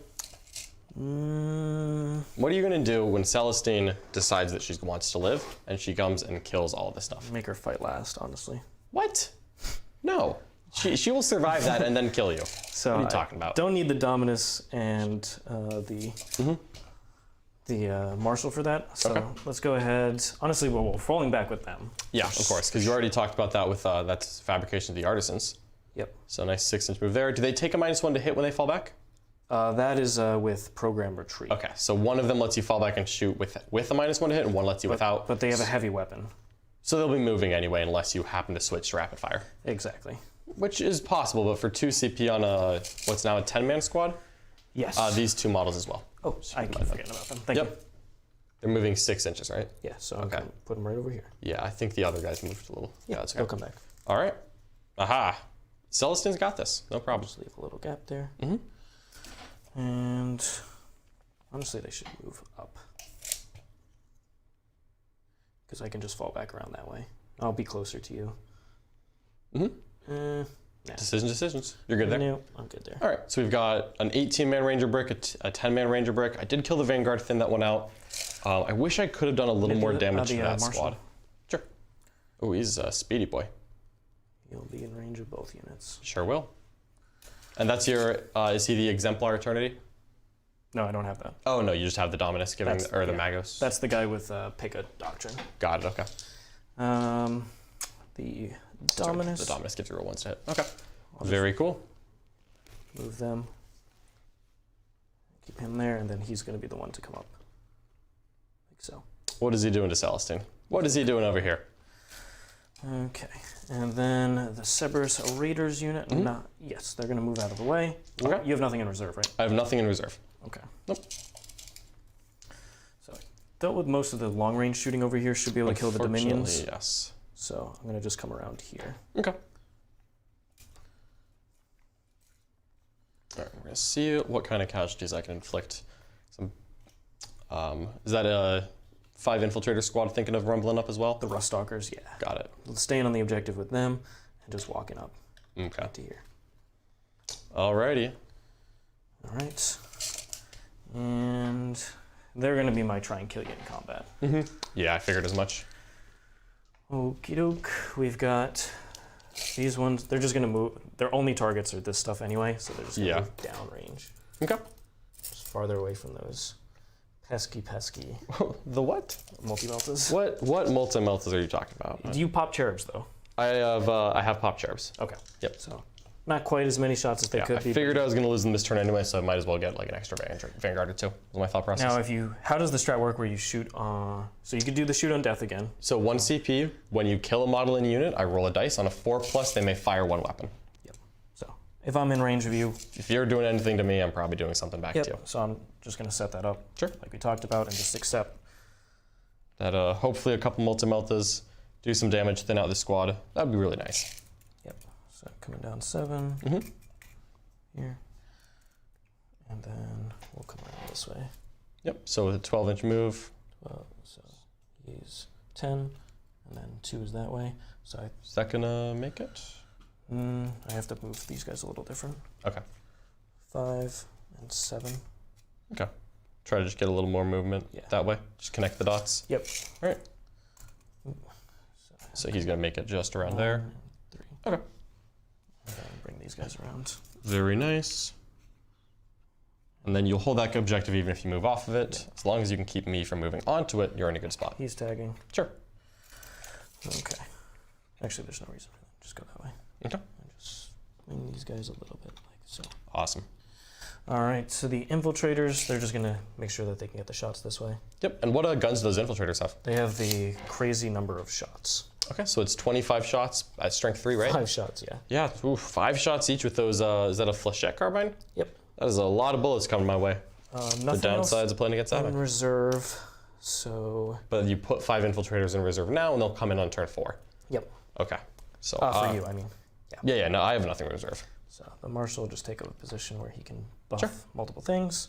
What are you going to do when Celestine decides that she wants to live and she comes and kills all of this stuff? Make her fight last, honestly. What? No. She will survive that and then kill you. So what are you talking about? Don't need the Dominus and the Marshal for that. So let's go ahead. Honestly, we're falling back with them. Yeah, of course, because you already talked about that with that's Fabrication of the Artisans. Yep. So nice 6-inch move there. Do they take a -1 to hit when they fall back? That is with Program Retreat. Okay, so one of them lets you fall back and shoot with a -1 to hit, and one lets you without. But they have a heavy weapon. So they'll be moving anyway, unless you happen to switch to rapid fire. Exactly. Which is possible, but for 2 CP on a what's now a 10-man squad, Yes. these 2 models as well. Oh, I keep forgetting about them. Thank you. They're moving 6 inches, right? Yeah, so I'm going to put them right over here. Yeah, I think the other guys moved a little. Yeah, that's okay. they'll come back. All right. Aha. Celestine's got this. No problem. Just leave a little gap there. And honestly, they should move up. Because I can just fall back around that way. I'll be closer to you. Nah. Decisions. You're good there? No, I'm good there. All right, so we've got an 18-man Ranger brick, a 10-man Ranger brick. I did kill the Vanguard, thin that one out. I wish I could have done a little more damage to that squad. Sure. Oh, he's a speedy boy. You'll be in range of both units. Sure will. And that's your, is he the Exemplar Eternity? No, I don't have that. Oh, no, you just have the Dominus giving, That's- or the yeah. Magos. That's the guy with Pica Doctrine. Got it, okay. The Dominus. The Dominus gives you roll 1s to hit. Okay. Very cool. Move them. Keep him there, and then he's going to be the one to come up. Like so. What is he doing to Celestine? What is he doing over here? Okay, and then the Cerberus Raiders unit. Yes, they're going to move out of the way. Okay. You have nothing in reserve, right? I have nothing in reserve. Okay. Nope. So I dealt with most of the long range shooting over here. Should be able to kill the Dominions. Yes. So I'm going to just come around here. Okay. All right, we're going to see what kind of casualties I can inflict. Some, is that a 5 infiltrator squad thinking of rumbling up as well? The Ruststalkers, yeah. Got it. Staying on the objective with them and just walking up Okay. to here. Alrighty. All right. And they're going to be my try and kill you in combat. Yeah, I figured as much. Okie doke. We've got these ones. They're just going to move. Their only targets are this stuff anyway, so they're just going to move downrange. Okay. Just farther away from those pesky The what? multi-meltas. What multi-meltas are you talking about? Do you pop cherubs, though? I have pop cherubs. Okay. Yep. So not quite as many shots as they Yeah, could I be. figured I was going to lose them this turn anyway, so I might as well get like an extra Vanguard or 2. Was my thought process. Now, how does the strat work where you shoot so you could do the shoot on death again. So 1 CP, when you kill a model in a unit, I roll a dice. On a 4+, they may fire 1 weapon. Yep. So if I'm in range of you. If you're doing anything to me, I'm probably doing something back to you. So I'm just going to set that up. Sure. Like we talked about, and just accept. That hopefully a couple multi-meltas do some damage, thin out the squad. That'd be really nice. Yep. So coming down 7 here, and then we'll come around this way. Yep. So with a 12-inch move. 12. So he's 10, and then 2 is that way. So Is that gonna make it? I have to move these guys a little different. Okay. 5 and 7. Okay. Try to just get a little more movement that way. Just connect the dots. Yep. All right. So he's gonna make it just around there. 3. Okay. And then bring these guys around. Very nice. And then you'll hold that objective even if you move off of it. Yeah. As long as you can keep me from moving onto it, you're in a good spot. He's tagging. Sure. Okay. Actually, there's no reason for that. Just go that way. Okay. And just wing these guys a little bit like so. Awesome. All right, so the infiltrators, they're just gonna make sure that they can get the shots this way. Yep, and what guns do those infiltrators have? They have the crazy number of shots. Okay, so it's 25 shots at strength 3, right? 5 shots, yeah. Yeah, ooh, 5 shots each with those, is that a flechette carbine? Yep. That is a lot of bullets coming my way. Nothing The downsides else of playing against in AdMech. reserve, so... But you put 5 infiltrators in reserve now and they'll come in on turn 4. Yep. Okay, so... For you, I mean. Yeah, no, I have nothing in reserve. So the Marshal will just take up a position where he can buff Sure. multiple things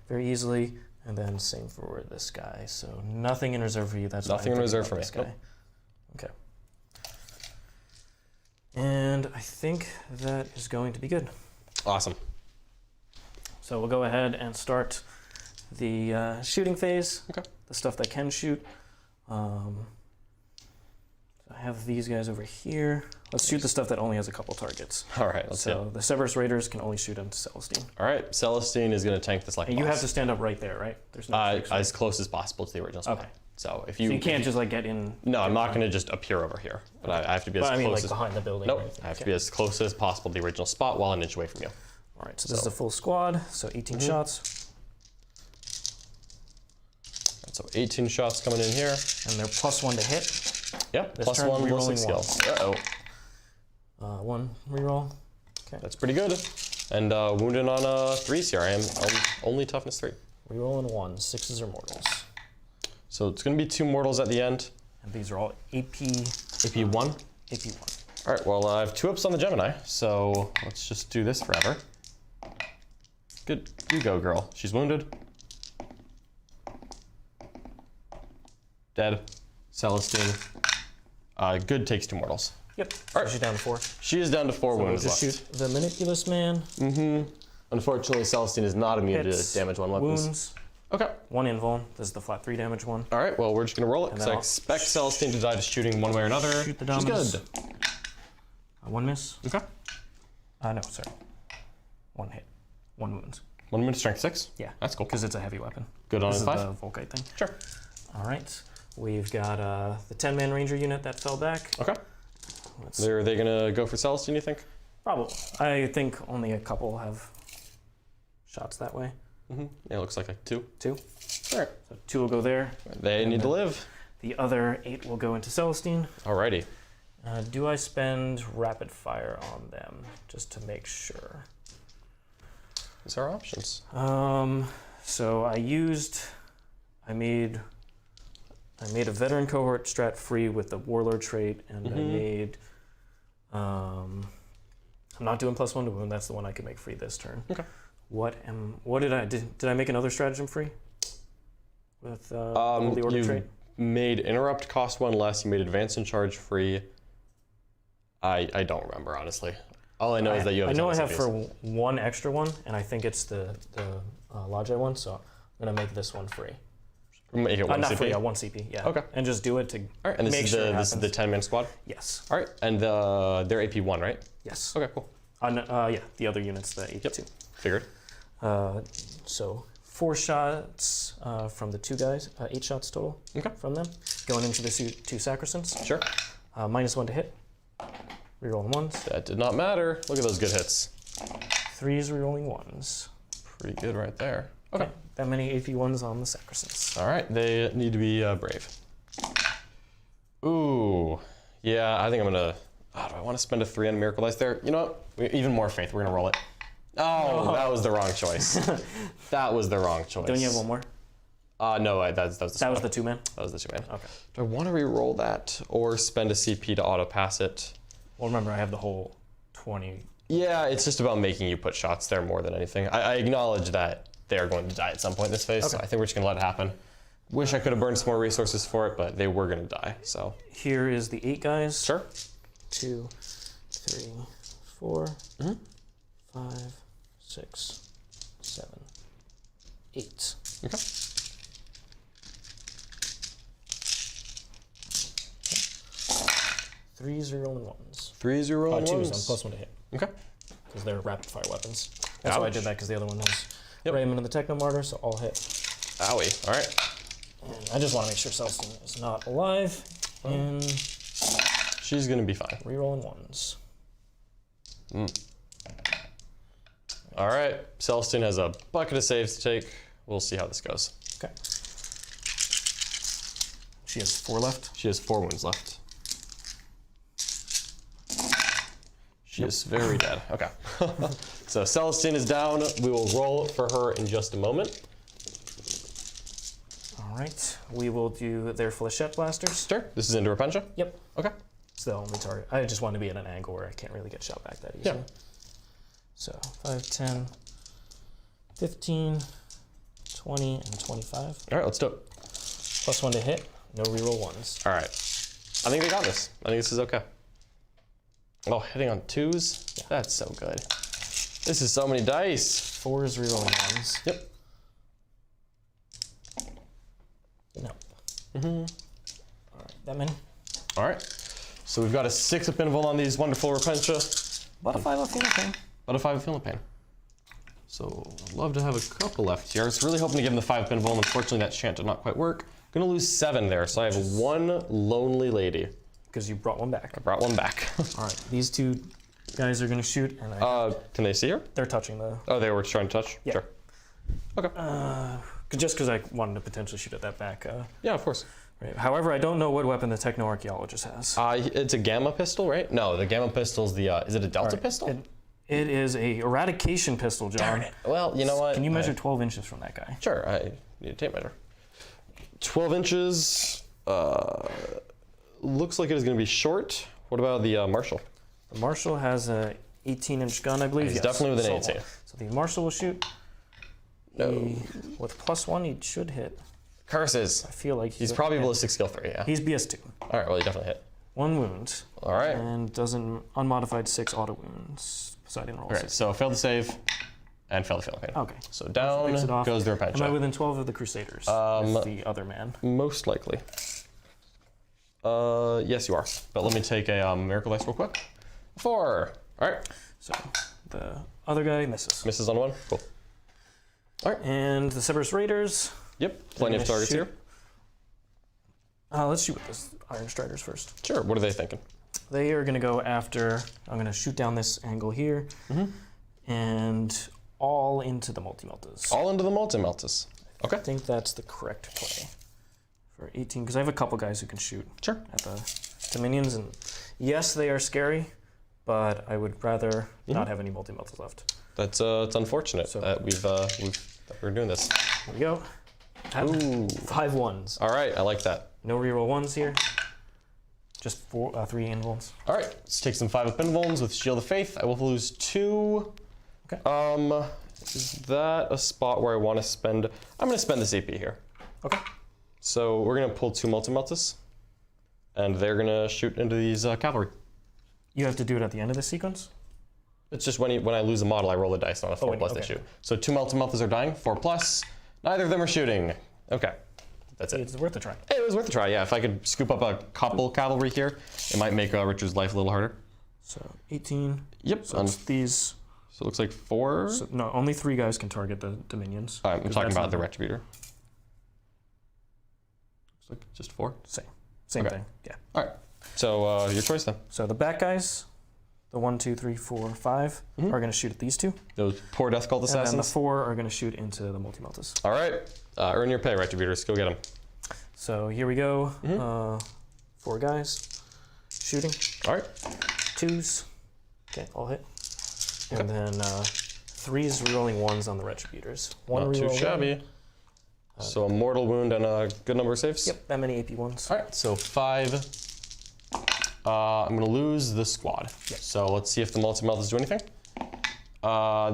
very easily, and then same for this guy. So nothing in reserve for you. That's Nothing in reserve for me. This guy. Okay. And I think that is going to be good. Awesome. So we'll go ahead and start the shooting phase. Okay. The stuff that can shoot. I have these guys over here. Let's shoot the stuff that only has a couple targets. All right, let's So the Cerberus Raiders can only shoot into Celestine. All right, Celestine is going to tank this like a And you boss. have to stand up right there, right? There's no tricks, right? As close as possible to the original spot. Okay. So if So you can't just like get in. No, I'm not going to just appear over here. But I have to be as But I close mean, like as... behind the building. Nope, or anything. I have to Okay. be as close as possible to the original spot while an inch away from you. All right, so this is a full squad, so 18 shots, And so 18 shots coming in here. and they're +1 to hit. Yeah, This plus turn, 1 rerolling ballistic skills. Uh-oh. 1 reroll. That's pretty good. And wounded on 3s here. I am only toughness 3. Rerolling 1, 6s are mortals. So it's going to be 2 mortals at the end. And these are all AP. AP 1. AP 1. All right, well, I have 2 ups on the Gemini, so let's just do this forever. Good. You go, girl. She's wounded. Dead. Celestine. Good takes 2 mortals. Yep. All right. She's down to 4. She is down to 4 We'll wounds just left. shoot the Manipulous Man. Unfortunately, Celestine is not immune Hits, to damage 1 weapons. wounds. Okay. 1 invuln. This is the flat 3 damage one. All right, well, we're just going to roll it And because then I I'll expect Celestine to die to shooting one way or another. Shoot the She's Dominus. good. 1 miss. Okay. No, sorry. 1 hit. 1 wound. 1 minute strength 6? Yeah. That's cool. Because it's a heavy weapon. Good on This a is 5? the Volkite thing. Sure. All right. We've got the 10-man Ranger unit that fell back. Okay. Are they going to go for Celestine, you think? Probably. I think only a couple have shots that way. Yeah, it looks like 2. 2. All right. So 2 will go there. They need to live. The other 8 will go into Celestine. Alrighty. Do I spend rapid fire on them just to make sure? These are options. So I made a veteran cohort strat free with the Warlord trait, and I made. I'm not doing +1 to wound. That's the one I can make free this turn. Okay. What did I make another stratagem free? With the Holy Order you trait? made interrupt cost 1 less. You made advance and charge free. I don't remember, honestly. All I know is that you have. I know I have CPs. for 1 extra one, and I think it's the Logi one, so I'm gonna make this one free. Make it 1 not CP. free, 1 CP, yeah. Okay. And just do it to All right, and make sure it this is the happens. 10-man squad? Yes. All right, and they're AP 1, right? Yes. Okay, cool. Yeah, the other unit's the AP2. Yep. Figured. So 4 shots from the 2 guys, 8 shots total from them, going into the 2 Sacresants. Sure. -1 to hit. Rerolling 1s. That did not matter. Look at those good hits. 3s rerolling 1s. Pretty good right there. Okay. That many AP 1s on the Sacresants. All right, they need to be brave. Ooh, yeah, I think I'm gonna. Do I want to spend a 3 on Miracle Dice there? You know what? Even more faith. We're gonna roll it. Oh, that was the wrong choice. That was the wrong choice. Don't you have one more? No, that was the That squad. was the 2-man? That was the 2-man. Okay. Do I want to re-roll that or spend a CP to auto pass it? Well, remember, I have the whole 20. Yeah, it's just about making you put shots there more than anything. I acknowledge that they are going to die at some point in this phase, so I think we're just going to let it happen. Wish I could have burned some more resources for it, but they were going to die, so. Here is the 8 guys. Sure. 2, 3, 4, 5, 6, 7, 8. Okay. 3s rolling 1s. 3s rolling 2s, ones. I'm +1 to hit. Okay. Because they're rapid fire weapons. That's why I did that, because the other one was Raymond and the Techno Martyr, so all hit. Owie. All right. And I just want to make sure Celestine is not alive. And She's going to be fine. rerolling 1s. All right, Celestine has a bucket of saves to take. We'll see how this goes. Okay. She has 4 left. She has 4 wounds left. She is very dead. Okay. So Celestine is down. We will roll for her in just a moment. All right. We will do their flechette blasters. Sure. This is into Repentia? Yep. Okay. It's the only target. I just want to be at an angle where I can't really get shot back that easily. Yeah. So 5, 10, 15, 20, and 25. All right, let's do it. +1 to hit. No reroll ones. All right. I think we got this. I think this is okay. Oh, hitting on 2s? Yeah. That's so good. This is so many dice. 4s rerolling ones. Yep. No. All right, that many. All right. So we've got a 6 of Pinnacle on these wonderful Repentia. About a 5 of Feeling Pain. About a 5 of Feeling Pain. So I'd love to have a couple left here. I was really hoping to give him the 5 of Pinnacle, and unfortunately that chant did not quite work. Gonna lose 7 there, so I have 1 lonely lady. Because you brought one back. I brought one back. All right, these 2 guys are gonna shoot, and Can they see her? they're touching the. Oh, they were trying to touch? Yeah. Sure. Okay. Just because I wanted to potentially shoot at that back. Yeah, of course. Right. However, I don't know what weapon the Techno-Archaeologist has. It's a gamma pistol, right? No, the gamma pistol's the, is it a delta pistol? It is a eradication pistol, John. Darn it. Well, you know what? Can you measure 12 inches from that guy? Sure, I need a tape measure. 12 inches, looks like it is gonna be short. What about the Marshal? The Marshal has a 18-inch gun, I believe. He's yes. definitely within 18. So the Marshal will shoot. No. With +1, he should hit. Curses. I feel like He's probably able to 6 skill 3, yeah. He's BS2. All right, well, he definitely hit. 1 wound. All right. And doesn't unmodified 6 auto wounds. So I didn't roll All right, 6. so fail the save and fail the fail. Okay. Okay. So down Fix it off. goes the Repentia. Am I within 12 of the Crusaders? With the other man. Most likely. Yes, you are. But let me take a Miracle Dice real quick. 4. All right. So the other guy misses. Misses on 1. Cool. All right. And the Cerberus Raiders. Yep. Plenty of targets here. Let's shoot with the Iron Striders first. Sure. What are they thinking? They are going to go after. I'm going to shoot down this angle here, and all into the multi-meltas. All into the multi-meltas. Okay. I think that's the correct play for 18, because I have a couple guys who can shoot. Sure. At the minions, and yes, they are scary, but I would rather not have any multi-meltas left. That's it's unfortunate that we're doing this. Here we go. Ooh. 5 ones. All right. I like that. No reroll ones here. Just 3 invulns. All right. Let's take some 5 of Pinvolns with Shield of Faith. I will lose 2. Okay. Is that a spot where I want to spend? I'm going to spend this AP here. Okay. So we're going to pull 2 multi-meltas, and they're going to shoot into these cavalry. You have to do it at the end of the sequence? It's just when I lose a model, I roll a dice on a 4+, they shoot. So 2 multi-meltas are dying, 4+. Neither of them are shooting. Okay. That's it. It's worth a try. It was worth a try, yeah. If I could scoop up a couple cavalry here, it might make Richard's life a little harder. So 18. Yep. So it's these. So it looks like 4. So, no, only 3 guys can target the Dominions. I'm talking about the Retributor. Looks like just 4. Same thing. Yeah. All right. So your choice then. So the back guys, the 1, 2, 3, 4, 5 are going to shoot at these 2. Those poor Death Cult assassins. And then the 4 are going to shoot into the multi-meltas. All right. Earn your pay, Retributors. Go get them. So here we go. 4 guys shooting. All right. 2s. Okay, all hit. And then 3s rerolling 1s on the Retributors. 1 Not too reroll shabby. So a mortal wound and a good number of saves? Yep, that many AP ones. All right, so 5. I'm going to lose the squad. Yep. So let's see if the multi-meltas do anything.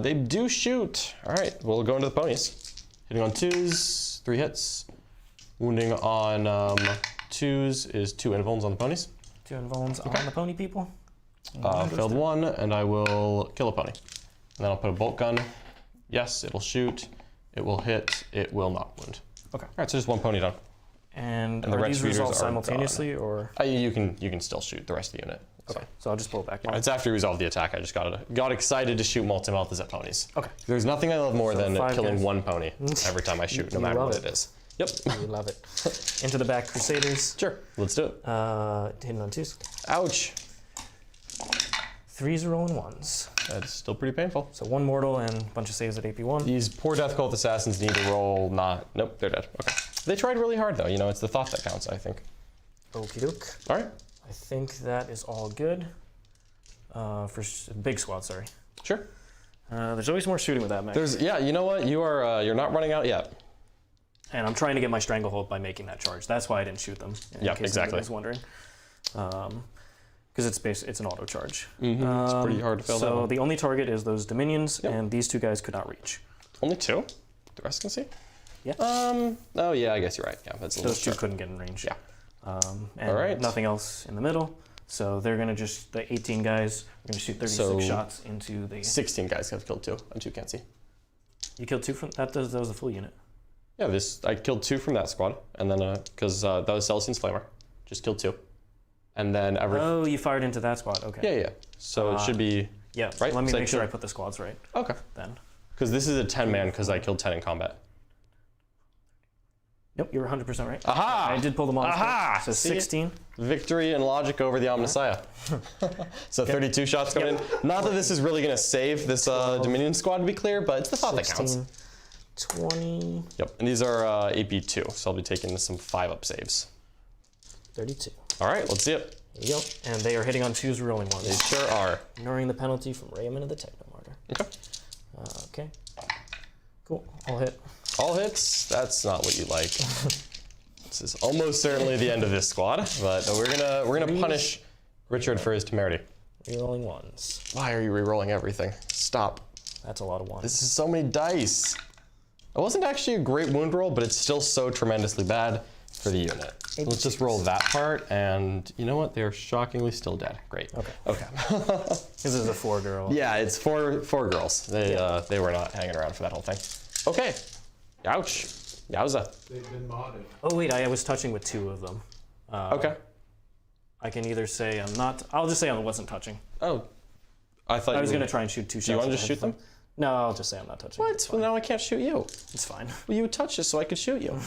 They do shoot. All right, we'll go into the ponies. Hitting on 2s, 3 hits. Wounding on 2s is 2 invulns on the ponies. 2 invulns on the pony people. Failed 1, and I will kill a pony. And then I'll put a bolt gun. Yes, it'll shoot. It will hit. It will not wound. Okay. All right, so just 1 pony down. And the are these Retributors resolved are simultaneously, or? You can still shoot the rest of the unit. Okay, so I'll just pull it back. It's after you resolve the attack. I just got excited to shoot multi-meltas at ponies. Okay. There's nothing I love more than 5 killing guys. 1 pony every time I shoot, no matter what it is. Yep. We love it. Into the back Crusaders. Sure. Let's do it. Hitting on 2s. Ouch. 3s are rolling 1s. That's still pretty painful. So 1 mortal and a bunch of saves at AP1. These poor Death Cult assassins need to roll not. Nope, they're dead. Okay. They tried really hard though. You know, it's the thought that counts, I think. Okie doke. All right. I think that is all good. For big squad, sorry. Sure. There's always more shooting with that mech. Yeah, you know what? You're not running out yet. And I'm trying to get my stranglehold by making that charge. That's why I didn't shoot them. Yeah, in case exactly. anyone was wondering. Because it's an auto charge. It's pretty hard to fail that So one. the only target is those Dominions, Yep. and these 2 guys could not reach. Only 2? The rest can see? Yeah. Oh yeah, I guess you're right. Yeah, that's a little Those 2 short. couldn't get in range. Yeah. And All right. nothing else in the middle. So they're gonna the 18 guys are gonna shoot 36 shots into the. 16 guys have killed 2, and 2 can't see. You killed 2 from that. That was a full unit. Yeah, I killed 2 from that squad, and then because that was Celestian's Flamer, just killed 2, and then Oh, you fired into that squad. Okay. Yeah. So it should be Yeah. right. Let me So make sure I put the squads right Okay. then. Because this is a 10-man because I killed 10 in combat. Nope, you were 100% right. Aha! I did pull them on. Aha! So See? 16. Victory and logic over the Omnissiah. So 32 shots coming in. Not that this is really going to save this Dominion squad, to be clear, but it's the thought that counts. 20. Yep, and these are AP2, so I'll be taking some 5-up saves. 32. All right, let's see it. There you go. And they are hitting on 2s, rolling 1s. They sure are. Ignoring the penalty from Raymond of the Techno Martyr. Okay. Okay. Cool. I'll hit. All hits, that's not what you like. This is almost certainly the end of this squad, but we're gonna punish Richard for his temerity. Rerolling 1s. Why are you re-rolling everything? Stop. That's a lot of 1s. This is so many dice. It wasn't actually a great wound roll, but it's still so tremendously bad for the unit. Let's just roll that part, and you know what? They're shockingly still dead. Great. Okay. This is a 4-girl. Yeah, it's four girls. They were not hanging around for that whole thing. Okay. Ouch. Yowza. They've been modded. Oh wait, I was touching with 2 of them. Okay. I can either say I'm not. I'll just say I wasn't touching. Oh. I thought I was you were gonna try and shoot 2 shots. Do you want to at just the shoot head. them? No, I'll just say I'm not touching. What? Well, now I can't shoot you. It's fine. Well, you touched us so I could shoot you.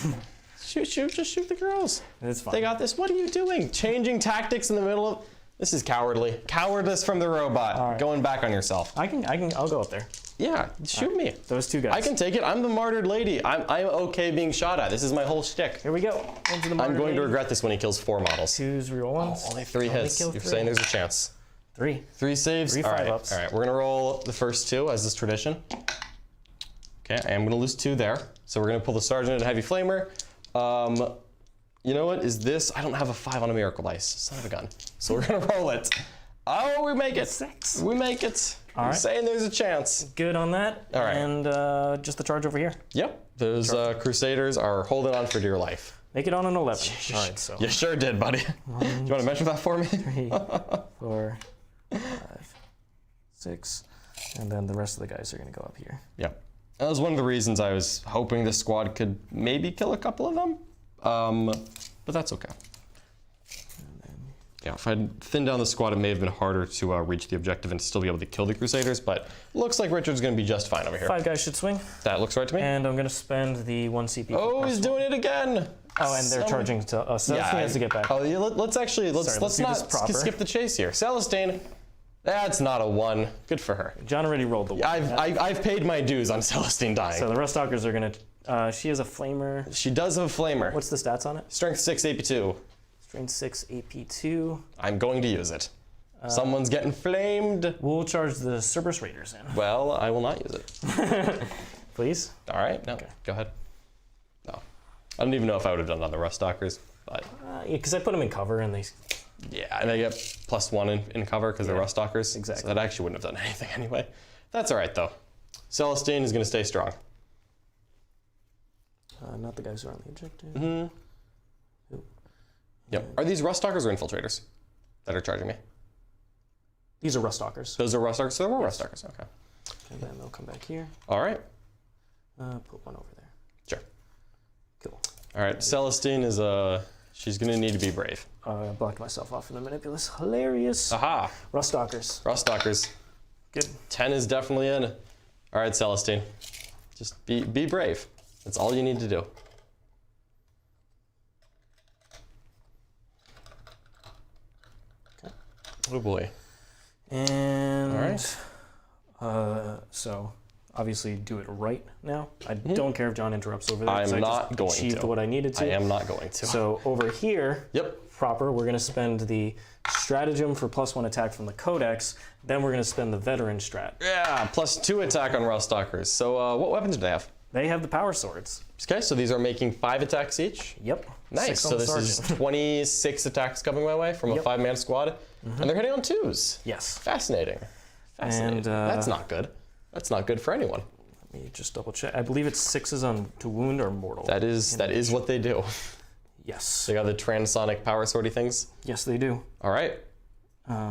Just shoot the girls. It's fine. They got this. What are you doing? Changing tactics in the middle of... This is cowardly. Cowardice from the robot. All right. Going back on yourself. I'll go up there. Yeah, shoot me. Those 2 guys. I can take it. I'm the Martyred Lady. I'm okay being shot at. This is my whole shtick. Here we go. Into the I'm Martyred going to Lady. regret this when he kills 4 models. 2s, reroll 1s. Only 3 hits. kill You're 3. saying there's a chance. 3. 3 saves? 3 All right. 5-ups. All right, we're going to roll the first 2 as is tradition. Okay, I am going to lose 2 there. So we're going to pull the Sergeant and Heavy Flamer. You know what? Is this? I don't have a 5 on a Miracle Dice. Son of a gun. So we're going to roll it. Oh, we make it. 6. We make it. All I'm right. saying there's a chance. Good on that. All right. And just the charge over here. Yep. Those Crusaders are holding on for dear life. Make it on an 11. All right, so You sure did, buddy. Do you want to mention that for me? 3, 4, 5, 6, and then the rest of the guys are gonna go up here. Yep. That was one of the reasons I was hoping this squad could maybe kill a couple of them. But that's okay. Yeah, if I'd thinned down the squad, it may have been harder to reach the objective and still be able to kill the Crusaders, but looks like Richard's going to be just fine over here. 5 guys should swing, That looks right to me. and I'm gonna spend the 1 CP. Oh, he's doing it again! Oh, and they're charging to us. So Yeah, he has to get back. Oh, yeah, let's Sorry, let's do not this proper. skip the chase here. Celestine, that's not a 1. Good for her. John already rolled the 1. I've paid my dues on Celestine dying. So the Rustalkers are gonna. She has a flamer. She does have a flamer. What's the stats on it? Strength 6, AP2. Strength 6, AP2. I'm going to use it. Someone's getting flamed. We'll charge the Cerberus Raiders in. Well, I will not use it. Please? All right, no, go ahead. No. I don't even know if I would have done it on the Rustalkers, but Yeah, because I put them in cover and they. yeah, and they get +1 in cover because they're Rustalkers. exactly. So that actually wouldn't have done anything anyway. That's all right, though. Celestine is going to stay strong. Not the guys who are on the objective. Mm-hmm. Yep. Are these Rustalkers or Infiltrators that are charging me? These are Rustalkers. Those are Rustalkers? So they're more Rustalkers. Okay. And then they'll come back here. All right. Put one over there. Sure. Cool. All right. Celestine is she's going to need to be brave. I blocked myself off for the manipulous. Hilarious. Aha. Rustalkers. Rustalkers. Good. 10 is definitely in. All right, Celestine. Just be brave. That's all you need to do. Oh boy. And All right. So obviously do it right now. I don't care if John interrupts over there. I'm 'cause I not just going achieved to. what I needed to. I am not going to. So over here, Yep. proper, we're going to spend the stratagem for +1 attack from the Codex. Then we're going to spend the veteran strat. Yeah, +2 attack on Roughstalkers. So what weapons do they have? They have the power swords. Okay, so these are making 5 attacks each. Yep. Nice. 6 on So the this is sergeant. 26 attacks coming my way from a Yep. 5-man squad, and they're hitting on 2s. Yes. Fascinating. Fascinating. And, That's not good. That's not good for anyone. Let me just double check. I believe it's 6s on to wound or mortal. That is what they do. Yes. They got the transonic power sorty things. Yes, they do. All right.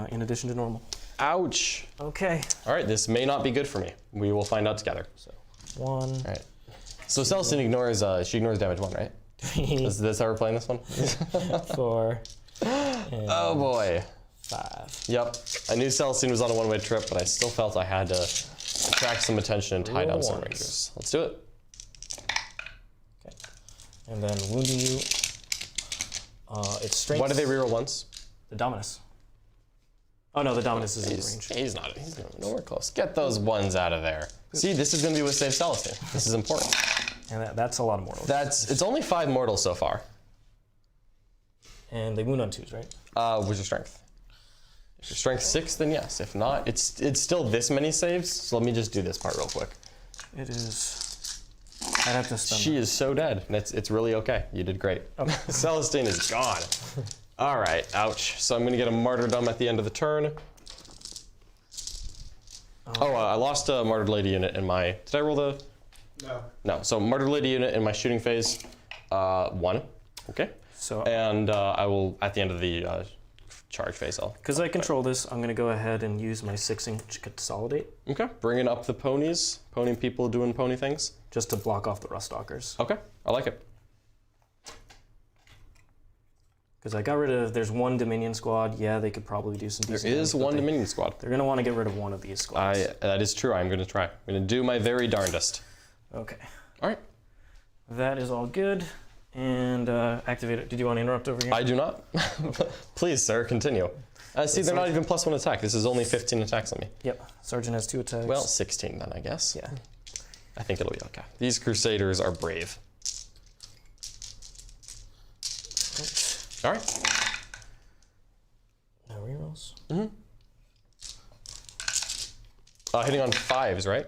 In addition to normal. Ouch. Okay. All right, this may not be good for me. We will find out together. So 1, All right. So Celestine ignores damage 1, right? 3, Is this how we're playing this one? 4, and Oh boy. 5. Yep. I knew Celestine was on a one-way trip, but I still felt I had to attract some attention and tie down some Ones. rangers. Let's do it. Okay. And then wounding you. It's strength. Why do they reroll once? The Dominus. Oh no, the Dominus is in range. He's nowhere close. Get those ones out of there. See, this is going to be what saves Celestine. This is important. And that's a lot of mortals. It's only 5 mortals so far. And they wound on 2s, right? What's your strength? If your strength 6, then yes. If not, it's still this many saves. So let me just do this part real quick. It is. I'd have to stun. She is so dead. And it's really okay. You did great. Okay. Celestine is gone. All right. Ouch. So I'm going to get a martyrdom at the end of the turn. I lost a Martyred Lady unit in my... Did I roll the... No. No. So Martyred Lady unit in my shooting phase. 1. Okay. So, And I will, at the end of the charge phase, I'll... because I control this, I'm going to go ahead and use my 6-inch consolidate Okay. Bringing up the ponies. Pony people doing pony things. just to block off the Ruststalkers. Okay. I like it. Because I got rid of, there's 1 Dominion squad. Yeah, they could probably do some There decent is damage, but 1 Dominion squad. They're going to want to get rid of 1 of these squads. That is true. I'm going to try. I'm going to do my very darndest. Okay. All right. That is all good. And activate it. Did you want to interrupt over here? I do not. Please, sir, continue. See, they're not even +1 attack. This is only 15 attacks on me. Yep. Sergeant has 2 attacks. Well, 16 then, I guess. yeah. I think it'll be okay. These Crusaders are brave. All right. No rerolls. Hitting on 5s, right?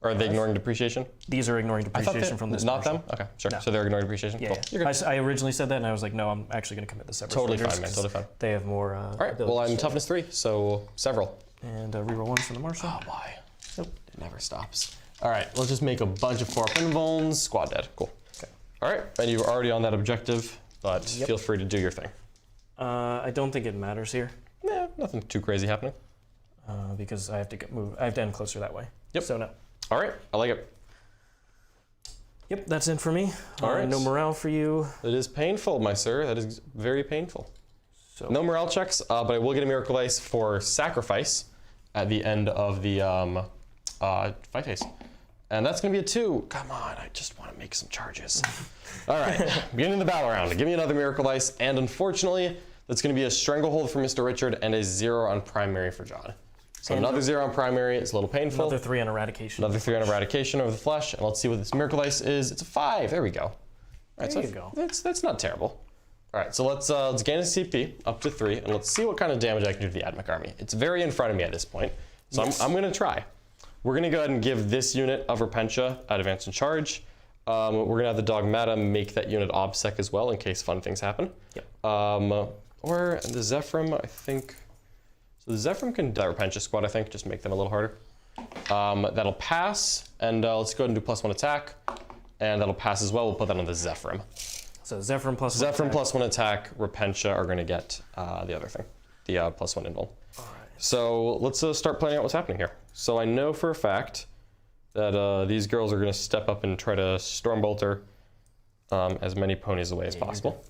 Or are they ignoring depreciation? These are ignoring depreciation from this. Not marshal. them? Okay, sure. No. So they're ignoring depreciation? Yeah, Cool. yeah. You're good. I originally said that, and I was like, no, I'm actually going to commit the separate. Totally soldiers fine, man. 'cause Totally fine. They have more. All right. Well, I'm toughness 3, so several. And reroll 1 from the marshal. Oh, boy. Nope. It never stops. All right. Let's just make a bunch of 4-up invulns. Squad dead. Cool. Okay. All right. And you're already on that objective, but Yep. feel free to do your thing. I don't think it matters here Yeah, nothing too crazy happening. because I have to move. I have to end closer that way. Yep. So no. All right. I like it. Yep, that's it for me. All right. No morale for you. It is painful, my sir. That is very painful. So No morale checks, but I will get a miracle dice for sacrifice at the end of the fight phase. And that's going to be a 2. Come on, I just want to make some charges. All right, beginning the battle round. Give me another miracle dice, and unfortunately, that's going to be a stranglehold for Mr. Richard and a 0 on primary for John. So another 0 on primary. It's a little painful. another 3 on eradication. Another 3 on eradication over the flesh, and let's see what this miracle dice is. It's a 5. There we go. All right, There you go. That's not terrible. All right, so let's gain a CP up to 3, and let's see what kind of damage I can do to the AdMech army. It's very in front of me at this point, so yes. I'm going to try. We're going to go ahead and give this unit of Repentia advance and charge. We're going to have the Dogmata make that unit OBSEC as well in case fun things happen. Yep. Or the Zephyrim, I think. So the Zephyrim can die Repentia squad, I think, just make them a little harder. That'll pass, and let's go ahead and do +1 attack. And that'll pass as well. We'll put that on the Zephyrim. So Zephyrim plus Zephyrim +1 attack, Repentia are going to get the other thing, the +1 invul. All right. So let's start planning out what's happening here. So I know for a fact that these girls are going to step up and try to Stormbolter as many ponies away as possible.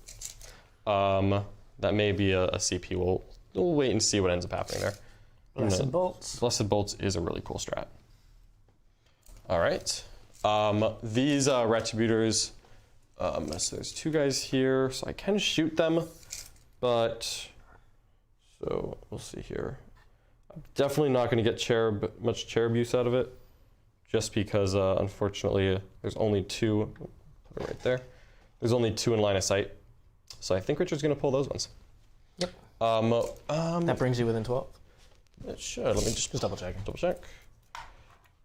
That may be a CP. We'll wait and see what ends up happening there. Blessed Bolts. Blessed Bolts is a really cool strat. All right. These Retributors, so there's 2 guys here, so I can shoot them, but, so we'll see here. Definitely not going to get much cherub use out of it, just because unfortunately there's only 2. Put it right there. There's only 2 in line of sight, so I think Richard's going to pull those ones. Yep. That brings you within 12. It should. Let me just double check. Double check.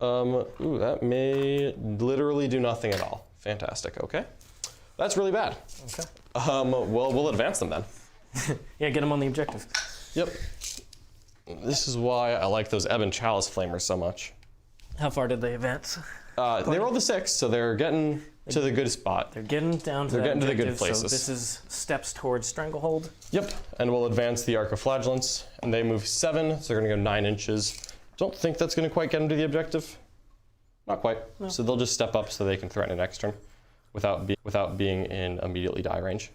Ooh, that may literally do nothing at all. Fantastic. Okay, that's really bad. Okay. Well, we'll advance them then. Yeah, get them on the objective. Yep. This is why I like those Ebon Chalice Flamers so much. How far did they advance? They rolled a 6, so they're getting to the good spot. They're getting down to They're getting to the good places. So this is steps towards Stranglehold. Yep, and we'll advance the Arc of Flagellants, and they move 7, so they're going to go 9 inches. Don't think that's going to quite get them to the objective. Not quite. No. So they'll just step up so they can threaten it next turn without being in immediately die range.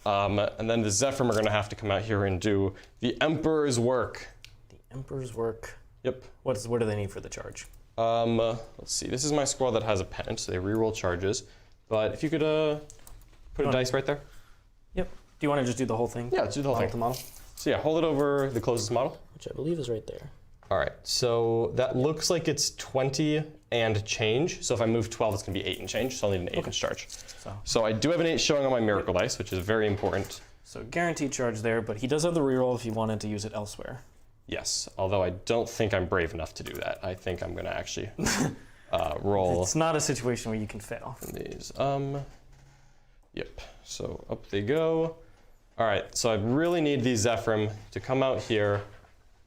And then the Zephyr are going to have to come out here and do the Emperor's work. The Emperor's work. Yep. What do they need for the charge? Let's see. This is my squad that has a pennant, so they reroll charges. But if you could put a dice right there. Yep. Do you want to just do the whole thing? Yeah, let's do the whole thing. The model? So yeah, hold it over the closest model. Which I believe is right there. All right, so that looks like it's 20 and change. So if I move 12, it's gonna be 8 and change, so I'll need an 8 inch charge. So I do have an 8 showing on my miracle dice, which is very important. So guaranteed charge there, but he does have the reroll if you wanted to use it elsewhere. Yes, although I don't think I'm brave enough to do that. I think I'm gonna actually roll. It's not a situation where you can fail. These, yep, so up they go. All right, so I really need these Zephyrim to come out here,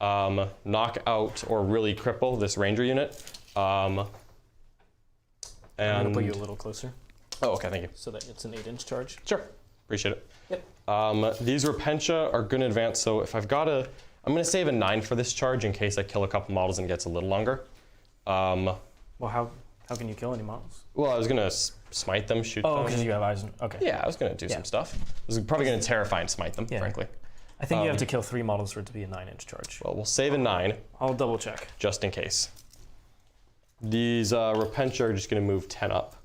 knock out or really cripple this Ranger unit. And I'm gonna put you a little closer. Oh, okay, thank you. So that it's an 8 inch charge. Sure, appreciate it. Yep. These Repentia are gonna advance, so if I've got I'm gonna save a 9 for this charge in case I kill a couple models and it gets a little longer. Well, how can you kill any models? Well, I was gonna smite them, shoot them. Oh, because you have Eisen. Okay. Yeah, I was gonna do some stuff. I was probably gonna Terrify and smite them, frankly. I think you have to kill 3 models for it to be a 9 inch charge. Well, we'll save a 9. I'll double check. Just in case. These Repentia are just gonna move 10 up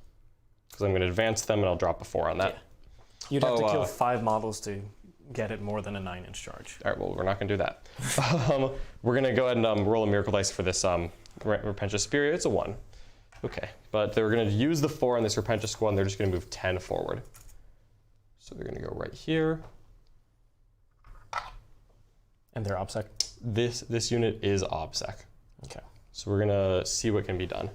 because I'm gonna advance them and I'll drop a 4 on that. Yeah. You'd have to kill 5 models to get it more than a 9 inch charge. All right, well, we're not gonna do that. We're gonna go ahead and roll a miracle dice for this Repentia Superior. It's a 1. Okay, but they're gonna use the 4 on this Repentia squad and they're just gonna move 10 forward. So they're gonna go right here. And they're OBSEC? This unit is OBSEC. Okay. So we're gonna see what can be done.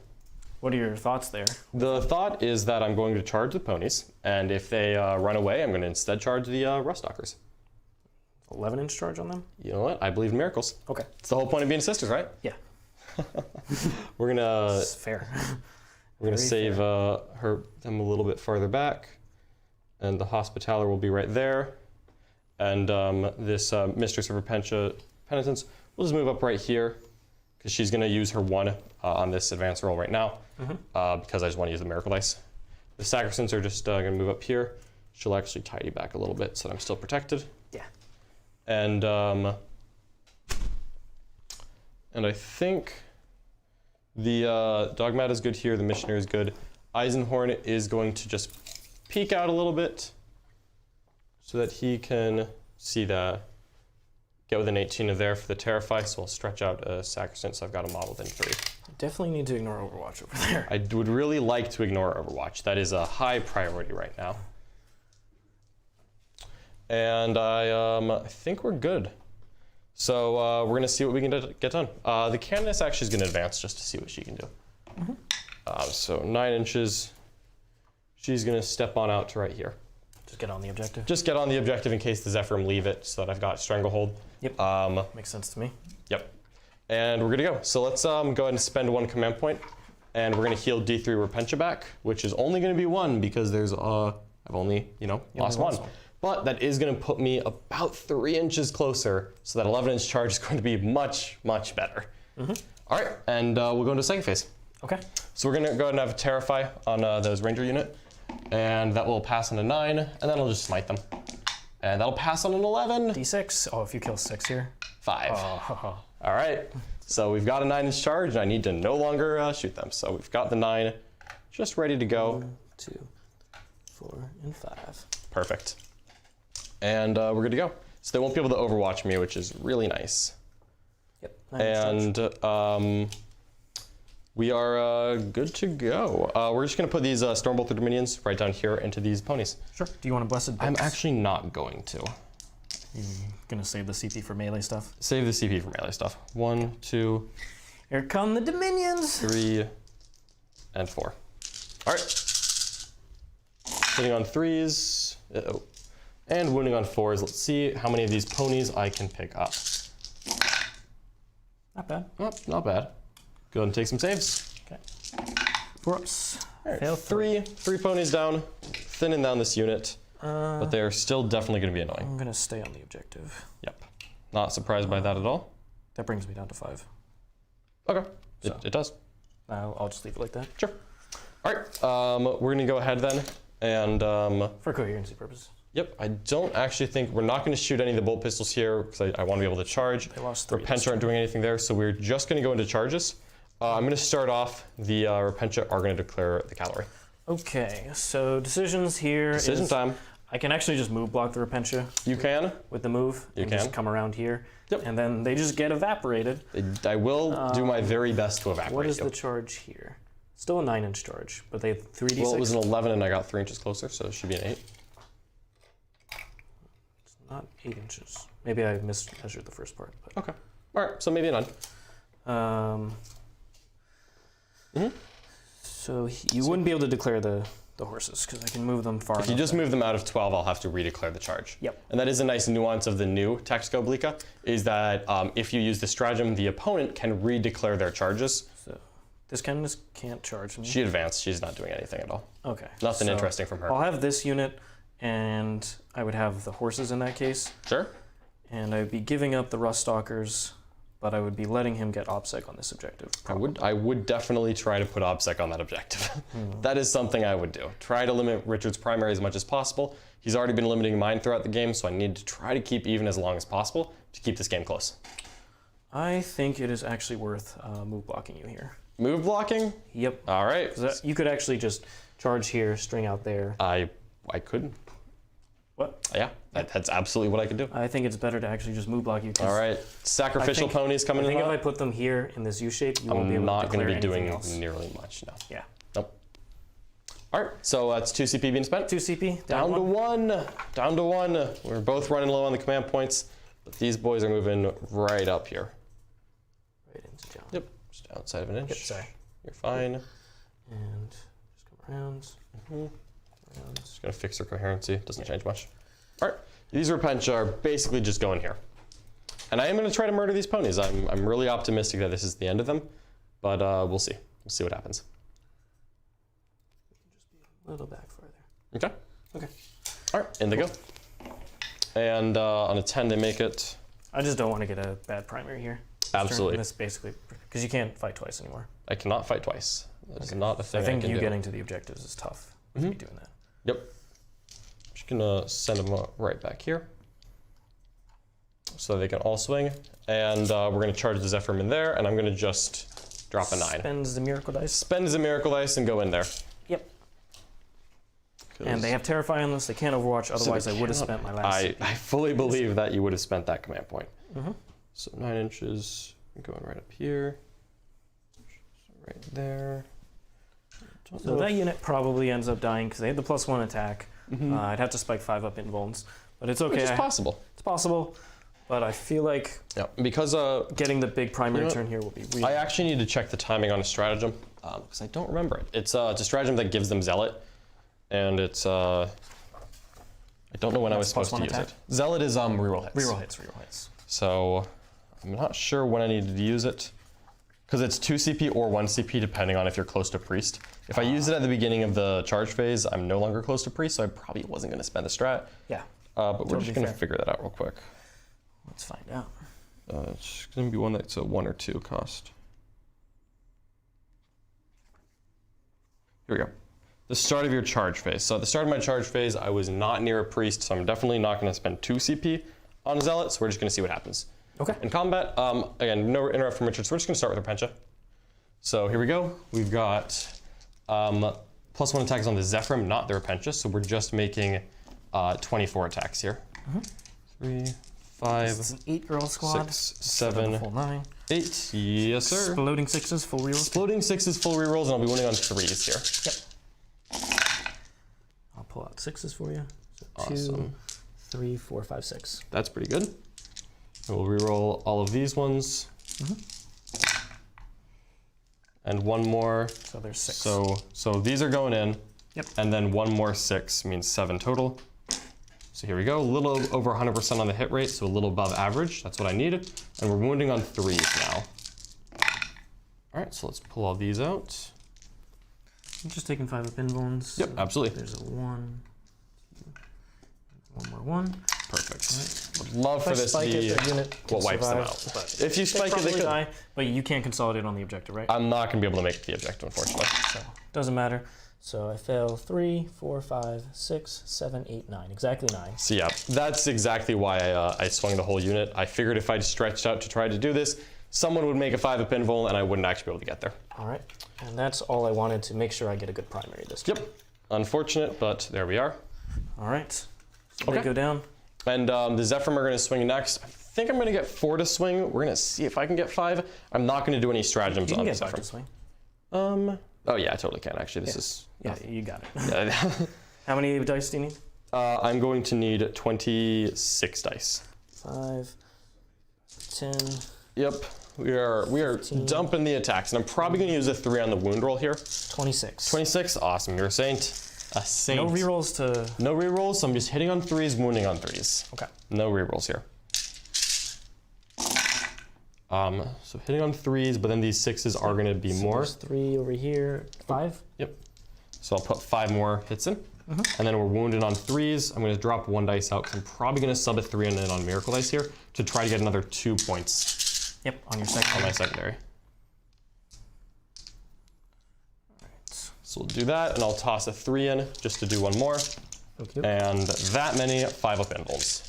What are your thoughts there? The thought is that I'm going to charge the ponies, and if they run away, I'm gonna instead charge the Ruststalkers. 11 inch charge on them? You know what? I believe in miracles. Okay. It's the whole point of being sisters, right? Yeah. We're gonna. It's fair. We're gonna save them a little bit farther back, and the Hospitaler will be right there, and this Mistress of Repentia Penitence will just move up right here, because she's gonna use her 1 on this advance roll right now, because I just want to use the miracle dice. The Sacresants are just gonna move up here. She'll actually tidy back a little bit so that I'm still protected. Yeah. And I think the Dogmata is good here. The Missionary is good. Eisenhorn is going to just peek out a little bit so that he can see get within 18 of there for the Terrify. So I'll stretch out a Sacresant so I've got a model within 3. Definitely need to ignore Overwatch over there. I would really like to ignore Overwatch. That is a high priority right now. And I think we're good. So we're gonna see what we can get done. The Canoness actually is gonna advance just to see what she can do. So 9 inches. She's gonna step on out to right here. Just get on the objective? Just get on the objective in case the Zephyrim leave it so that I've got Stranglehold. Yep, makes sense to me. Yep. And we're gonna go. So let's go ahead and spend 1 command point, and we're gonna heal D3 Repentia back, which is only gonna be 1 because there's I've only, lost 1. But that is gonna put me about 3 inches closer, so that 11 inch charge is going to be much, much better. All right, and we'll go into second phase. Okay. So we're gonna go ahead and have a Terrify on those Ranger unit, and that will pass on a 9, and then I'll just smite them. And that'll pass on an 11. D6, oh, if you kill 6 here. 5. Oh. All right, so we've got a 9 inch charge, and I need to no longer shoot them. So we've got the 9 just ready to go. 1, 2, 4, and 5. Perfect. And we're good to go. So they won't be able to overwatch me, which is really nice. Yep. And we are good to go. We're just gonna put these Stormbolter Minions right down here into these ponies. Sure. Do you want a Blessed Bits? I'm actually not going to. You're gonna save the CP for melee stuff? Save the CP for melee stuff. 1, 2, Here come the Dominions! 3, and 4. All right. Hitting on 3s. Uh-oh. And wounding on 4s. Let's see how many of these ponies I can pick up. Not bad. Oh, not bad. Go ahead and take some saves. Okay. 4 ups. All right. Fail 3 ponies down, thinning down this unit, but they're still definitely going to be annoying. I'm gonna stay on the objective. Yep. Not surprised by that at all. That brings me down to 5. Okay. So. It does. I'll just leave it like that. Sure. All right. We're going to go ahead then, and For coherency purposes. yep. I don't actually think we're not going to shoot any of the bolt pistols here because I want to be able to charge. They lost 3. Repentia aren't doing anything there, so we're just going to go into charges. I'm going to start off. The Repentia are going to declare the cavalry. Okay, so decisions here. Decision time. I can actually just move block the Repentia You can. with the move. You and can. just come around here. Yep. And then they just get evaporated. I will do my very best to evaporate What is you. the charge here? Still a 9-inch charge, but they have 3d6. Well, it was an 11 and I got 3 inches closer, so it should be an 8. It's not 8 inches. Maybe I mismeasured the first part. But. Okay. All right, so maybe a 9. So you wouldn't be able to declare the horses because I can move them far If you enough just move them out of 12, I'll have to redeclare the charge. Yep. And that is a nice nuance of the new Tactico Obliqua, is that if you use the stratagem, the opponent can redeclare their charges. So this Canoness can't charge me. She advanced, she's not doing anything at all. Okay. Nothing so interesting from her. I'll have this unit, and I would have the horses in that case, Sure. and I would be giving up the Rust Stalkers, but I would be letting him get OBSEC on this objective. I would definitely try to put OBSEC on that objective. That is something I would do. Try to limit Richard's primary as much as possible. He's already been limiting mine throughout the game, so I need to try to keep even as long as possible to keep this game close. I think it is actually worth move blocking you here. Move blocking? Yep. All right. 'Cause you could actually just charge here, string out there. I could. What? Yeah, that's absolutely what I could do. I think it's better to actually just move block you. All right, sacrificial ponies coming in. I think if I put them here in this U shape, you won't be I'm able to not going declare to be anything doing else. nearly much, no. Yeah. Nope. All right, so that's 2 CP being spent. 2 CP, Down to 1. Down to 1. We're both running low on the command points, but these boys are moving right up here. Right into John. Yep, just outside of an inch. Yep, sorry. You're fine. And just come around. Around. Just going to fix your coherency. Doesn't change much. All right, these Repentia are basically just going here. And I am going to try to murder these ponies. I'm really optimistic that this is the end of them, but we'll see. We'll see what happens. Just be a little back farther. Okay. Okay. All right, in they go. And on a 10, they make it. I just don't want to get a bad primary here. Absolutely. This basically, because you can't fight twice anymore. I cannot fight twice. That is not a thing I think can you do. getting to the objectives is tough with me doing that. Yep. Just gonna send them right back here, so they can all swing. And we're gonna charge the Zephyrim in there, and I'm gonna just drop a 9. Spends the miracle dice. Spend the Miracle Dice and go in there. Yep. And they have Terrify on this. They can't Overwatch. Otherwise, I would have spent my last. I fully believe that you would have spent that command point. So 9 inches going right up here, right there. So that unit probably ends up dying because they had the +1 attack. I'd have to spike 5 up in Vulns, but it's okay. Which is possible. It's possible, but I feel like Yeah, because getting the big primary know, turn here will be really. I actually need to check the timing on a stratagem because I don't remember it. It's a stratagem that gives them Zealot, and it's I don't know when I was supposed to +1 use attack? it. Zealot is reroll hits. Reroll hits. So I'm not sure when I needed to use it because it's 2 CP or 1 CP depending on if you're close to Priest. If I use it at the beginning of the charge phase, I'm no longer close to Priest, so I probably wasn't going to spend the strat. Yeah. But we're just Totally going to fair. figure that out real quick. Let's find out. It's going to be one that's a 1 or 2 cost. Here we go. The start of your charge phase. So at the start of my charge phase, I was not near a Priest, so I'm definitely not going to spend 2 CP on a Zealot, so we're just going to see what happens. Okay. In combat, again, no interrupt from Richard, so we're just going to start with Repentia. So here we go. We've got +1 attacks on the Zephyrim, not the Repentia, so we're just making 24 attacks here. 3, 5, It's an 8-girl squad. 6, 7, Full 9. 8. Yes, sir. Exploding 6s, full rerolls. Exploding 6s, full rerolls, and I'll be winning on 3s here. Yep. I'll pull out 6s for you. So Awesome. 2, 3, 4, 5, 6. That's pretty good. And we'll reroll all of these ones. And one more. So there's 6. So these are going in. Yep. And then one more 6 means 7 total. So here we go, a little over 100% on the hit rate, so a little above average. That's what I need. And we're wounding on 3s now. All right, so let's pull all these out. I'm just taking 5 up invulns. Yep, absolutely. There's a 1, 2, 1 more 1. Perfect. Would love for If I this to spike be it, the unit what can wipes them survive, out. but If you spike it, they could. die, but you can't consolidate on the objective, right? I'm not gonna be able to make the objective, unfortunately. So doesn't matter. So I fail 3, 4, 5, 6, 7, 8, 9. Exactly 9. So yeah, that's exactly why I swung the whole unit. I figured if I stretched out to try to do this, someone would make a 5 up invul and I wouldn't actually be able to get there. All right. And that's all I wanted to make sure I get a good primary this time. Yep. Unfortunate, but there we are. All right. So Okay. they go down. And the Zephyrim are going to swing next. I think I'm going to get 4 to swing. We're going to see if I can get 5. I'm not going to do any stratagems You on can the get 5 to Zephyrim. swing. Oh yeah, I totally can actually. This is Yeah, you got it. yeah. How many dice do you need? I'm going to need 26 dice. 5, 10. Yep, we are 15. dumping the attacks, and I'm probably going to use a 3 on the wound roll here. 26. 26, awesome. You're a saint. A saint. No rerolls to. No rerolls. So I'm just hitting on 3s, wounding on 3s. Okay. No rerolls here. So hitting on 3s, but then these 6s are going to be more. There's 3 over here. 5. Yep. So I'll put 5 more hits in. And then we're wounded on 3s. I'm going to drop 1 dice out because I'm probably going to sub a 3 and then on Miracle Dice here to try to get another 2 points Yep, on your second. on my secondary. So we'll do that, and I'll toss a 3 in just to do 1 more. Okay. And that many 5 up invulns.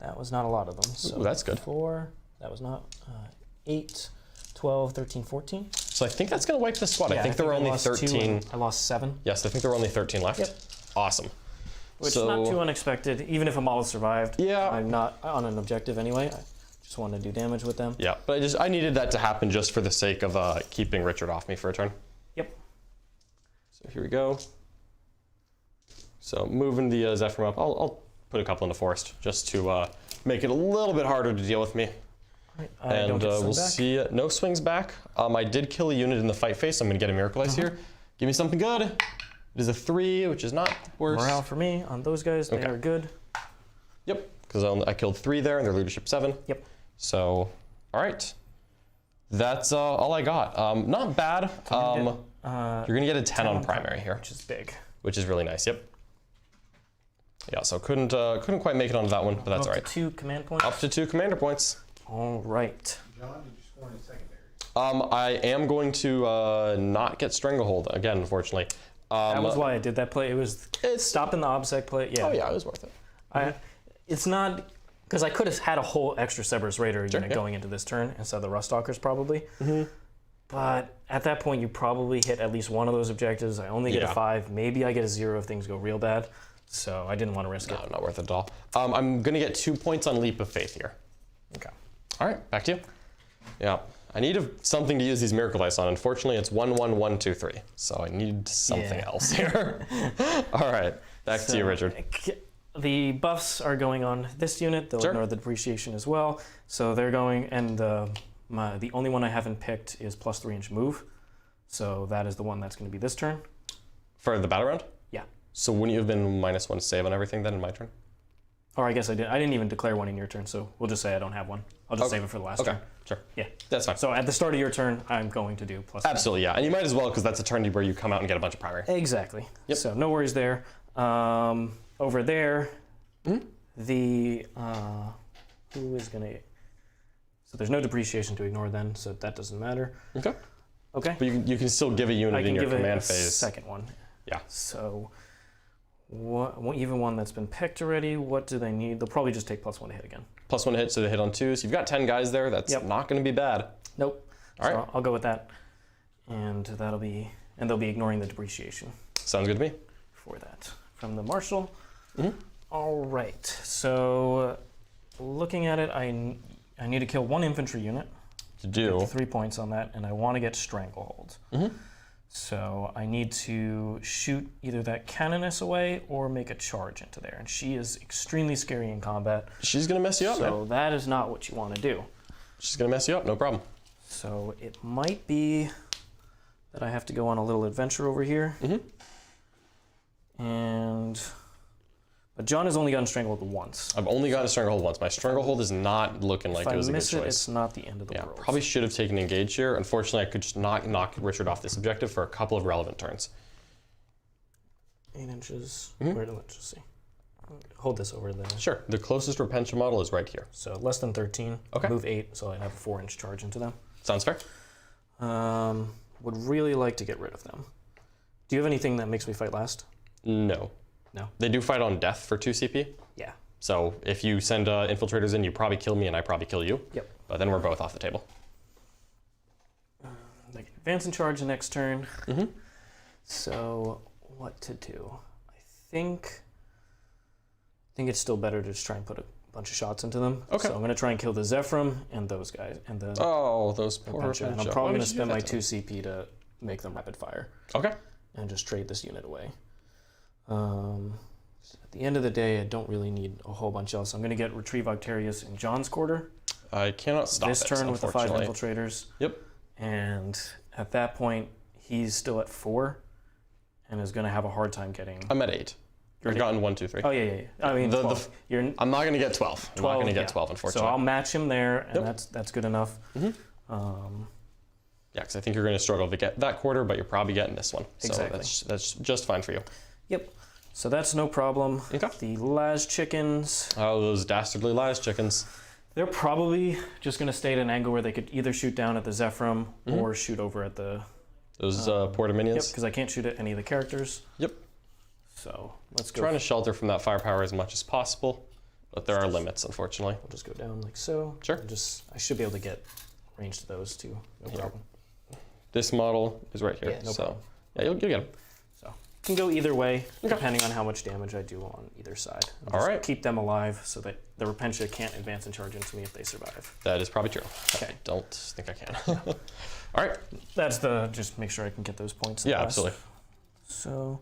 That was not a lot of them. So Ooh, that's good. 4. That was not 8, 12, 13, 14. So I think that's going to wipe the squad. Yeah, I think there were only lost 2 13. and I lost 7. Yes, I think there were only 13 left. Yep. Awesome. Which So- is not too unexpected. Even if a model survived, Yeah. I'm not on an objective anyway. I just want to do damage with them. Yeah, but I needed that to happen just for the sake of keeping Richard off me for a turn. Yep. So here we go. So moving the Zephyrim up, I'll put a couple in the forest just to make it a little bit harder to deal with me. Right. And we'll see. No swings back. I did kill a unit in the fight phase, so I'm going to get a Miracle Dice here. Give me something good. It is a 3, which is not worse. Morale for me on those guys. They Okay. are good. Yep, because I killed 3 there, and their leadership 7. Yep. So, all right. That's all I got. Not bad. You're going to get a 10 on primary here, Which is big. which is really nice. Yep. Yeah, so couldn't quite make it onto that one, but that's all Up right. to 2 command points. Up to 2 commander points. All right. John, did you score in secondary? I am going to not get Stranglehold again, unfortunately. That was why I did that play. It was stopping the obsec play. Yeah. Oh yeah, it was worth it. It's not because I could have had a whole extra Cerberus Raider unit yeah. going into this turn instead of the Ruststalkers probably. But at that point, you probably hit at least one of those objectives. I only get Yeah. a 5. Maybe I get a 0 if things go real bad. So I didn't want to risk it. No, not worth it at all. I'm going to get 2 points on Leap of Faith here. Okay. All right, back to you. Yeah, I need something to use these Miracle Dice on. Unfortunately, it's 1, 1, 1, 2, 3. So I need something Yeah. else here. All right, back to you, Richard. The buffs are going on this unit. They'll Sure. ignore the depreciation as well. So they're going, and the only one I haven't picked is plus 3-inch move. So that is the one that's going to be this turn. For the battle round? Yeah. So wouldn't you have been -1 save on everything then in my turn? Or I guess I didn't even declare one in your turn, so we'll just say I don't have one. I'll just save it for the last Okay, turn. sure. Yeah. That's fine. So at the start of your turn, I'm going to do plus 3. Absolutely, yeah. And you might as well, because that's a turn where you come out and get a bunch of primary. Exactly. Yep. So no worries there. Over there, the who is gonna? So there's no depreciation to ignore then, so that doesn't matter. Okay. Okay. But you can still give a unit I in can your give it command a phase. second one. Yeah. So even one that's been picked already. What do they need? They'll probably just take plus 1 to hit again. +1 hit, so they hit on 2s. You've got 10 guys there. That's Yep. not going to be bad. Nope. All So right. I'll go with that, and they'll be ignoring the depreciation Sounds good to me. for that from the marshal. All right. So looking at it, I need to kill 1 infantry unit. To do. 3 points on that, and I want to get Stranglehold. So I need to shoot either that Canoness away or make a charge into there. And she is extremely scary in combat. She's going to mess you up, man. So that is not what you want to do. She's going to mess you up, no problem. So it might be that I have to go on a little adventure over here. But John has only gotten Stranglehold once. I've only gotten a Stranglehold once. My Stranglehold is not looking like it was a good choice. If I miss it, it's not the end of the world. Probably should have taken Engage here. Unfortunately, I could just not knock Richard off this objective for a couple of relevant turns. 8 inches. Let's just see. Hold this over there. Sure. The closest Repentia model is right here. So less than 13. Okay. Move 8, so I have a 4-inch charge into them. Sounds fair. Would really like to get rid of them. Do you have anything that makes me fight last? No. No. They do fight on death for 2 CP. Yeah. So if you send infiltrators in, you probably kill me and I probably kill you. Yep. But then we're both off the table. They can advance and charge the next turn. So what to do? I think it's still better to just try and put a bunch of shots into them. Okay. So I'm going to try and kill the Zephyrum and those guys. And the those poor Repentia. And I'm Repentia. probably going to spend my 2 CP to make them rapid fire. Okay. And just trade this unit away. At the end of the day, I don't really need a whole bunch else. I'm going to get Retrieve Octarius in John's quarter. I cannot stop this turn with the 5 infiltrators. Yep. And at that point, he's still at 4 and is going to have a hard time getting... I'm at 8. I've gotten 1, 2, 3. Oh, yeah. I mean, 12. I'm not going to get 12. I'm not going to get 12, unfortunately. So I'll match him there, and that's good enough. Yeah, because I think you're going to struggle to get that quarter, but you're probably getting this one. So exactly. That's just fine for you. Yep. So that's no problem. Okay. The Las chickens. Oh, those dastardly Las chickens. They're probably just going to stay at an angle where they could either shoot down at the Zephyrum or shoot over at the... Those Porta Minions? Yep, because I can't shoot at any of the characters. Yep. So let's go. Trying to shelter from that firepower as much as possible, but there are limits, unfortunately. We'll just go down like so. Sure. And I should be able to get range to those too. No problem. This model is right here. Yeah, no problem. Yeah, you'll get them. So can go either way, depending on how much damage I do on either side. All right. Keep them alive so that the Repentia can't advance and charge into me if they survive. That is probably true. Okay. I don't think I can. All right. That's just make sure I can get those points. Yeah, absolutely. So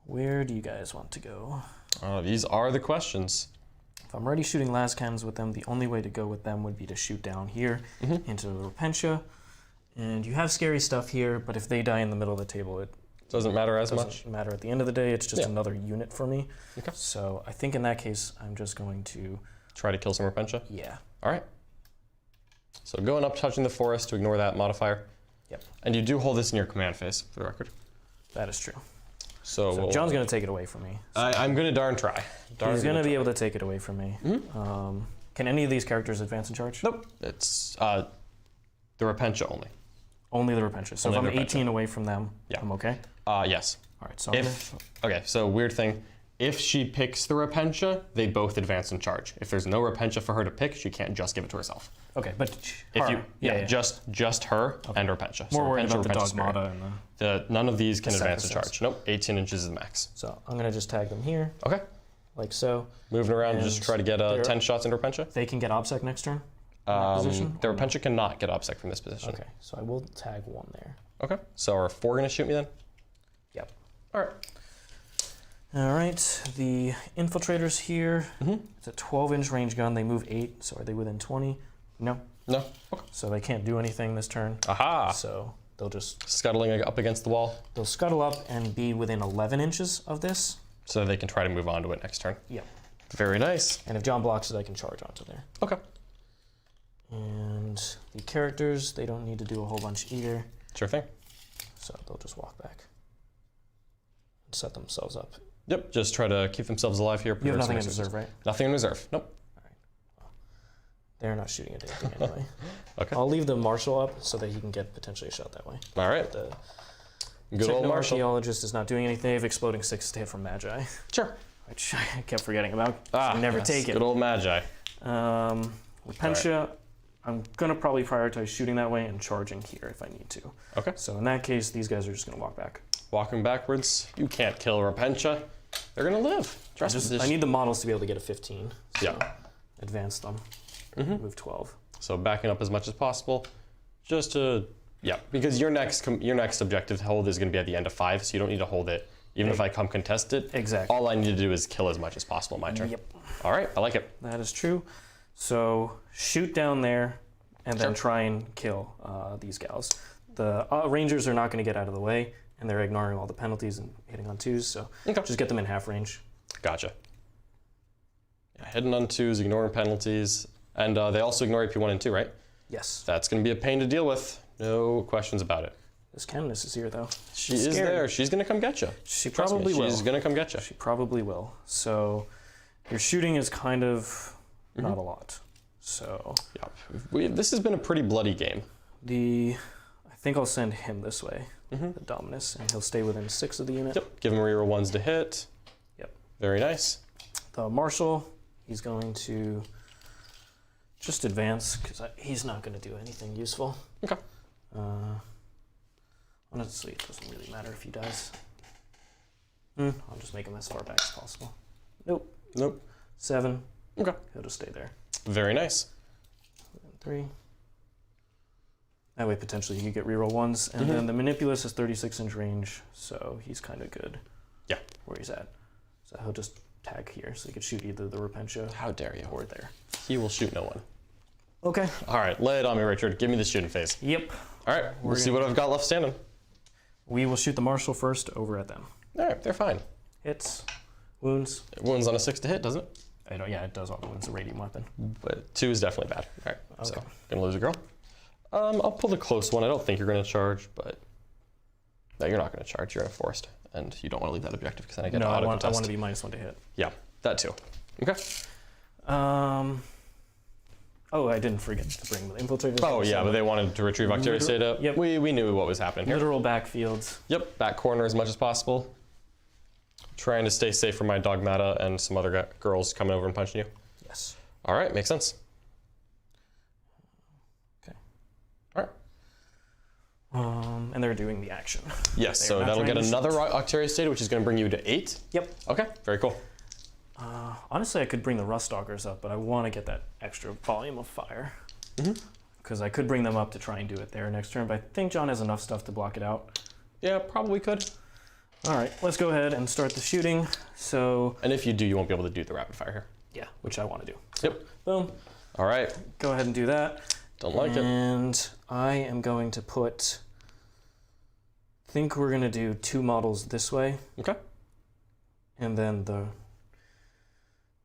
where do you guys want to go? These are the questions. If I'm already shooting las cannons with them, the only way to go with them would be to shoot down here into the Repentia. And you have scary stuff here, but if they die in the middle of the table, it doesn't matter as much. Doesn't matter at the end of the day. It's just another unit for me. Okay. So I think in that case, I'm just going to try to kill some Repentia. Yeah. All right. So going up, touching the forest to ignore that modifier. Yep. And you do hold this in your command phase, for the record. That is true. So John's going to take it away from me. So I'm going to darn try. he's going to be able to take it away from me. Can any of these characters advance and charge? Nope. It's the Repentia only. Only the Repentia. So Only if I'm the 18 away from them, Yeah. I'm okay? Yes. All right. So Okay, so weird thing. If she picks the Repentia, they both advance and charge. If there's no Repentia for her to pick, she can't just give it to herself. okay, but If you, just her and Repentia. More worried about the Repentia Spirit. Dogmata and the... None of these can advance and Sacresants. charge. Nope, 18 inches is the max. So I'm going to just tag them here, Okay. like so. Moving around and just And try to get they're- 10 shots into Repentia. They can get OBSEC next turn? From that position? The Repentia cannot get OBSEC from this position. Okay, so I will tag one there. Okay, so are 4 going to shoot me then? Yep. All right. All right, the infiltrators here. It's a 12-inch range gun. They move 8, so are they within 20? No. No? Okay. So they can't do anything this turn. Aha! So they'll just Scuttling up against the wall they'll scuttle up and be within 11 inches of this. so they can try to move on to it next turn. Yep. Very nice. And if John blocks it, I can charge onto there. Okay. And the characters, they don't need to do a whole bunch either. Sure thing. So they'll just walk back and set themselves up. Yep, just try to keep themselves alive here. You have nothing in Preserve reserve, right? Nothing in reserve. Nope. They're not shooting at anything anyway. Okay. I'll leave the Marshal up so that he can get potentially a shot that way. All right. The Good old Marshal. Techno-Archaeologist is not doing anything. They have Exploding 6 to hit from Magi, Sure. which I kept forgetting about. Never yes, take it. Good old Magi. Repentia, I'm going to probably prioritize shooting that way and charging here if I need to. Okay. So in that case, these guys are just going to walk back. Walking backwards. You can't kill Repentia. They're gonna live. Trust me. I need the models to be able to get a 15. So Yeah. Advance them. Move 12. So backing up as much as possible, just to because your next objective hold is gonna be at the end of 5, so you don't need to hold it. Even if I come contest it, Exactly. all I need to do is kill as much as possible my turn. Yep. All right, I like it. That is true. So shoot down there and then try and kill these gals. The rangers are not going to get out of the way, and they're ignoring all the penalties and hitting on 2s, so just get them in half range. Gotcha. Yeah, hitting on 2s, ignoring penalties, and they also ignore AP 1 and 2, right? Yes. That's going to be a pain to deal with. No questions about it. This Canoness is here, though. She is there. She's going to come get you. She probably will. She's going to come get you. She probably will. So your shooting is kind of not a lot. So This has been a pretty bloody game. I think I'll send him this way, the Dominus, and he'll stay within 6 of the unit. Yep. Give him reroll 1s to hit. Yep. Very nice. The Marshal, he's going to just advance because he's not going to do anything useful. Okay. Honestly, it doesn't really matter if he dies. I'll just make him as far back as possible. Nope. 7. Okay. He'll just stay there. Very nice. 3. That way, potentially, you could get reroll 1s. And then the Manipulus has 36-inch range, so he's kind of good. Yeah. Where he's at. So he'll just tag here, so he could shoot either the Repentia. How dare you? Or there. He will shoot no one. Okay. All right, lay it on me, Richard. Give me the shooting phase. Yep. All right, we'll see what I've got left standing. We will shoot the Marshal first over at them. All right, they're fine. Hits. Wounds. It wounds on a 6 to hit, doesn't it? Yeah, it does all the wounds. A radiant weapon. But 2 is definitely bad. All right, Okay. so gonna lose a girl. I'll pull the close one. I don't think you're gonna charge, but no, you're not gonna charge. You're in a forest, and you don't want to leave that objective because then I get I auto want contest. to be -1 to hit. Yeah, that too. Okay. Oh, I didn't forget to bring the infiltrators. Oh yeah, but they wanted to retrieve Octarius data. Yep. We knew what was happening here. Literal backfields. Yep, back corner as much as possible. Trying to stay safe from my Dogmata and some other girls coming over and punching you. Yes. All right, makes sense. Okay. All right. And they're doing the action. Yes, so that'll get another Octarius data, which is going to bring you to 8. Yep. Okay, very cool. Honestly, I could bring the Ruststalkers up, but I want to get that extra volume of fire. Because I could bring them up to try and do it there next turn, but I think John has enough stuff to block it out. Yeah, probably could. All right, let's go ahead and start the shooting. So. And if you do, you won't be able to do the rapid fire here. Yeah, which I want to do. Yep. Boom. All right. Go ahead and do that. Don't like it. And I am going to put. I think we're going to do 2 models this way. Okay. And then the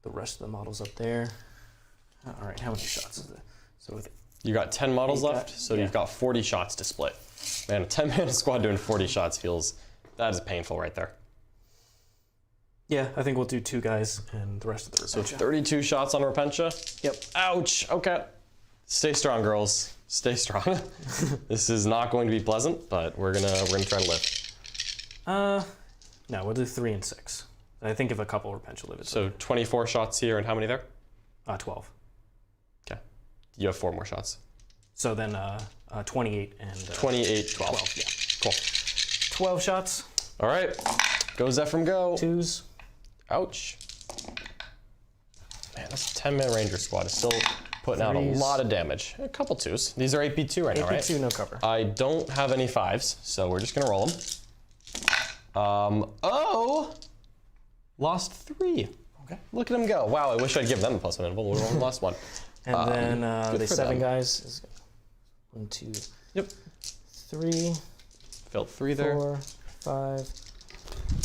rest of the models up there. All right, how many shots is it? So with you got 10 models left, so you've got 40 shots to split. Man, a 10-man squad doing 40 shots that is painful right there. Yeah, I think we'll do 2 guys and the rest of the Repentia. So 32 shots on Repentia? Yep. Ouch, okay. Stay strong, girls. Stay strong. This is not going to be pleasant, but we're gonna try to live. No, we'll do 3 and 6. I think if a couple Repentia live, it's so 24 shots here, and how many there? 12. Okay. You have 4 more shots. So then 28 and 28, 12. 12, yeah. Cool. 12 shots. All right. Go Zephyr, go. 2s. Ouch. Man, this 10-man ranger squad is still putting out a lot of damage. A couple 2s. These are AP2 right now, right? AP2, no cover. I don't have any 5s, so we're just gonna roll them. Lost 3. Okay. Look at them go. Wow, I wish I'd give them a +1 interval. We only lost 1. And then the 7 them. guys. 1, 2, Yep. 3, Filled 3 there. 4, 5,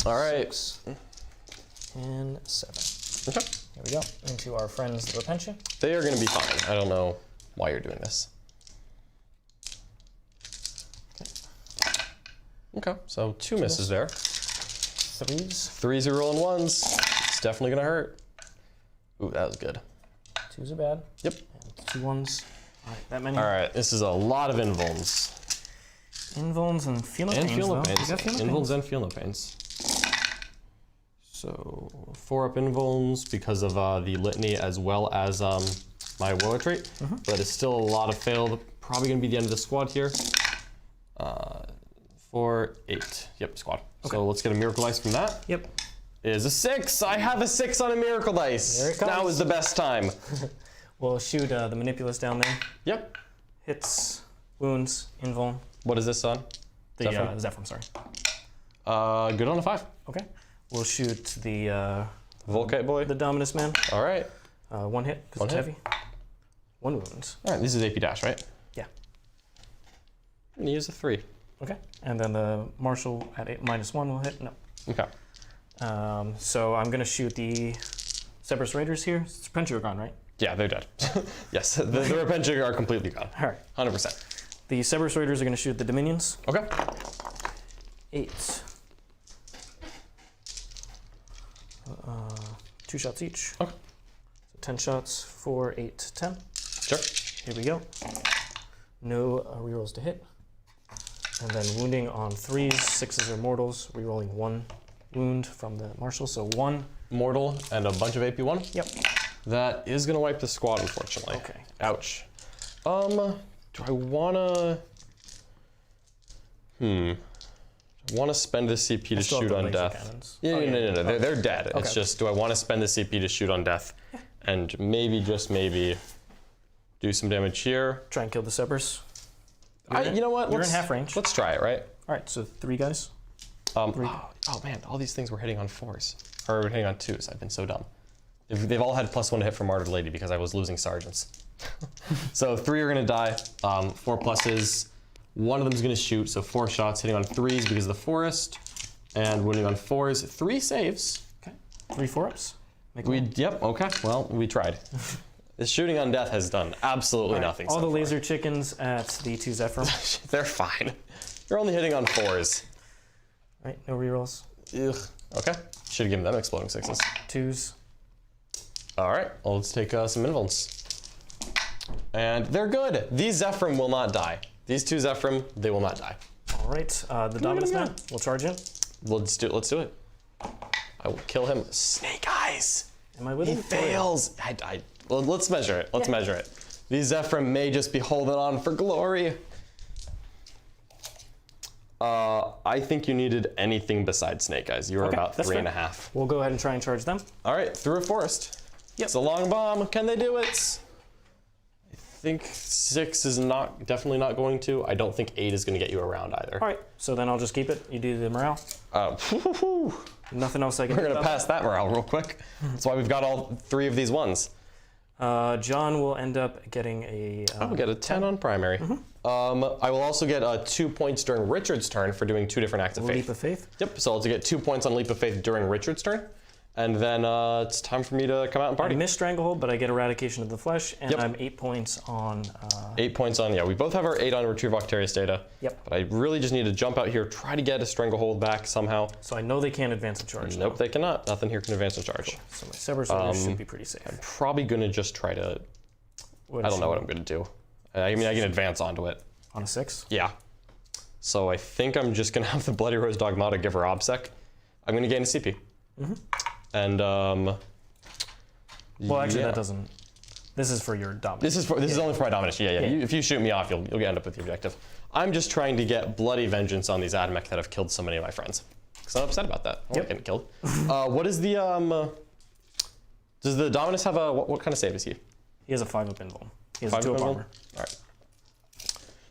All right. 6, and 7. Okay. Here we go. Into our friends, the Repentia. They are going to be fine. I don't know why you're doing this. Okay, so 2 misses there. 3s. 3s are rolling 1s. It's definitely going to hurt. Ooh, that was good. 2s are bad. Yep. And 2 1s. All right, that many. All right, this is a lot of invulns. Invulns and Feel And Pains, Feel though. Pains. You got Feel No Invulns Pains. and Feel No Pains. So 4 up invulns because of the Litany as well as my Warlord trait. But it's still a lot of fail. Probably going to be the end of the squad here. 4, 8. Yep, squad. Okay. So let's get a Miracle Ice from that. Yep. is a 6. I have a 6 on a miracle dice. Here it comes. Now is the best time. We'll shoot the Manipulus down there. Yep. Hits, wounds, invuln. What is this on? The Zephyr, sorry. Good on a 5. Okay. We'll shoot the Volkite boy. the Dominus man. All right. 1 hit, because it's heavy. 1 wound. All right, this is AP dash, right? Yeah. I'm gonna use a 3. Okay. And then the Marshal at -1 will hit. No. Okay. So I'm gonna shoot the Cerberus Raiders here. It's Repentia gone, right? Yeah, they're dead. Yes, the Repentia are completely gone. All right. 100%. The Cerberus Raiders are gonna shoot the Dominions. Okay. 8. 2 shots each. Okay. So 10 shots, 4, 8, 10. Sure. Here we go. No rerolls to hit. And then wounding on 3s, 6s are mortals, rerolling 1 wound from the Marshal, so 1. Mortal and a bunch of AP1. Yep. That is gonna wipe the squad, unfortunately. Okay. Ouch. Do I wanna? I wanna spend the CP to shoot on death. Cannons. Yeah, Oh, no. They're dead. It's Okay. just, do I want to spend the CP to shoot on death, and maybe just maybe do some damage here? Try and kill the Cerberus. You know what? You're in half range. Let's try it, right? All right, so 3 guys. Oh man, all these things were hitting on 4s, or hitting on 2s. I've been so dumb. They've all had +1 to hit for Martyred Lady because I was losing sergeants. So 3 are gonna die. 4 pluses. 1 of them's gonna shoot, so 4 shots hitting on 3s because of the forest, and wounding on 4s. 3 saves. Okay. 3 4-ups. Yep. Okay. Well, we tried. The shooting on death has done absolutely nothing. All so the far. laser chickens at the 2 Zephyr. They're fine. You're only hitting on 4s. Right, no rerolls. Ugh. Okay. Should have given them exploding 6s. 2s. All right. Well, let's take some invulns. And they're good. These Zephyrim will not die. These 2 Zephyrim, they will not die. All right, the Dominus man will charge in. Let's do it. I will kill him. Snake eyes. Am I with He him? fails. Well, let's measure it. Let's measure it. These Zephyrim may just be holding on for glory. I think you needed anything besides snake eyes. You were about that's 3.5. We'll go ahead and try and charge them. All right, through a forest. Yep. It's a long bomb. Can they do it? I think 6 is definitely not going to. I don't think 8 is going to get you around either. All right, so then I'll just keep it. You do the morale. Nothing else I can do. We're going to about pass that morale real quick. That's why we've got all 3 of these ones. John will end up getting a... I'll get a 10 on primary. I will also get 2 points during Richard's turn for doing 2 different acts of faith. Leap of Faith. Yep, so I'll get 2 points on Leap of Faith during Richard's turn. And then it's time for me to come out and party. I miss Stranglehold, but I get Eradication of the Flesh, and Yep. I'm 8 points on... 8 points on, yeah, we both have our 8 on Retrieve Octarius data. Yep. But I really just need to jump out here, try to get a Stranglehold back somehow. So I know they can't advance a charge. Nope, they cannot. Nothing here can advance a charge. So my Cerberus Raiders should be pretty safe. Probably gonna just try to, I don't know what I'm gonna do. I mean, I can advance onto it. On a 6? Yeah. So I think I'm just gonna have the Bloody Rose Dogmata give her OBSEC. I'm gonna gain a CP. And Well, actually, that doesn't... This is for your Dominus. This is only for my Dominus. Yeah. If you shoot me off, you'll end up with the objective. I'm just trying to get bloody vengeance on these AdMech that have killed so many of my friends. Because I'm upset about that. I'm not getting killed. What is the Does the Dominus have a what kind of save is he? He has a 5-up invuln. He has 5 a 2-up invuln? armor. All right.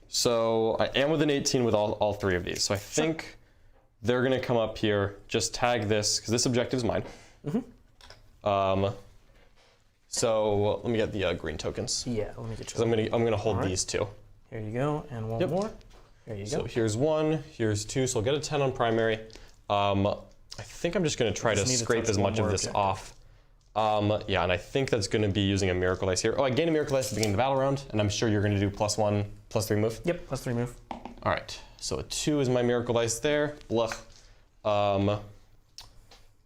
So I am with an 18 with all 3 of these. So I think they're gonna come up here, just tag this because this objective is mine. So let me get the green tokens. Yeah, let me get Because you. I'm gonna hold these 2. Here you go, and one more. Here you go. So here's 1, here's 2, so I'll get a 10 on primary. I think I'm just gonna try to need to scrape touch as one much of more this objective. off. Yeah, and I think that's gonna be using a Miracle Dice here. Oh, I gain a Miracle Dice at the beginning of the battle round, and I'm sure you're gonna do +1, +3 move. Yep, +3 move. All right, so a 2 is my Miracle Dice there. Blech.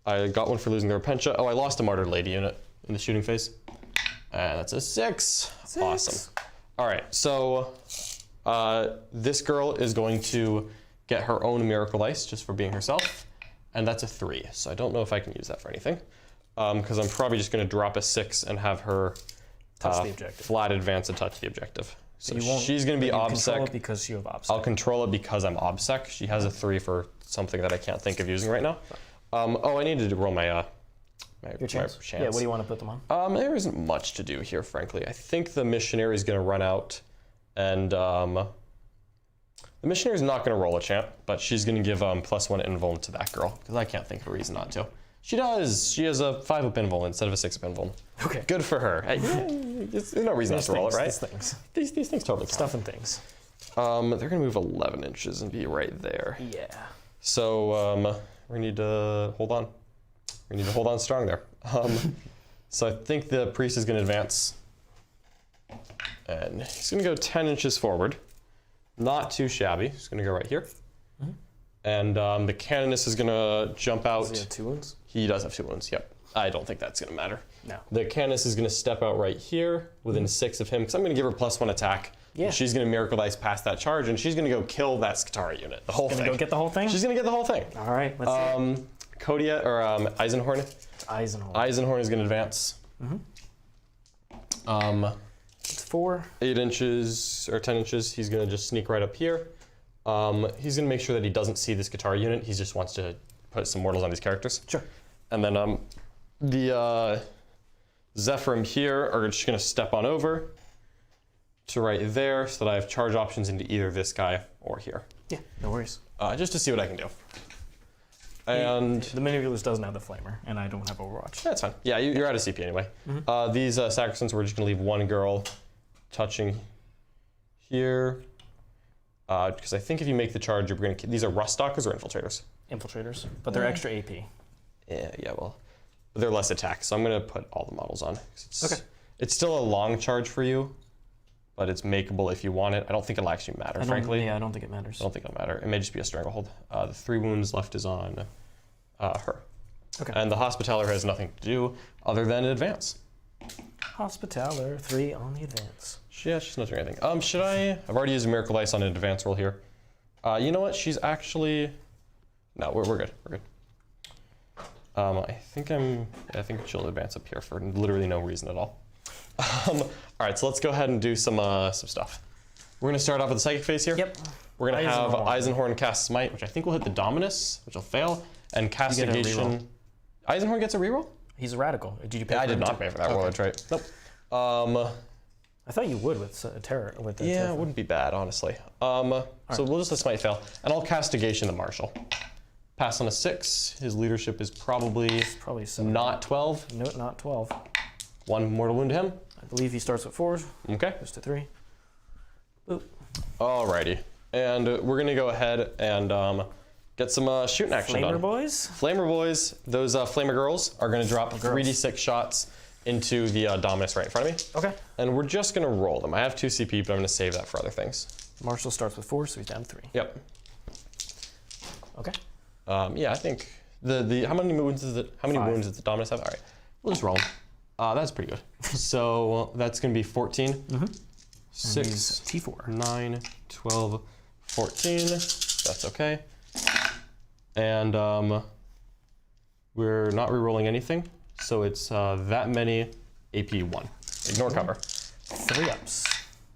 I got 1 for losing the Repentia. Oh, I lost a Martyred Lady unit in the shooting phase. And that's a 6. Awesome. All right, so this girl is going to get her own Miracle Dice just for being herself. And that's a 3, so I don't know if I can use that for anything. Because I'm probably just going to drop a 6 and have her Touch the objective. flat advance and touch the objective. So You won't- she's going to be you control OBSEC. it because you have OBSEC. I'll control it because I'm OBSEC. She has a 3 for something that I can't think of using right now. Oh, I needed to roll my Your chance? Yeah, what do you want to put them on? There isn't much to do here, frankly. I think the Missionary is going to run out, and the Missionary is not going to roll a champ, but she's going to give +1 invuln to that girl, because I can't think of a reason not to. She does. She has a 5-up invuln instead of a 6-up invuln. Okay. Good for her. Hey, there's no reason not to roll it, right? These things totally count. Stuff and things. They're going to move 11 inches and be right there. Yeah. So we need to hold on. We need to hold on strong there. So I think the priest is going to advance. And he's going to go 10 inches forward. Not too shabby. He's going to go right here. Mm-hmm. And the Canoness is going to jump out. Does he have 2 wounds? He does have 2 wounds, yep. I don't think that's going to matter. No. The Canoness is going to step out right here within 6 of him, because I'm going to give her +1 attack. Yeah. She's going to Miracle Dice past that charge, and she's going to go kill that Skitarii unit. The whole thing. She's going to go get the whole thing? She's going to get the whole thing. All right, let's see. Kodia, or Eisenhorn. It's Eisenhorn. Eisenhorn is going to advance. It's 4. 8 inches, or 10 inches. He's going to just sneak right up here. He's going to make sure that he doesn't see this Skitarii unit. He just wants to put some mortals on these characters. Sure. And then the Zephyrim here are just going to step on over to right there so that I have charge options into either this guy or here. Yeah, no worries. Just to see what I can do. And the Manipulus doesn't have the Flamer, and I don't have Overwatch. That's fine. Yeah, you're out of CP anyway. These Sacresants, we're just going to leave one girl touching here. Because I think if you make the charge, you're going to... These are Rust Stalkers or Infiltrators? Infiltrators, but they're extra AP. Yeah, well, they're less attack, so I'm going to put all the models on. Okay. It's still a long charge for you, but it's makeable if you want it. I don't think it'll actually matter, frankly. Yeah, I don't think it matters. I don't think it'll matter. It may just be a stranglehold. The 3 wounds left is on her. Okay. And the Hospitaler has nothing to do other than advance. Hospitaler, 3 on the advance. Yeah, she's not doing anything. Should I? I've already used a Miracle Dice on an advance roll here. You know what? She's actually... No, we're good. We're good. I think she'll advance up here for literally no reason at all. All right, so let's go ahead and do some stuff. We're going to start off with the Psychic phase here. Yep. We're going to have Eisenhorn cast Smite, which I think will hit the Dominus, which will fail, and Castigation. Eisenhorn gets a reroll? He's a radical. Did you pay? I did not pay for that Warlord trait. Nope. I thought you would with Terror. Yeah, it wouldn't be bad, honestly. So we'll just let Smite fail, and I'll Castigation the Marshal. Pass on a 6. His leadership is probably 7. Not 12. No, not 12. 1 mortal wound to him. I believe he starts with 4. Okay. Goes to 3. Boop. Alrighty. And we're going to go ahead and get some shooting action done. Flamer boys? Flamer boys. Those Flamer girls are going to drop 3d6 shots into the Dominus right in front of me. Okay. And we're just going to roll them. I have 2 CP, but I'm going to save that for other things. Marshall starts with 4, so he's down to 3. Yep. Okay. Yeah, I think how many wounds does the Dominus have? All right, we'll just roll them. That's pretty good. So that's going to be 14. 6, T4. 9, 12, 14. That's okay. And we're not re-rolling anything, so it's that many AP1. Ignore cover. 3 ups.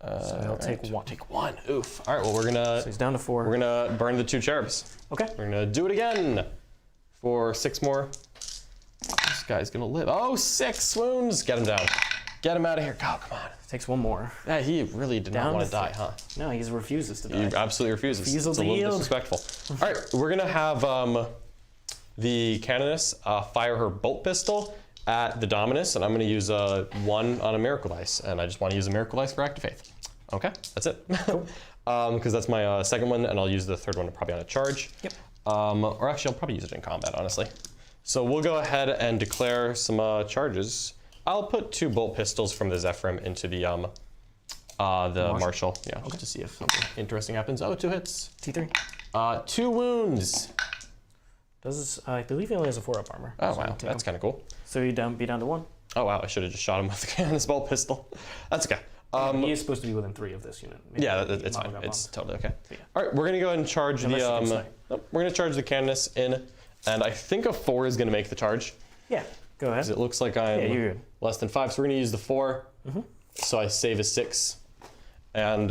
So he'll take 1. Take 1. Oof. All right. Well, we're gonna. So he's down to 4. We're gonna burn the 2 cherubs. Okay. We're gonna do it again for 6 more. This guy's gonna live. Oh, 6 wounds. Get him down. Get him out of here. Go, come on. Takes 1 more. Yeah, he really did not want to die, huh? No, he refuses to die. He absolutely refuses. Refusal it's a to little yield. disrespectful. All right, we're gonna have the Canoness fire her bolt pistol at the Dominus, and I'm gonna use 1 on a Miracle Dice, and I just want to use a Miracle Dice for Active Faith. Okay, that's it. Cool. Because that's my second one, and I'll use the third one probably on a charge. Yep. Or actually, I'll probably use it in combat, honestly. So we'll go ahead and declare some charges. I'll put 2 bolt pistols from the Zephyrim into the Marshal. Yeah, just to see if something interesting happens. Oh, 2 hits. T3. 2 wounds. I believe he only has a 4-up armor. Oh, wow, that's kind of cool. So you be down to 1. Oh, wow, I should have just shot him with the Canoness bolt pistol. That's okay. He is supposed to be within 3 of this unit. Maybe yeah, it's fine. It's totally okay. Yeah. All right, we're gonna go ahead and charge we're gonna charge the Canoness in, and I think a 4 is gonna make the charge. Yeah, go ahead. It looks like I'm less than 5, so we're gonna use the 4. So I save a 6, and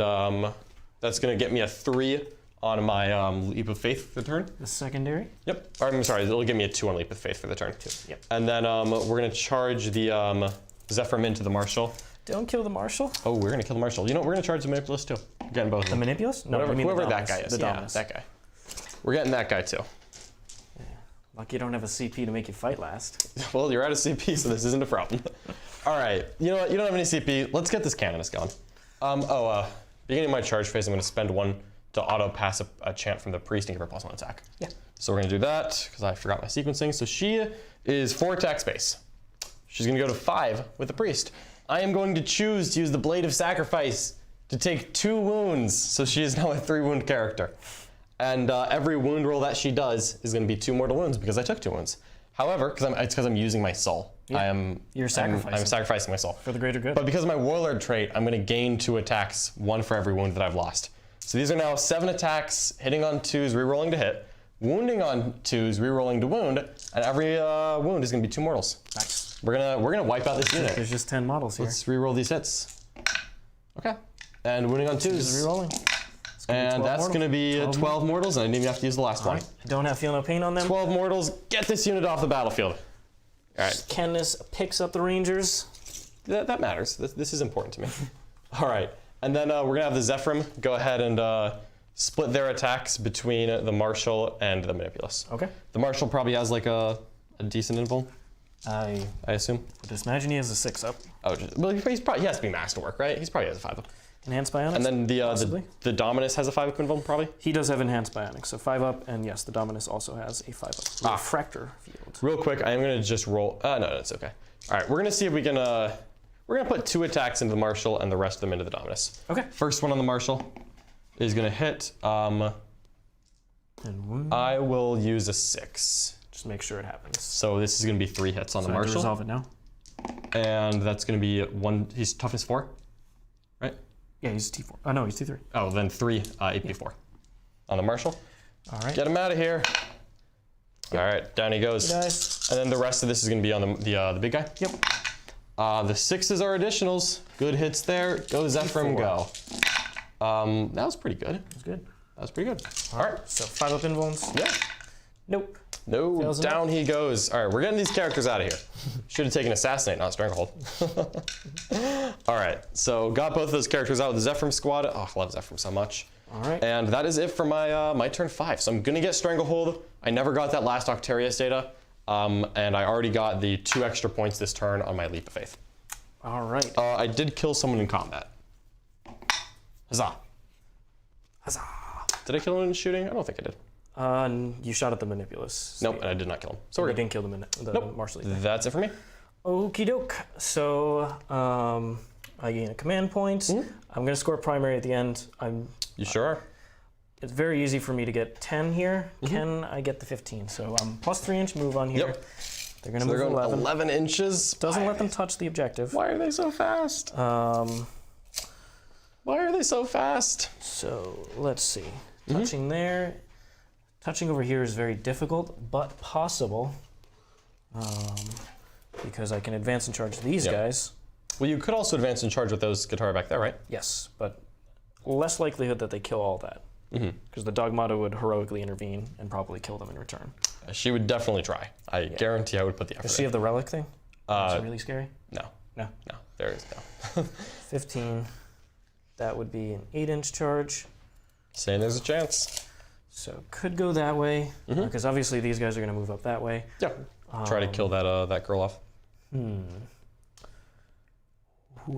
that's gonna get me a 3 on my Leap of Faith for the turn. The secondary? Yep. Or, I'm sorry, it'll give me a 2 on Leap of Faith for the turn. 2, yep. And then we're going to charge the Zephyr into the Marshal. Don't kill the Marshal. Oh, we're going to kill the Marshal. You know what? We're going to charge the Manipulus too. We're getting both of The them. Manipulus? No, Whatever, I mean whoever the that Dominus. guy is. The Yeah, Dominus. that guy. We're getting that guy too. Lucky you don't have a CP to make you fight last. Well, you're out of CP, so this isn't a problem. All right. You know what? You don't have any CP. Let's get this Canoness going. Beginning of my charge phase, I'm going to spend 1 to auto pass a chant from the priest and give her +1 attack. Yeah. So we're going to do that because I forgot my sequencing. So she is 4 attack space. She's going to go to 5 with the priest. I am going to choose to use the Blade of Sacrifice to take 2 wounds. So she is now a 3 wound character. And every wound roll that she does is going to be 2 mortal wounds because I took 2 wounds. However, it's because I'm using my soul. Yeah. You're sacrificing. I'm sacrificing my soul. For the greater good. But because of my Warlord trait, I'm going to gain 2 attacks, 1 for every wound that I've lost. So these are now 7 attacks, hitting on 2s, rerolling to hit, wounding on 2s, rerolling to wound, and every wound is going to be 2 mortals. Nice. We're gonna wipe out this unit. There's just 10 models here. Let's reroll these hits. Okay. And wounding on 2s. Just rerolling. And that's going to be 12 mortals, and I didn't even have to use the last one. I don't feel no pain on them. 12 mortals, get this unit off the battlefield. All right. Canoness picks up the Rangers. That matters. This is important to me. All right. And then we're going to have the Zephyrim go ahead and split their attacks between the Marshal and the Manipulus. Okay. The Marshal probably has like a decent interval, I assume. just imagine he has a 6-up. Oh, well, he has to be masterwork, right? He's probably has a 5-up. Enhanced Bionics? And then possibly. the Dominus has a 5-up invuln, probably? He does have Enhanced Bionics, so 5-up, and yes, the Dominus also has a 5-up. Refractor field. Real quick, I am going to just roll. No, it's okay. All right, we're going to see if we can. We're going to put 2 attacks into the Marshal and the rest of them into the Dominus. Okay. First one on the Marshal is going to hit. And wound. I will use a 6. Just make sure it happens. So this is going to be 3 hits on the I have to Marshal. resolve it now. And that's going to be 1. He's toughness 4, right? Yeah, he's T4. Oh, no, he's T3. Oh, then 3 AP4 on the Marshal. All right. Get him out of here. All right, down he goes. Hey, guys. And then the rest of this is going to be on the big guy. Yep. The 6s are additionals. Good hits there. Go Zephyrim, go. That was pretty good. That's good. That was pretty good. All right. So 5-up invulns. Yeah. Nope. No, Fails down he goes. All right, we're getting these characters out of here. Should have taken Assassinate, not Stranglehold. All right, so got both of those characters out with the Zephyrim squad. Oh, I love Zephyrim so much. All right. And that is it for my my turn 5. So I'm gonna get Stranglehold. I never got that last Octarius data, and I already got the 2 extra points this turn on my Leap of Faith. All right. I did kill someone in combat. Huzzah! Huzzah. Did I kill him in shooting? I don't think I did. You shot at the Manipulus. Nope, and I did not kill him. So we're You good. didn't kill the Nope. Marshal either. That's it for me. Okie doke. So I gain a command point. I'm going to score primary at the end. You sure are? It's very easy for me to get 10 here. Can I get the 15? So plus 3-inch move on here. Yep. They're going to So move they're going 11. 11 inches. Doesn't let them touch the objective. Why are they so fast? Why are they so fast? So let's see. Touching there. Touching over here is very difficult, but possible. Because I can advance and charge these guys. Well, you could also advance and charge with those Guitar back there, right? Yes, but less likelihood that they kill all that. Because the Dogmata would heroically intervene and probably kill them in return. She would definitely try. I guarantee I would put the effort Does she have the relic thing? Is it really scary? No. No. No. There is no. 15. That would be an 8-inch charge. Saying there's a chance. So could go that way. Because obviously these guys are going to move up that way. Yeah. Try to kill that girl off. Who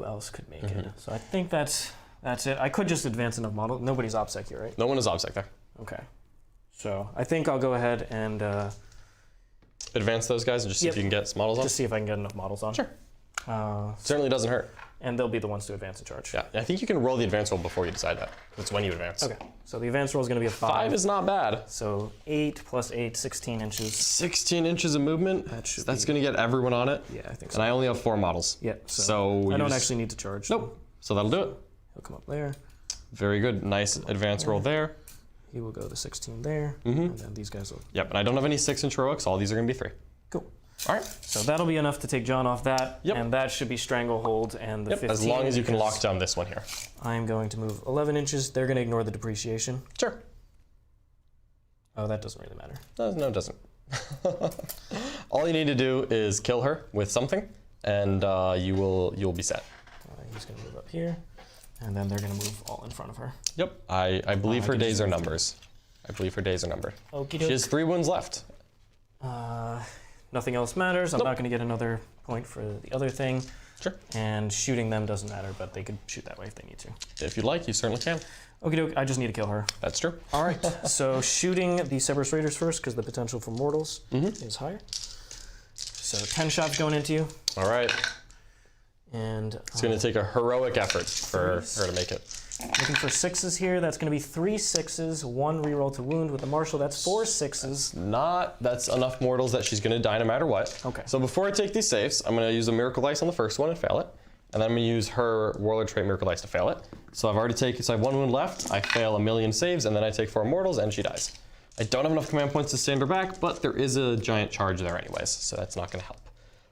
else could make it? So I think that's it. I could just advance enough model. Nobody's OBSEC here, right? No one is OBSEC there. Okay. So I think I'll go ahead and Advance those guys and just see if you can get models on. just see if I can get enough models on. Sure. Certainly doesn't hurt. And they'll be the ones to advance and charge. Yeah. I think you can roll the advance roll before you decide that. That's when you advance. Okay. So the advance roll is going to be a 5. 5 is not bad. So 8 plus 8, 16 inches. 16 inches of movement. should That's going to get everyone on it. Yeah, I think And so. I only have 4 models. Yeah. So I don't use- actually need to charge. Nope. So that'll do it. He'll come up there. Very good. Nice advance roll there. He will go to 16 there. And then these guys will. Yep. And I don't have any 6-inch heroics. All these are going to be 3. Cool. All right. So that'll be enough to take John off that. Yep. And that should be Stranglehold and the 15. As long as you can because lock down this one here. I'm going to move 11 inches. They're going to ignore the depreciation. Sure. Oh, that doesn't really matter. No, it doesn't. All you need to do is kill her with something, and you'll be set. He's going to move up here, and then they're going to move all in front of her. Yep, I believe her days are numbers. I believe her days are numbered. Okie doke. She has 3 wounds left. Nothing else matters. I'm not going to get another point for the other thing. Sure. And shooting them doesn't matter, but they could shoot that way if they need to. If you'd like, you certainly can. Okie doke, I just need to kill her. That's true. All right, so shooting the Cerberus Raiders first, because the potential for mortals is higher. So 10 shots going into you. All right. And It's going to take a heroic effort for her to make it. looking for 6s here. That's going to be 3 6s, 1 reroll to wound. With the Marshal, that's 4 6s. That's enough mortals that she's going to die no matter what. Okay. So before I take these saves, I'm going to use a Miracle Dice on the first one and fail it. And then I'm going to use her Warlord trait Miracle Dice to fail it. So I've already taken, so I have 1 wound left. I fail a million saves, and then I take 4 mortals, and she dies. I don't have enough command points to stand her back, but there is a giant charge there anyways, so that's not going to help.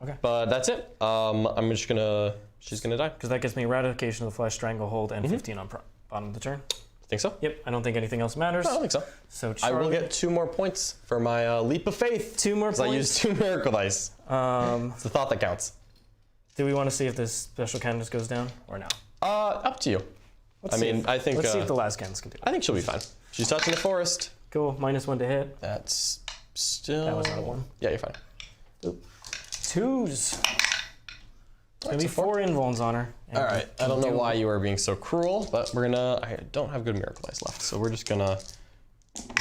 Okay. But that's it. I'm just going to, she's going to die. Because that gets me Eradication of the Flesh, Stranglehold, and 15 on bottom of the turn. Think so? Yep, I don't think anything else matters. No, I don't think so. So I will get 2 more points for my leap of faith. 2 more points. I used 2 Miracle Dice. It's the thought that counts. Do we want to see if this special canoness goes down or no? Up to you. Let's see if the last canoness can do it. I think she'll be fine. She's touching the forest. Cool, -1 to hit. That's still... That was not a 1. Yeah, you're fine. Oop. 2s. It's gonna be 4 invulns on her. All right, I don't know why you are being so cruel, but we're gonna, I don't have good Miracle Dice left, so we're just gonna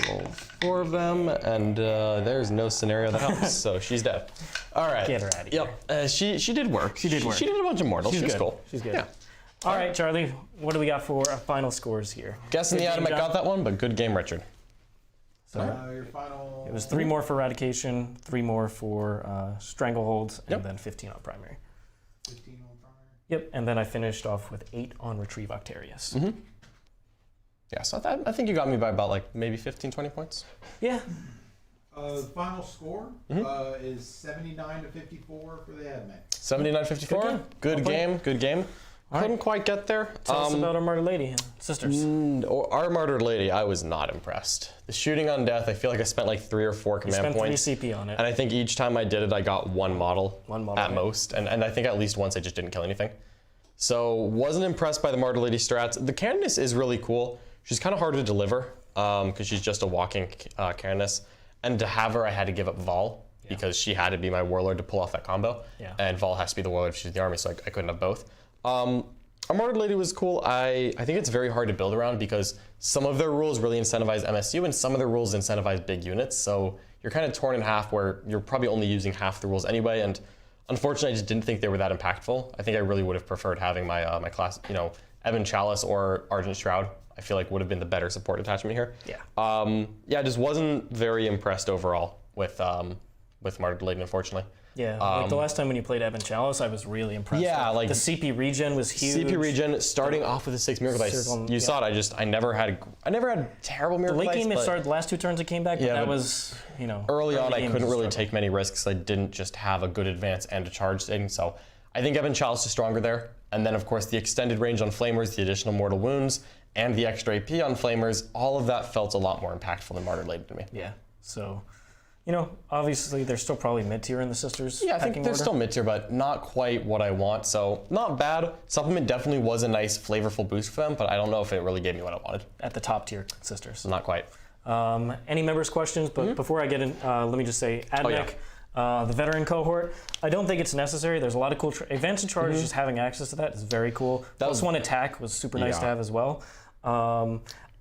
roll 4 of them, and there's no scenario that helps, so she's dead. All right. Get her out of here. Yep, she did work. She did work. She did a bunch of mortals. She's She was good. cool. She's good. Yeah. All right, Charlie, what do we got for our final scores here? Guessing the Good game, AdMech John? got that one, but good game, Richard. So Your final. it was 3 more for Eradication, 3 more for Stranglehold, and Yep. then 15 on Primary. 15 on primary. Yep, and then I finished off with 8 on Retrieve Octarius. Yeah, so I think you got me by about like maybe 15, 20 points. Yeah. The final score is 79 to 54 for the AdMech. 79-54. Good game. Good game. Couldn't quite get there. Tell us about our Martyred Lady and sisters. Our Martyred Lady, I was not impressed. The shooting on death, I feel like I spent like 3 or 4 command Spent points. 3 CP on it. And I think each time I did it, I got 1 model, model, at right. most. And I think at least once I just didn't kill anything. So wasn't impressed by the Martyred Lady strats. The Canoness is really cool. She's kind of hard to deliver because she's just a walking Canoness. And to have her, I had to give up Vol because she had to be my Warlord to pull off that combo. Yeah. And Vol has to be the Warlord if she's in the army, so I couldn't have both. Our Martyred Lady was cool. I think it's very hard to build around because some of their rules really incentivize MSU and some of their rules incentivize big units. So you're kind of torn in half where you're probably only using half the rules anyway. And unfortunately, I just didn't think they were that impactful. I think I really would have preferred having my my class, Ebon Chalice or Argent Shroud. I feel like would have been the better support attachment here. Yeah. I just wasn't very impressed overall with Martyred Lady, unfortunately. Yeah, like the last time when you played Ebon Chalice, I was really impressed. Yeah, like the CP regen was huge. CP regen starting off with a 6 Miracle Dice. You saw it. I never had terrible The Miracle late Dice. game, it but started the last 2 turns it came back, but Yeah, that but was, early on, I game couldn't was really struggle. take many risks. I didn't just have a good advance and a charge thing. So I think Ebon Chalice is stronger there. And then, of course, the extended range on Flamers, the additional mortal wounds, and the extra AP on Flamers, all of that felt a lot more impactful than Martyred Lady to me. Yeah, so, obviously they're still probably mid-tier in the sisters. Yeah, I think pecking they're order. still mid-tier, but not quite what I want. So not bad. Supplement definitely was a nice, flavorful boost for them, but I don't know if it really gave me what I wanted. At the top tier sisters. Not quite. Any members' questions? But before I get in, let me just say, AdMech, the veteran cohort, I don't think it's necessary. There's a lot of cool advance and charge. Just having access to that is very cool. Plus 1 attack was super nice to have as well.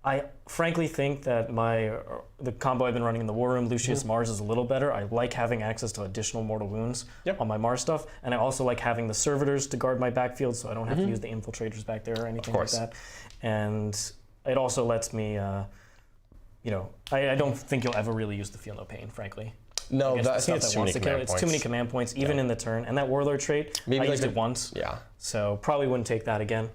I frankly think that the combo I've been running in the War Room, Lucius Mars, is a little better. I like having access to additional mortal wounds on my Mars stuff, and I also like having the servitors to guard my backfield, so I don't have to use the infiltrators back there or anything like that. And it also lets me, I don't think you'll ever really use the Feel No Pain, frankly. No, I think it's That too many wants to kill. command It's points. too many command points, even in the turn. And that Warlord trait, I used it once. Yeah. So probably wouldn't take that again.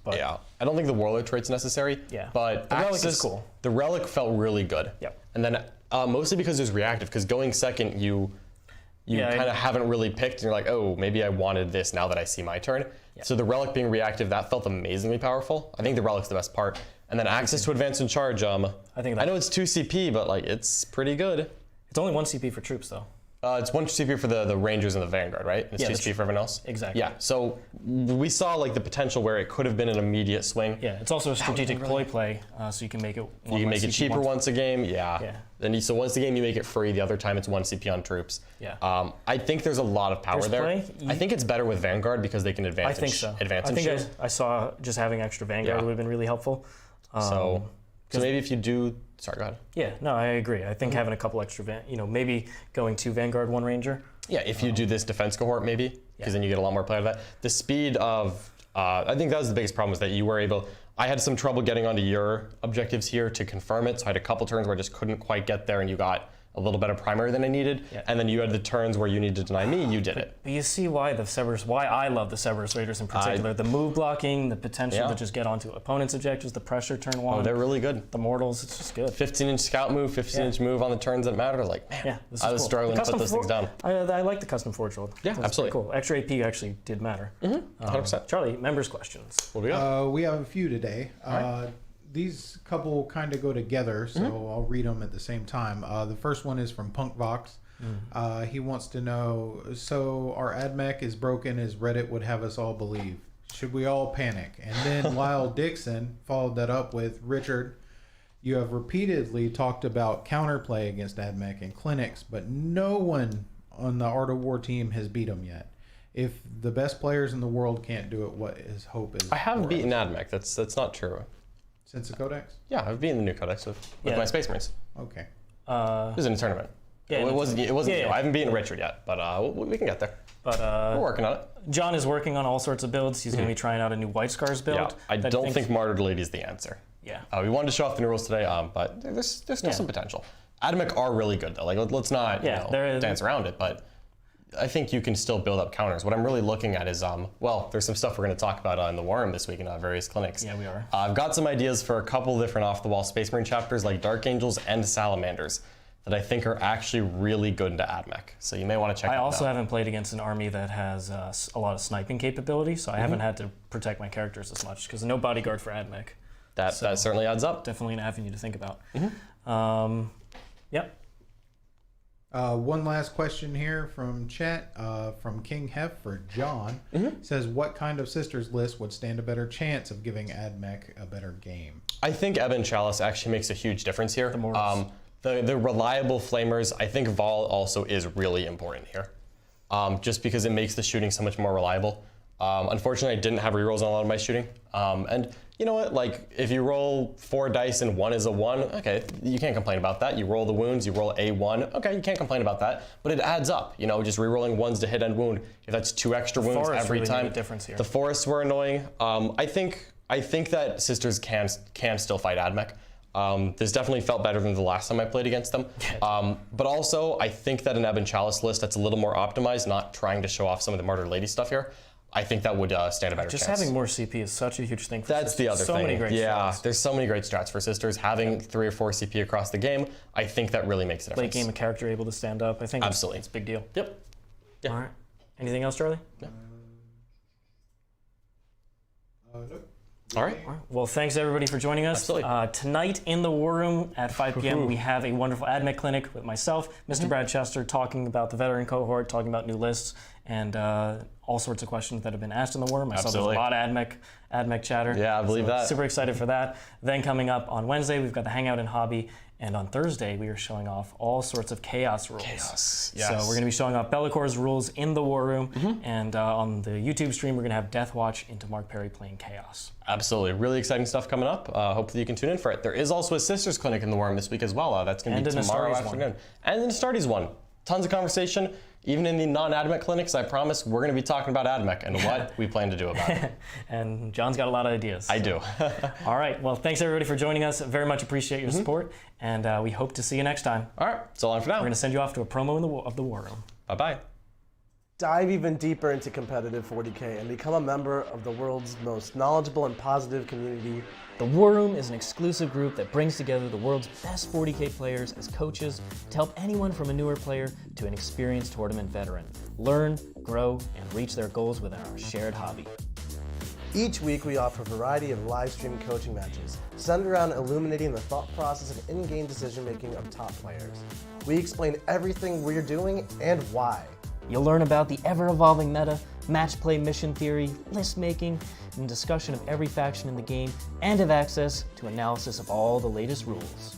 But Yeah, I don't think the Warlord trait's necessary. Yeah. But The Relic is Axis, cool. The Relic felt really good. Yep. And then mostly because it was reactive, because going second, you kind of haven't really picked, and you're like, oh, maybe I wanted this now that I see my turn. So the Relic being reactive, that felt amazingly powerful. I think the Relic's the best part. And then access to advance and charge. I think I know it's 2 CP, but like it's pretty good. it's only 1 CP for troops though. It's 1 CP for the Rangers and the Vanguard, right? It's 2 CP for everyone else? Exactly. Yeah, so we saw like the potential where it could have been an immediate swing. Yeah, it's also a strategic ploy play, so you can make it. You can make it cheaper once a game, yeah. Yeah. Then so once a game you make it free, the other time it's 1 CP on troops. Yeah. I think there's a lot of power There's there. play. I think it's better with Vanguard because they can advance I think so. advance I and think shield. I saw just having extra Vanguard Yeah. would have been really helpful. So maybe if you do, sorry, go ahead. Yeah, no, I agree. I think having a couple extra, maybe going 2 Vanguard, 1 Ranger. Yeah, if you do this defense cohort, maybe, because then you get a lot more play out of that. The speed of, I think that was the biggest problem, was that you were able, I had some trouble getting onto your objectives here to confirm it, so I had a couple turns where I just couldn't quite get there, and you got a little better primary than I needed, and then you had the turns where you needed to deny me, you did it. But you see why I love the Cerberus Raiders in particular. The move blocking, the potential to just get onto opponents' objectives, the pressure turn 1. Oh, they're really good. The Mortals, it's just good. 15-inch scout move, 15-inch move on the turns that matter. Like, man, This I was cool. struggling to put those things down. I like the custom Forge World. Yeah, That's absolutely. Cool. Extra AP actually did matter. 100%. Charlie, members' questions. What do we got? We have a few today. These couple kind of go together, so I'll read them at the same time. The first one is from Punk Vox. He wants to know, so our AdMech is broken as Reddit would have us all believe. Should we all panic? And then Lyle Dixon followed that up with, Richard, you have repeatedly talked about counterplay against AdMech and clinics, but no one on the Art of War team has beat them yet. If the best players in the world can't do it, what is hope is? I haven't beaten AdMech. That's not true. Since the Codex? Yeah, I've beaten the new Codex with my Space Marines. Okay. It was in a tournament. Yeah, it wasn't new. I haven't beaten Yeah. Richard yet, but we can get there. But We're working on it. John is working on all sorts of builds. He's going to be trying out a new White Scars build. Yeah, I don't think Martyred Lady is the answer. Yeah. We wanted to show off the new rules today, but there's still some potential. AdMech are really good though. Like let's not dance around it, but I think you can still build up counters. What I'm really looking at is, there's some stuff we're going to talk about in the War Room this week in various clinics. Yeah, we are. I've got some ideas for a couple different off-the-wall Space Marine chapters like Dark Angels and Salamanders that I think are actually really good into AdMech. So you may want to check that out. I also haven't played against an army that has a lot of sniping capability, so I haven't had to protect my characters as much because no bodyguard for AdMech. That certainly adds up. Definitely an avenue to think about. Yep. One last question here from chat from King Hef for John. Says, what kind of sisters list would stand a better chance of giving AdMech a better game? I think Ebon Chalice actually makes a huge difference here. The reliable flamers, I think Vol also is really important here. Just because it makes the shooting so much more reliable. Unfortunately, I didn't have rerolls on a lot of my shooting. And you know what, like if you roll 4 dice and 1 is a 1, okay, you can't complain about that. You roll the wounds, you roll a 1, okay, you can't complain about that. But it adds up, just rerolling 1s to hit and wound. If that's 2 extra wounds every time, made a difference here. The forests were annoying. I think that sisters can still fight AdMech. This definitely felt better than the last time I played against them. But also, I think that an Ebon Chalice list that's a little more optimized, not trying to show off some of the Martyred Lady stuff here, I think that would stand a better chance. Just having more CP is such a huge thing for That's sisters. the other thing. So many great strats. There's so many great strats for sisters. Having 3 or 4 CP across the game, I think that really makes a difference. Late game, a character able to stand up. I think Absolutely. It's a big deal. Yep. Yeah. All right. Anything else, Charlie? No. Nope. All right. Well, thanks everybody for joining us. Absolutely. Tonight in the War Room at 5 p.m. we have a wonderful AdMech clinic with myself, Mr. Brad Chester, talking about the veteran cohort, talking about new lists, and all sorts of questions that have been asked in the War Room. I saw there's a lot of AdMech chatter. Yeah, I believe that. Super excited for that. Then coming up on Wednesday, we've got the Hangout and Hobby. And on Thursday, we are showing off all sorts of Chaos rules. Yes. So we're going to be showing off Bellacor's rules in the War Room. And on the YouTube stream, we're going to have Death Watch into Mark Perry playing Chaos. Absolutely. Really exciting stuff coming up. Hopefully you can tune in for it. There is also a Sisters Clinic in the War Room this week as well. That's going to be tomorrow afternoon. And an Astartes one. Tons of conversation. Even in the non-AdMech clinics, I promise we're going to be talking about AdMech and what we plan to do about it. And John's got a lot of ideas. I do. All right. Well, thanks everybody for joining us. Very much appreciate your support, and we hope to see you next time. All right. That's all on for now. We're going to send you off to a promo of the War Room. Bye-bye. Dive even deeper into competitive 40K and become a member of the world's most knowledgeable and positive community. The War Room is an exclusive group that brings together the world's best 40K players as coaches to help anyone from a newer player to an experienced tournament veteran learn, grow, and reach their goals within our shared hobby. Each week, we offer a variety of live stream coaching matches centered around illuminating the thought process and in-game decision-making of top players. We explain everything we're doing and why. You'll learn about the ever-evolving meta, match play mission theory, list making, and discussion of every faction in the game, and have access to analysis of all the latest rules.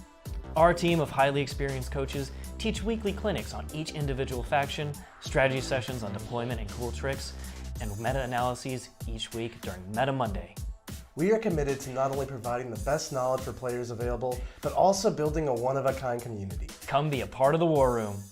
Our team of highly experienced coaches teach weekly clinics on each individual faction, strategy sessions on deployment and cool tricks, and meta-analyses each week during Meta Monday. We are committed to not only providing the best knowledge for players available, but also building a one-of-a-kind community. Come be a part of the War Room.